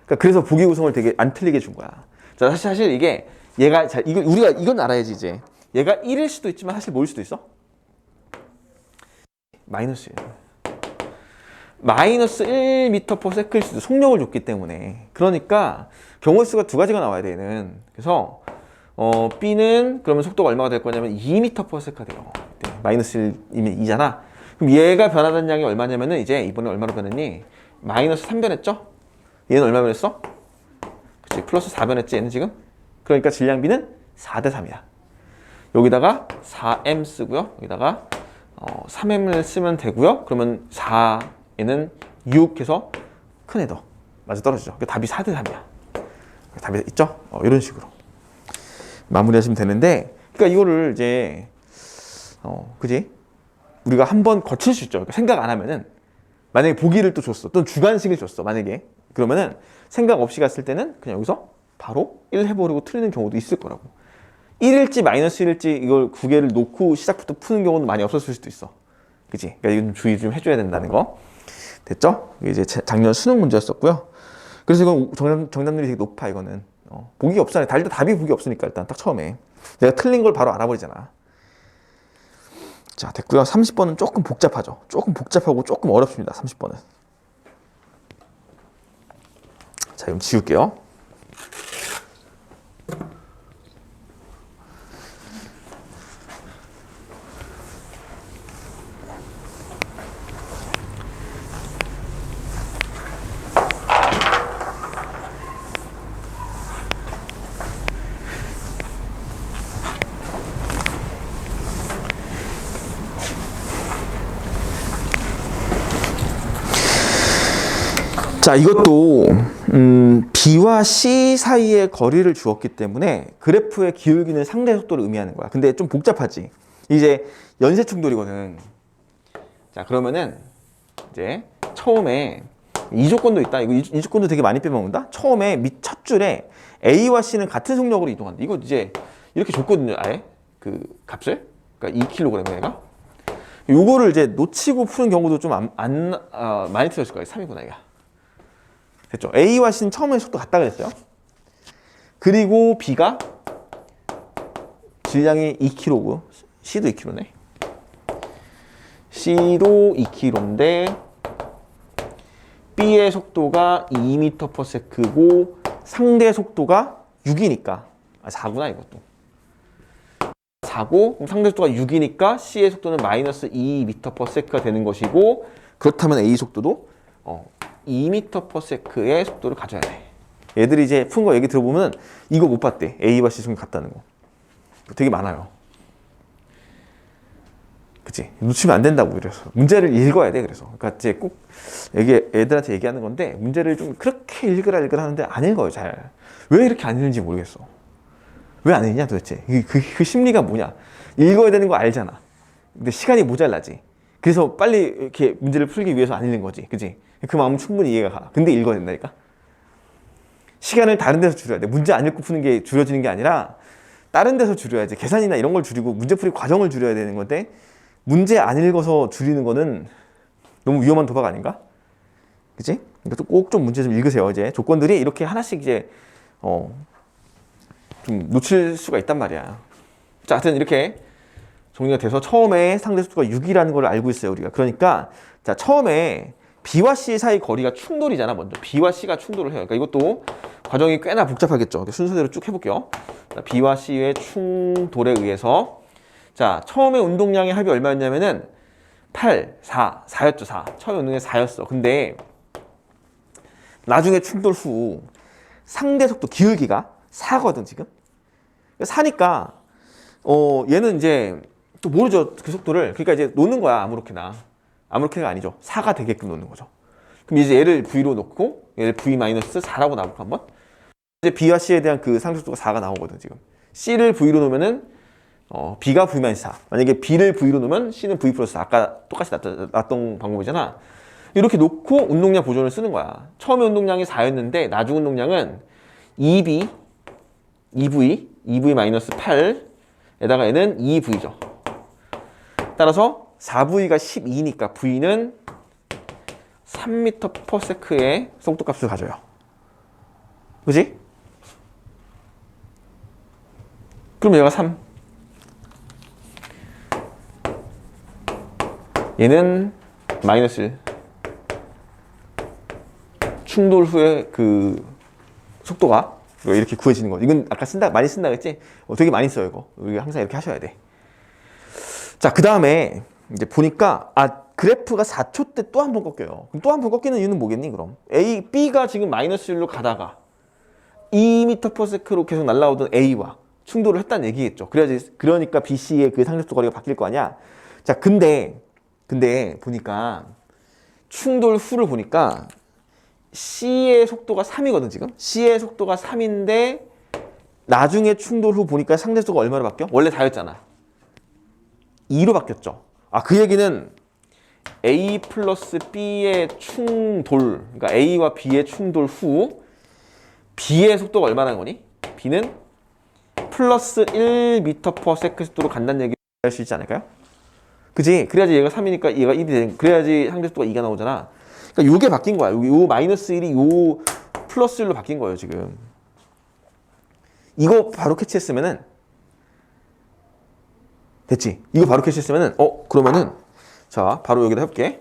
그러니까 그래서 보기 구성을 되게 안 틀리게 준 거야. 자, 사실 이게 얘가 우리가 이건 알아야지 이제. 얘가 1일 수도 있지만 사실 뭐일 수도 있어? 마이너스 1. 마이너스 1m/s일 수도 속력을 줬기 때문에. 그러니까 경우의 수가 두 가지가 나와야 돼, 얘는. 그래서 B는 그러면 속도가 얼마가 될 거냐면 2m/s가 돼요. 네, 마이너스 1이면 2잖아. 그럼 얘가 변하는 양이 얼마냐면은 이제 이번에 얼마로 변했니? 마이너스 3 변했죠? 얘는 얼마 변했어? 그치, 플러스 4 변했지, 얘는 지금? 그러니까 질량비는 4대 3이야. 여기다가 4M 쓰고요. 여기다가 3M을 쓰면 되고요. 그러면 4에는 6 해서 큰 애더 맞아 떨어지죠. 그러니까 답이 4대 3이야. 답이 있죠? 이런 식으로 마무리하시면 되는데, 그러니까 이거를 이제 그지? 우리가 한번 거칠 수 있죠. 그러니까 생각 안 하면은, 만약에 보기를 또 줬어, 또는 주관식을 줬어, 만약에 그러면은 생각 없이 갔을 때는 그냥 여기서 바로 1 해버리고 틀리는 경우도 있을 거라고. 1일지 마이너스 1일지 이걸 두 개를 놓고 시작부터 푸는 경우는 많이 없었을 수도 있어. 그치? 그러니까 이건 좀 주의 좀 해줘야 된다는 거. 됐죠? 이게 이제 작년 수능 문제였었고요. 그래서 이건 정답률이 되게 높아, 이거는. 보기가 없잖아요. 답이 보기 없으니까 일단 딱 처음에. 내가 틀린 걸 바로 알아버리잖아. 자, 됐고요. 30번은 조금 복잡하죠. 조금 복잡하고 조금 어렵습니다. 30번은. 자, 그럼 지울게요. 자, 이것도 B와 C 사이의 거리를 주었기 때문에 그래프의 기울기는 상대 속도를 의미하는 거야. 근데 좀 복잡하지. 이제 연쇄 충돌이거든. 자, 그러면은 이제 처음에 이 조건도 있다. 이 조건도 되게 많이 빼먹는다. 처음에 밑 첫 줄에 A와 C는 같은 속력으로 이동한다. 이거 이제 이렇게 줬거든요. 아예 그 값을. 그러니까 2kg에 얘가. 요거를 이제 놓치고 푸는 경우도 좀 많이 틀렸을 거예요. 3이구나, 이거. 됐죠? A와 C는 처음에 속도 같다 그랬어요. 그리고 B가 질량이 2kg고 C도 2kg네. C도 2kg인데 B의 속도가 2m/s고 상대 속도가 6이니까 4구나 이것도. 4고 상대 속도가 6이니까 C의 속도는 마이너스 2m/s가 되는 것이고, 그렇다면 A 속도도 2m/s의 속도를 가져야 돼. 얘들이 이제 푼 거 얘기 들어보면 이거 못 봤대. A와 C 속이 같다는 거. 되게 많아요. 그치? 놓치면 안 된다고. 그래서 문제를 읽어야 돼. 그래서 그러니까 이제 꼭 애들한테 얘기하는 건데, 문제를 좀 그렇게 읽으라 하는데 안 읽어요, 잘. 왜 이렇게 안 읽는지 모르겠어. 왜 안 읽냐 도대체. 그 심리가 뭐냐. 읽어야 되는 거 알잖아. 근데 시간이 모자라지. 그래서 빨리 이렇게 문제를 풀기 위해서 안 읽는 거지. 그치? 그 마음은 충분히 이해가 가. 근데 읽어야 된다니까? 시간을 다른 데서 줄여야 돼. 문제 안 읽고 푸는 게 줄여지는 게 아니라 다른 데서 줄여야지. 계산이나 이런 걸 줄이고 문제풀이 과정을 줄여야 되는 건데 문제 안 읽어서 줄이는 거는 너무 위험한 도박 아닌가? 그치? 그러니까 꼭 좀 문제 좀 읽으세요. 이제 조건들이 이렇게 하나씩 이제 좀 놓칠 수가 있단 말이야. 자, 하여튼 이렇게 정리가 돼서 처음에 상대 속도가 6이라는 걸 알고 있어요, 우리가. 그러니까 자, 처음에 B와 C 사이 거리가 충돌이잖아. 먼저 B와 C가 충돌을 해요. 그러니까 이것도 과정이 꽤나 복잡하겠죠. 순서대로 쭉 해볼게요. 자, B와 C의 충돌에 의해서 자, 처음에 운동량의 합이 얼마였냐면은 8, 4였죠. 4. 처음에 운동량이 4였어. 근데 나중에 충돌 후 상대 속도 기울기가 4거든 지금. 4니까 얘는 이제 또 모르죠, 그 속도를. 그러니까 이제 놓는 거야, 아무렇게나. 아무렇게가 아니죠. 4가 되게끔 놓는 거죠. 그럼 이제 얘를 V로 놓고 얘를 V-4라고 나볼까 한번? 이제 B와 C에 대한 그 상대 속도가 4가 나오거든 지금. C를 V로 놓으면은 B가 V-4. 만약에 B를 V로 놓으면 C는 V 플러스 4. 아까 똑같이 놨던 방법이잖아. 이렇게 놓고 운동량 보존을 쓰는 거야. 처음에 운동량이 4였는데 나중 운동량은 2V-8에다가 얘는 2V죠. 따라서 4V가 12니까 V는 3m/s의 속도값을 가져요. 그지? 그럼 얘가 3. 얘는 마이너스 1. 충돌 후에 그 속도가 이렇게 구해지는 거. 이건 아까 많이 쓴다 그랬지? 되게 많이 써요, 이거. 우리가 항상 이렇게 하셔야 돼. 자, 그 다음에 이제 보니까 그래프가 4초 때 또 한 번 꺾여요. 그럼 또 한 번 꺾이는 이유는 뭐겠니, 그럼? B가 지금 마이너스 1로 가다가 2m/s로 계속 날아오던 A와 충돌을 했다는 얘기겠죠. 그러니까 BC의 그 상대속도 거리가 바뀔 거 아니야? 자, 근데 보니까 충돌 후를 보니까 C의 속도가 3이거든 지금. C의 속도가 3인데 나중에 충돌 후 보니까 상대속도가 얼마로 바뀌어? 원래 4였잖아. 2로 바뀌었죠. 그 얘기는 A 플러스 B의 충돌, 그러니까 A와 B의 충돌 후 B의 속도가 얼마나 거니? B는 플러스 1m/s 속도로 간다는 얘기를 할 수 있지 않을까요? 그지? 그래야지 얘가 3이니까 얘가 1이 되는, 그래야지 상대 속도가 2가 나오잖아. 그러니까 요게 바뀐 거야. 요 마이너스 1이 요 플러스 1로 바뀐 거예요, 지금. 이거 바로 캐치했으면은 됐지? 이거 바로 캐치했으면은 그러면은 자, 바로 여기다 해볼게.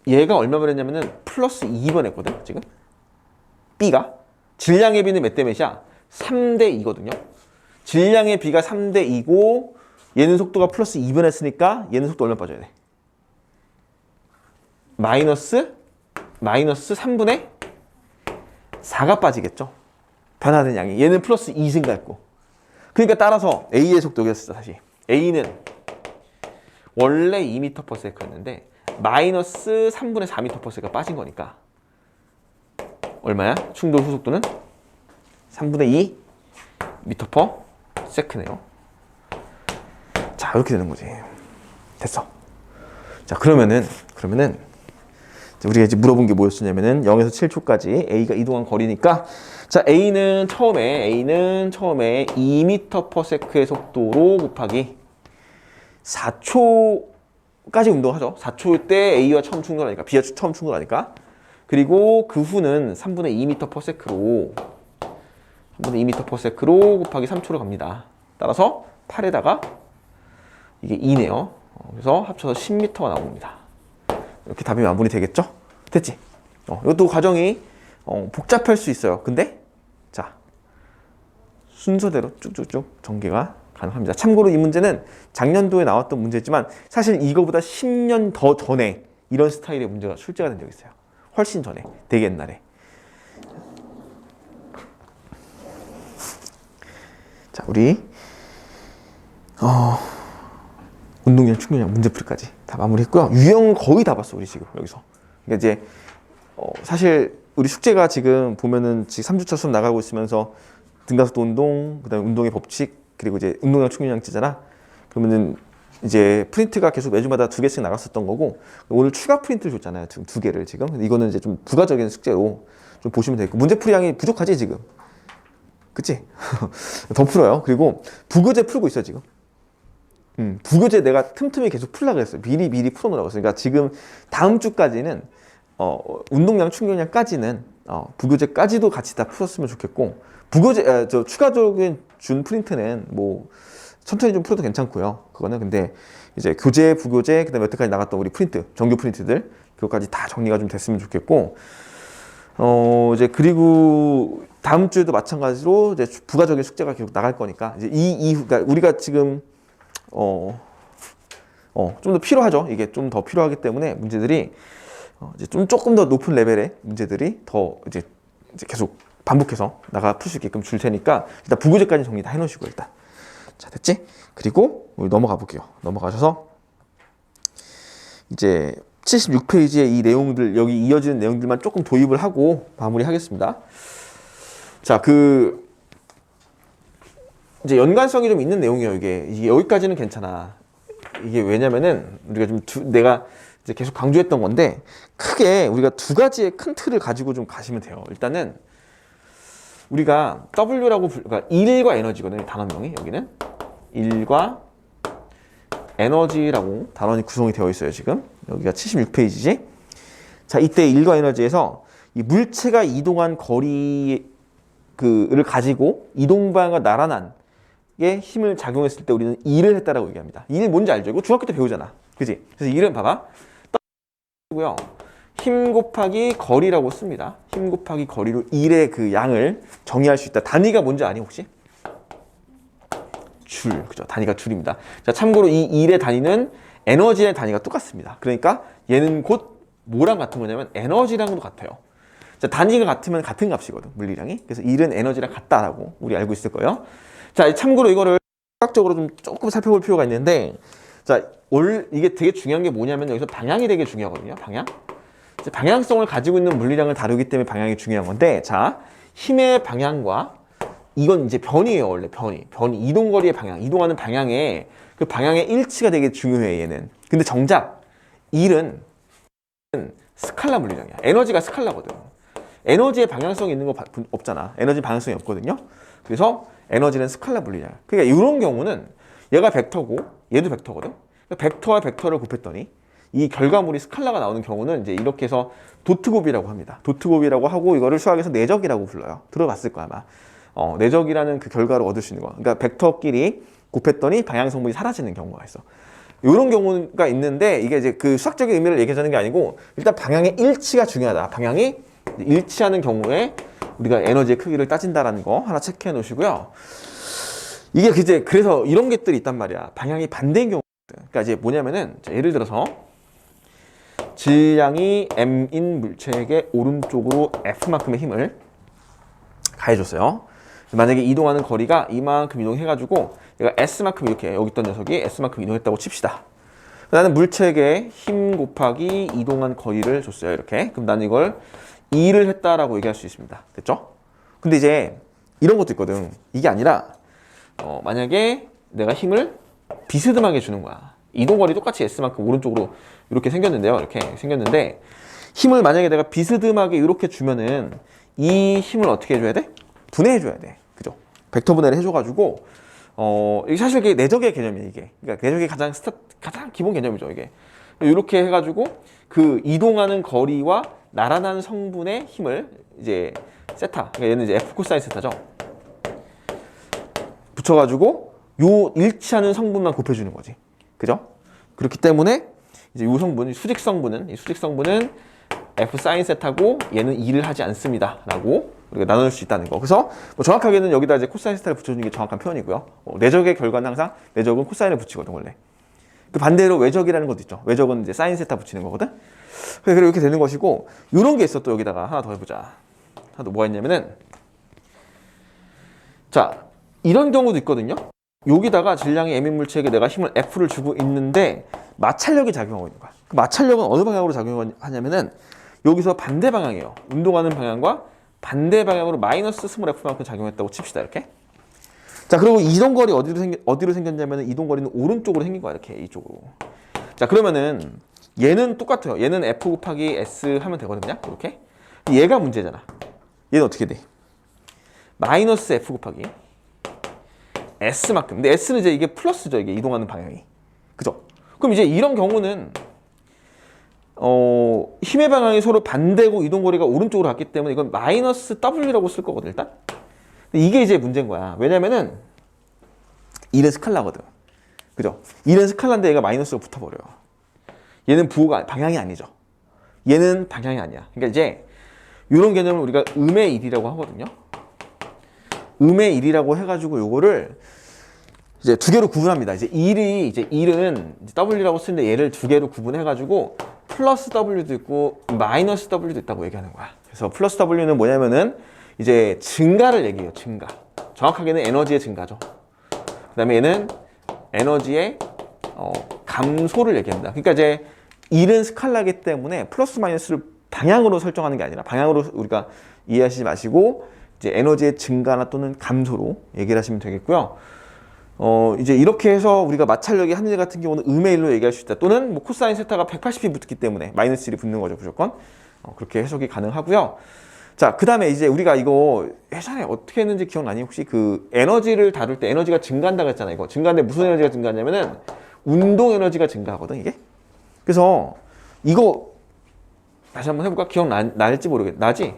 얘가 얼마 변했냐면은 플러스 2번 했거든, 지금. B가. 질량의 B는 몇 대 몇이야? 3대 2거든요. 질량의 B가 3대 2고 얘는 속도가 플러스 2번 했으니까 얘는 속도 얼마 빠져야 돼? 마이너스 3분의 4가 빠지겠죠. 변화된 양이. 얘는 플러스 2 증가했고. 그러니까 따라서 A의 속도였어, 다시. A는 원래 2m/s였는데 마이너스 3분의 4m/s가 빠진 거니까 얼마야? 충돌 후 속도는 3분의 2 m/s네요. 자, 이렇게 되는 거지. 됐어. 자, 그러면은 우리가 이제 물어본 게 뭐였냐면은 0에서 7초까지 A가 이동한 거리니까, 자, A는 처음에 2m/s의 속도로 곱하기 4초까지 운동하죠. 4초 때 A와 처음 충돌하니까, B와 처음 충돌하니까. 그리고 그 후는 3분의 2m/s로 곱하기 3초로 갑니다. 따라서 8에다가 이게 2네요. 그래서 합쳐서 10m가 나옵니다. 이렇게 답이 마무리 되겠죠? 됐지? 이것도 과정이 복잡할 수 있어요. 근데 자, 순서대로 쭉쭉쭉 전개가 가능합니다. 참고로 이 문제는 작년도에 나왔던 문제지만 사실 이거보다 10년 더 전에 이런 스타일의 문제가 출제가 된 적이 있어요. 훨씬 전에, 되게 옛날에. 자, 우리 운동량, 충돌량, 문제풀이까지 다 마무리했고요. 유형 거의 다 봤어, 우리 지금 여기서. 그러니까 이제 사실 우리 숙제가 지금 보면은 지금 3주차 수업 나가고 있으면서 등가속도 운동, 그다음에 운동의 법칙, 그리고 이제 운동량, 충돌량제잖아. 그러면은 이제 프린트가 계속 매주마다 2개씩 나갔었던 거고, 오늘 추가 프린트를 줬잖아요. 지금 2개를 지금. 이거는 이제 좀 부가적인 숙제로 좀 보시면 되고, 문제풀이량이 부족하지 지금. 그치? 더 풀어요. 그리고 부교재 풀고 있어 지금. 부교재 내가 틈틈이 계속 풀라 그랬어요. 미리 풀어놓으라고 했어요. 그러니까 지금 다음 주까지는 운동량 충격량까지는 부교재까지도 같이 다 풀었으면 좋겠고, 부교재 저 추가적인 준 프린트는 뭐 천천히 좀 풀어도 괜찮고요. 그거는 근데 이제 교재, 부교재, 그다음에 여태까지 나갔던 우리 프린트, 정규 프린트들 그것까지 다 정리가 좀 됐으면 좋겠고, 이제 그리고 다음 주에도 마찬가지로 이제 부가적인 숙제가 계속 나갈 거니까 이제 이 이후, 그러니까 우리가 지금 좀 더 필요하죠. 이게 좀 더 필요하기 때문에 문제들이 이제 좀 조금 더 높은 레벨의 문제들이 더 이제 계속 반복해서 나가 풀 수 있게끔 줄 테니까 일단 부구제까지 정리 다 해놓으시고 일단 자 됐지? 그리고 우리 넘어가 볼게요. 넘어가셔서 이제 76페이지의 이 내용들 여기 이어지는 내용들만 조금 도입을 하고 마무리하겠습니다. 자, 이제 연관성이 좀 있는 내용이에요. 이게 여기까지는 괜찮아. 이게 왜냐면은 우리가 좀 내가 이제 계속 강조했던 건데 크게 우리가 두 가지의 큰 틀을 가지고 좀 가시면 돼요. 일단은 우리가 W라고 그러니까 일과 에너지거든요. 단원명이 여기는 일과 에너지라고 단원이 구성이 되어 있어요. 지금 여기가 76페이지지. 자, 이때 일과 에너지에서 이 물체가 이동한 거리를 가지고 이동 방향과 나란한 게 힘을 작용했을 때 우리는 일을 했다라고 얘기합니다. 일이 뭔지 알죠? 이거 중학교 때 배우잖아. 그지? 그래서 일은 봐봐. 고요. 힘 곱하기 거리라고 씁니다. 힘 곱하기 거리로 일의 그 양을 정의할 수 있다. 단위가 뭔지 아니 혹시? 줄. 그죠? 단위가 줄입니다. 자, 참고로 이 일의 단위는 에너지의 단위가 똑같습니다. 그러니까 얘는 곧 뭐랑 같은 거냐면 에너지랑도 같아요. 자, 단위가 같으면 같은 값이거든. 물리량이. 그래서 일은 에너지랑 같다라고 우리 알고 있을 거예요. 자, 참고로 이거를 시각적으로 좀 조금 살펴볼 필요가 있는데, 자, 이게 되게 중요한 게 뭐냐면 여기서 방향이 되게 중요하거든요. 방향. 방향성을 가지고 있는 물리량을 다루기 때문에 방향이 중요한 건데, 자, 힘의 방향과 이건 이제 변이에요. 원래 변이 이동거리의 방향, 이동하는 방향에 그 방향의 일치가 되게 중요해 얘는. 근데 정작 일은 스칼라 물리량이야. 에너지가 스칼라거든. 에너지의 방향성이 있는 거 없잖아. 에너지 방향성이 없거든요. 그래서 에너지는 스칼라 물리량. 그러니까 이런 경우는 얘가 벡터고 얘도 벡터거든. 그러니까 벡터와 벡터를 곱했더니 이 결과물이 스칼라가 나오는 경우는 이제 이렇게 해서 도트곱이라고 합니다. 도트곱이라고 하고 이거를 수학에서 내적이라고 불러요. 들어봤을 거야 아마. 내적이라는 그 결과를 얻을 수 있는 거. 그러니까 벡터끼리 곱했더니 방향 성분이 사라지는 경우가 있어. 이런 경우가 있는데 이게 이제 그 수학적인 의미를 얘기하자는 게 아니고 일단 방향의 일치가 중요하다. 방향이 일치하는 경우에 우리가 에너지의 크기를 따진다라는 거 하나 체크해 놓으시고요. 이게 이제 그래서 이런 것들이 있단 말이야. 방향이 반대인 경우. 그러니까 이제 뭐냐면은 예를 들어서 질량이 m인 물체에게 오른쪽으로 F만큼의 힘을 가해줬어요. 만약에 이동하는 거리가 이만큼 이동해가지고 얘가 S만큼 이렇게 여기 있던 녀석이 S만큼 이동했다고 칩시다. 나는 물체에게 힘 곱하기 이동한 거리를 줬어요. 이렇게. 그럼 나는 이걸 2를 했다라고 얘기할 수 있습니다. 됐죠? 근데 이제 이런 것도 있거든. 이게 아니라 만약에 내가 힘을 비스듬하게 주는 거야. 이동거리 똑같이 S만큼 오른쪽으로 이렇게 생겼는데요. 이렇게 생겼는데 힘을 만약에 내가 비스듬하게 이렇게 주면은 이 힘을 어떻게 해줘야 돼? 분해해줘야 돼. 그죠? 벡터 분해를 해줘가지고 이게 사실 이게 내적의 개념이에요. 이게. 그러니까 내적의 가장 기본 개념이죠. 이게. 이렇게 해가지고 그 이동하는 거리와 나란한 성분의 힘을 이제 세타. 그러니까 얘는 이제 F 코사인 세타죠. 붙여가지고 요 일치하는 성분만 곱해주는 거지. 그죠? 그렇기 때문에 이제 요 성분, 이 수직 성분은 F 사인 세타고 얘는 2를 하지 않습니다. 라고 우리가 나눌 수 있다는 거. 그래서 뭐 정확하게는 여기다 이제 코사인 세타를 붙여주는 게 정확한 표현이고요. 내적의 결과는 항상 내적은 코사인을 붙이거든, 원래. 그 반대로 외적이라는 것도 있죠. 외적은 이제 사인 세타 붙이는 거거든. 그래서 이렇게 되는 것이고, 요런 게 있어. 또 여기다가 하나 더 해보자. 하나 더 뭐가 있냐면은, 자, 이런 경우도 있거든요. 여기다가 질량이 M인 물체에게 내가 힘을 F를 주고 있는데 마찰력이 작용하고 있는 거야. 그 마찰력은 어느 방향으로 작용하냐면은 여기서 반대 방향이에요. 운동하는 방향과 반대 방향으로 마이너스 스몰 F만큼 작용했다고 칩시다. 이렇게. 자, 그리고 이동거리 어디로 생겼냐면은 이동거리는 오른쪽으로 생긴 거야. 이렇게 이쪽으로. 자, 그러면은 얘는 똑같아요. 얘는 F 곱하기 S 하면 되거든요. 이렇게. 얘가 문제잖아. 얘는 어떻게 돼? 마이너스 F 곱하기 S만큼. 근데 S는 이제 이게 플러스죠. 이게 이동하는 방향이. 그죠? 그럼 이제 이런 경우는 힘의 방향이 서로 반대고 이동거리가 오른쪽으로 갔기 때문에 이건 마이너스 W라고 쓸 거거든 일단. 근데 이게 이제 문제인 거야. 왜냐면은 1은 스칼라거든. 그죠? 1은 스칼라인데 얘가 마이너스가 붙어버려요. 얘는 부호가 방향이 아니죠. 얘는 방향이 아니야. 그러니까 이제 이런 개념을 우리가 음의 1이라고 하거든요. 음의 1이라고 해가지고 요거를 이제 두 개로 구분합니다. 이제 1은 W라고 쓰는데 얘를 두 개로 구분해가지고 플러스 W도 있고 마이너스 W도 있다고 얘기하는 거야. 그래서 플러스 W는 뭐냐면은 이제 증가를 얘기해요. 증가. 정확하게는 에너지의 증가죠. 그 다음에 얘는 에너지의 감소를 얘기합니다. 그러니까 이제 1은 스칼라기 때문에 플러스 마이너스를 방향으로 설정하는 게 아니라 방향으로 우리가 이해하시지 마시고 이제 에너지의 증가나 또는 감소로 얘기를 하시면 되겠고요. 이제 이렇게 해서 우리가 마찰력의 합리 같은 경우는 음의 1로 얘기할 수 있다. 또는 뭐 코사인 세타가 180이 붙기 때문에 마이너스 1이 붙는 거죠, 무조건. 그렇게 해석이 가능하고요. 자, 그 다음에 이제 우리가 이거 예전에 어떻게 했는지 기억나니? 혹시 그 에너지를 다룰 때 에너지가 증가한다고 했잖아, 이거. 증가하는데 무슨 에너지가 증가하냐면은 운동 에너지가 증가하거든, 이게. 그래서 이거 다시 한번 해볼까? 기억날지 모르겠, 나지?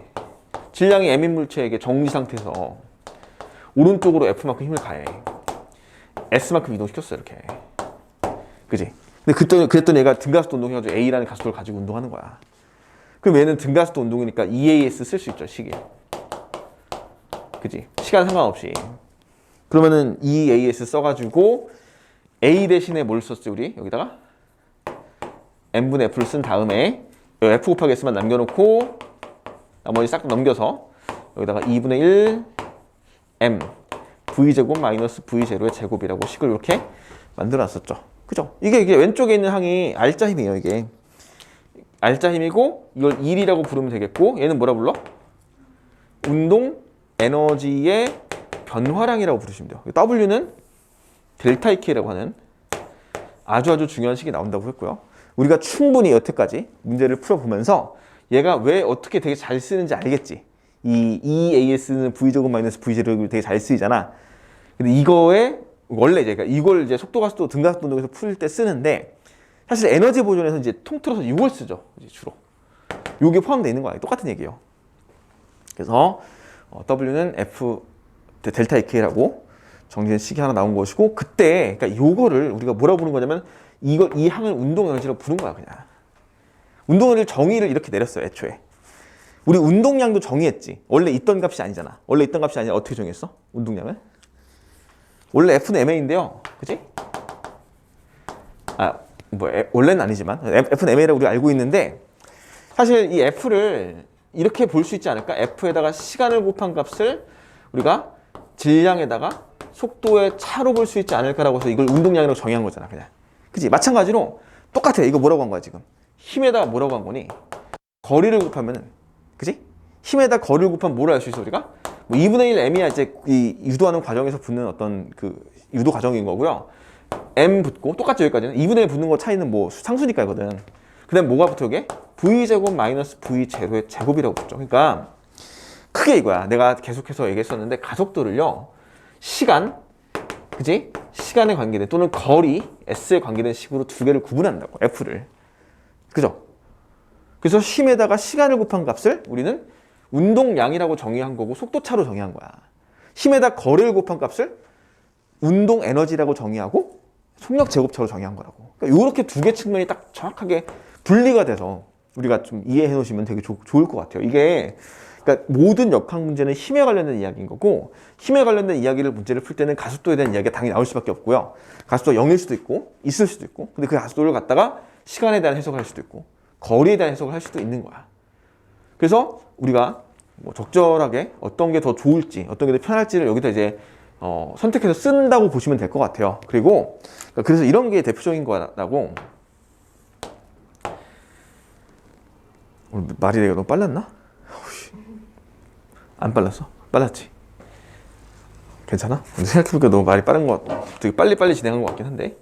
질량이 M인 물체에게 정지 상태에서 오른쪽으로 F만큼 힘을 가해. S만큼 이동시켰어, 이렇게. 그지? 근데 그랬더니 얘가 등가속도 운동해가지고 A라는 가속도를 가지고 운동하는 거야. 그럼 얘는 등가속도 운동이니까 EAS 쓸 수 있죠, 시계. 그지? 시간 상관없이. 그러면은 EAS 써가지고 A 대신에 뭘 썼지, 우리? 여기다가? M분의 F를 쓴 다음에 F 곱하기 S만 남겨놓고 나머지 싹 넘겨서 여기다가 2분의 1 M V제곱 마이너스 V0의 제곱이라고 식을 이렇게 만들어놨었죠. 그죠? 이게 왼쪽에 있는 항이 R자 힘이에요, 이게. R자 힘이고 이걸 1이라고 부르면 되겠고 얘는 뭐라 불러? 운동 에너지의 변화량이라고 부르시면 돼요. W는 델타 EK라고 하는 아주 중요한 식이 나온다고 했고요. 우리가 충분히 여태까지 문제를 풀어보면서 얘가 왜 어떻게 되게 잘 쓰는지 알겠지. 이 EAS는 V제곱 마이너스 V0를 되게 잘 쓰이잖아. 근데 이거에 원래 이걸 이제 속도 가속도 등가속도 운동에서 풀 때 쓰는데 사실 에너지 보존에서 이제 통틀어서 이걸 쓰죠. 이제 주로. 요게 포함되어 있는 거야. 똑같은 얘기예요. 그래서 W는 F 델타 EK라고 정리된 식이 하나 나온 것이고 그때 그러니까 요거를 우리가 뭐라고 부른 거냐면 이 항을 운동 에너지로 부른 거야, 그냥. 운동 에너지 정의를 이렇게 내렸어요, 애초에. 우리 운동량도 정의했지. 원래 있던 값이 아니잖아. 원래 있던 값이 아니라 어떻게 정했어? 운동량을? 원래 F는 MA인데요. 그치? 원래는 아니지만 F는 MA라고 우리가 알고 있는데 사실 이 F를 이렇게 볼 수 있지 않을까? F에다가 시간을 곱한 값을 우리가 질량에다가 속도의 차로 볼 수 있지 않을까라고 해서 이걸 운동량이라고 정의한 거잖아, 그냥. 그치? 마찬가지로 똑같아. 이거 뭐라고 한 거야, 지금? 힘에다가 뭐라고 한 거니? 거리를 곱하면은, 그치? 힘에다 거리를 곱하면 뭐를 알 수 있어, 우리가? 뭐 2분의 1 M이야 이제 이 유도하는 과정에서 붙는 어떤 그 유도 과정인 거고요. M 붙고, 똑같죠, 여기까지는? 2분의 1 붙는 거 차이는 뭐 상수니까 이거든. 그 다음에 뭐가 붙어, 이게? V제곱 마이너스 V0의 제곱이라고 붙죠. 그러니까, 크게 이거야. 내가 계속해서 얘기했었는데, 가속도를요, 시간, 그지? 시간에 관계된 또는 거리, S에 관계된 식으로 두 개를 구분한다고, F를. 그죠? 그래서 힘에다가 시간을 곱한 값을 우리는 운동량이라고 정의한 거고 속도차로 정의한 거야. 힘에다 거리를 곱한 값을 운동 에너지라고 정의하고 속력 제곱차로 정의한 거라고. 그러니까 이렇게 두 개 측면이 딱 정확하게 분리가 돼서 우리가 좀 이해해 놓으시면 되게 좋을 것 같아요. 이게 그러니까 모든 역학 문제는 힘에 관련된 이야기인 거고 힘에 관련된 문제를 풀 때는 가속도에 대한 이야기가 당연히 나올 수밖에 없고요. 가속도가 0일 수도 있고 있을 수도 있고 근데 그 가속도를 갖다가 시간에 대한 해석을 할 수도 있고 거리에 대한 해석을 할 수도 있는 거야. 그래서 우리가 뭐 적절하게 어떤 게 더 좋을지 어떤 게 더 편할지를 여기다 이제 선택해서 쓴다고 보시면 될 것 같아요. 그리고 그래서 이런 게 대표적인 거라고. 오늘 말이 내가 너무 빨랐나? 안 빨랐어? 빨랐지? 괜찮아? 생각해보니까 너무 말이 빠른 것 같아. 되게 빨리빨리 진행한 것 같긴 한데.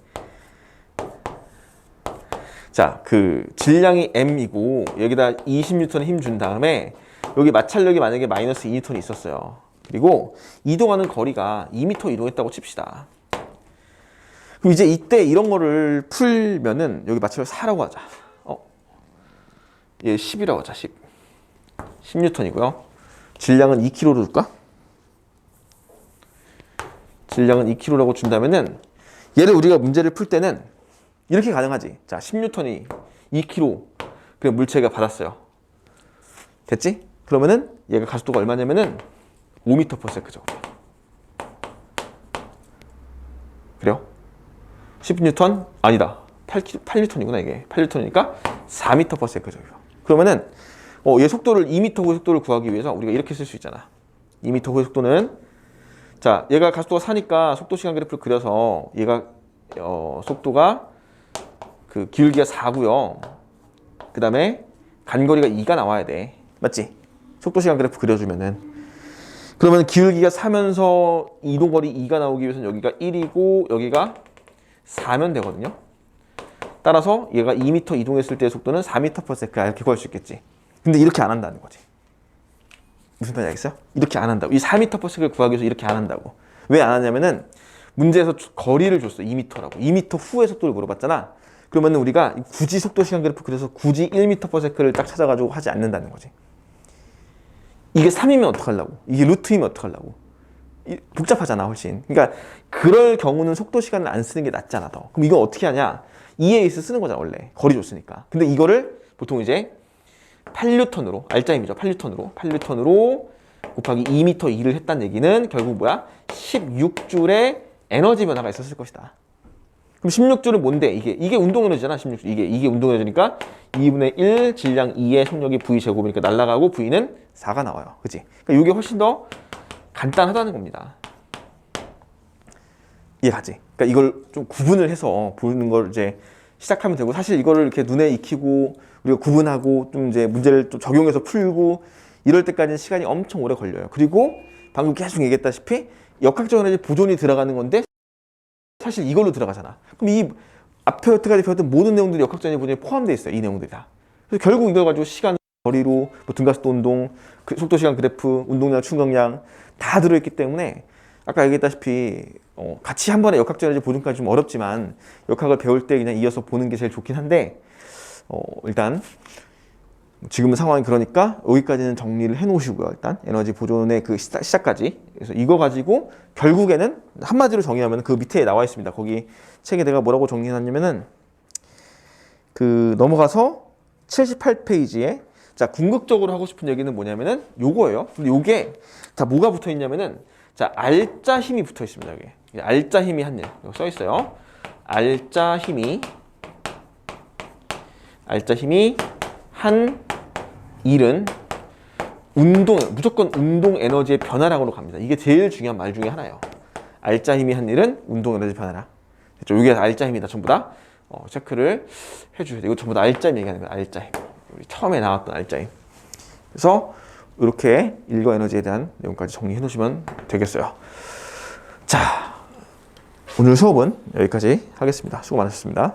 자, 그 질량이 M이고 여기다 20N의 힘 준 다음에 여기 마찰력이 만약에 마이너스 2N이 있었어요. 그리고 이동하는 거리가 2m 이동했다고 칩시다. 그럼 이제 이때 이런 거를 풀면은 여기 마찰을 4라고 하자. 얘 10이라고 하자. 10N이고요. 질량은 2kg로 줄까? 질량은 2kg라고 준다면은 얘를 우리가 문제를 풀 때는 이렇게 가능하지. 자, 10N이 2kg 그 물체가 받았어요. 됐지? 그러면은 얘가 가속도가 얼마냐면은 5m/s죠. 그래요? 10N? 아니다. 8N이구나 이게. 8N이니까 4m/s죠. 그러면은 얘 속도를 2m 의 속도를 구하기 위해서 우리가 이렇게 쓸 수 있잖아. 2m 의 속도는 자, 얘가 가속도가 4니까 속도 시간 그래프를 그려서 얘가 속도가 그 기울기가 4고요. 그 다음에 간거리가 2가 나와야 돼. 맞지? 속도 시간 그래프 그려주면은 그러면 기울기가 4면서 이동거리 2가 나오기 위해서는 여기가 1이고 여기가 4면 되거든요. 따라서 얘가 2m 이동했을 때의 속도는 4m/s 이렇게 구할 수 있겠지. 근데 이렇게 안 한다는 거지. 무슨 말인지 알겠어요? 이렇게 안 한다고. 이 4m/s를 구하기 위해서 이렇게 안 한다고. 왜 안 하냐면은 문제에서 거리를 줬어. 2m라고. 2m 후의 속도를 물어봤잖아. 그러면 우리가 굳이 속도 시간 그래프 그래서 굳이 1m/s를 딱 찾아가지고 하지 않는다는 거지. 이게 3이면 어떡하려고? 이게 루트이면 어떡하려고? 복잡하잖아, 훨씬. 그러니까 그럴 경우는 속도 시간을 안 쓰는 게 낫잖아, 더. 그럼 이거 어떻게 하냐? EAS 쓰는 거잖아, 원래. 거리 줬으니까. 근데 이거를 보통 이제 8N으로, 알짜임이죠. 8N으로 곱하기 2m 2를 했다는 얘기는 결국 뭐야? 16줄의 에너지 변화가 있었을 것이다. 그럼 16줄은 뭔데? 이게 운동 에너지잖아. 16줄. 이게 운동 에너지니까 2분의 1 질량 2의 속력이 V 제곱이니까 날아가고 V는 4가 나와요. 그치? 그러니까 이게 훨씬 더 간단하다는 겁니다. 이해가지? 그러니까 이걸 좀 구분을 해서 보는 걸 이제 시작하면 되고, 사실 이거를 이렇게 눈에 익히고 우리가 구분하고 좀 이제 문제를 좀 적용해서 풀고 이럴 때까지는 시간이 엄청 오래 걸려요. 그리고 방금 계속 얘기했다시피 역학적 에너지 보존이 들어가는 건데 사실 이걸로 들어가잖아. 그럼 이 앞에 여태까지 배웠던 모든 내용들이 역학적 에너지 보존에 포함되어 있어요. 이 내용들이 다. 그래서 결국 이걸 가지고 시간, 거리로 뭐 등가속도 운동, 속도 시간 그래프, 운동량, 충격량 다 들어있기 때문에 아까 얘기했다시피 같이 한 번에 역학적 에너지 보존까지 좀 어렵지만 역학을 배울 때 그냥 이어서 보는 게 제일 좋긴 한데 일단 지금은 상황이 그러니까 여기까지는 정리를 해 놓으시고요. 일단 에너지 보존의 그 시작까지. 그래서 이거 가지고 결국에는 한마디로 정의하면 그 밑에 나와 있습니다. 거기 책에 내가 뭐라고 정리해놨냐면은 그 넘어가서 78페이지에 자, 궁극적으로 하고 싶은 얘기는 뭐냐면은 요거예요. 근데 요게 다 뭐가 붙어 있냐면은 자, 알짜 힘이 붙어 있습니다. 여기. 알짜 힘이 한 일. 여기 써 있어요. 알짜 힘이 한 일은 무조건 운동 에너지의 변화량으로 갑니다. 이게 제일 중요한 말 중에 하나예요. 알짜 힘이 한 일은 운동 에너지 변화량. 됐죠? 이게 알짜 힘이다. 전부 다 체크를 해주셔야 돼요. 이거 전부 다 알짜 힘 얘기하는 거예요. 알짜 힘. 우리 처음에 나왔던 알짜 힘. 그래서 이렇게 일거 에너지에 대한 내용까지 정리해 놓으시면 되겠어요. 자, 오늘 수업은 여기까지 하겠습니다. 수고 많으셨습니다.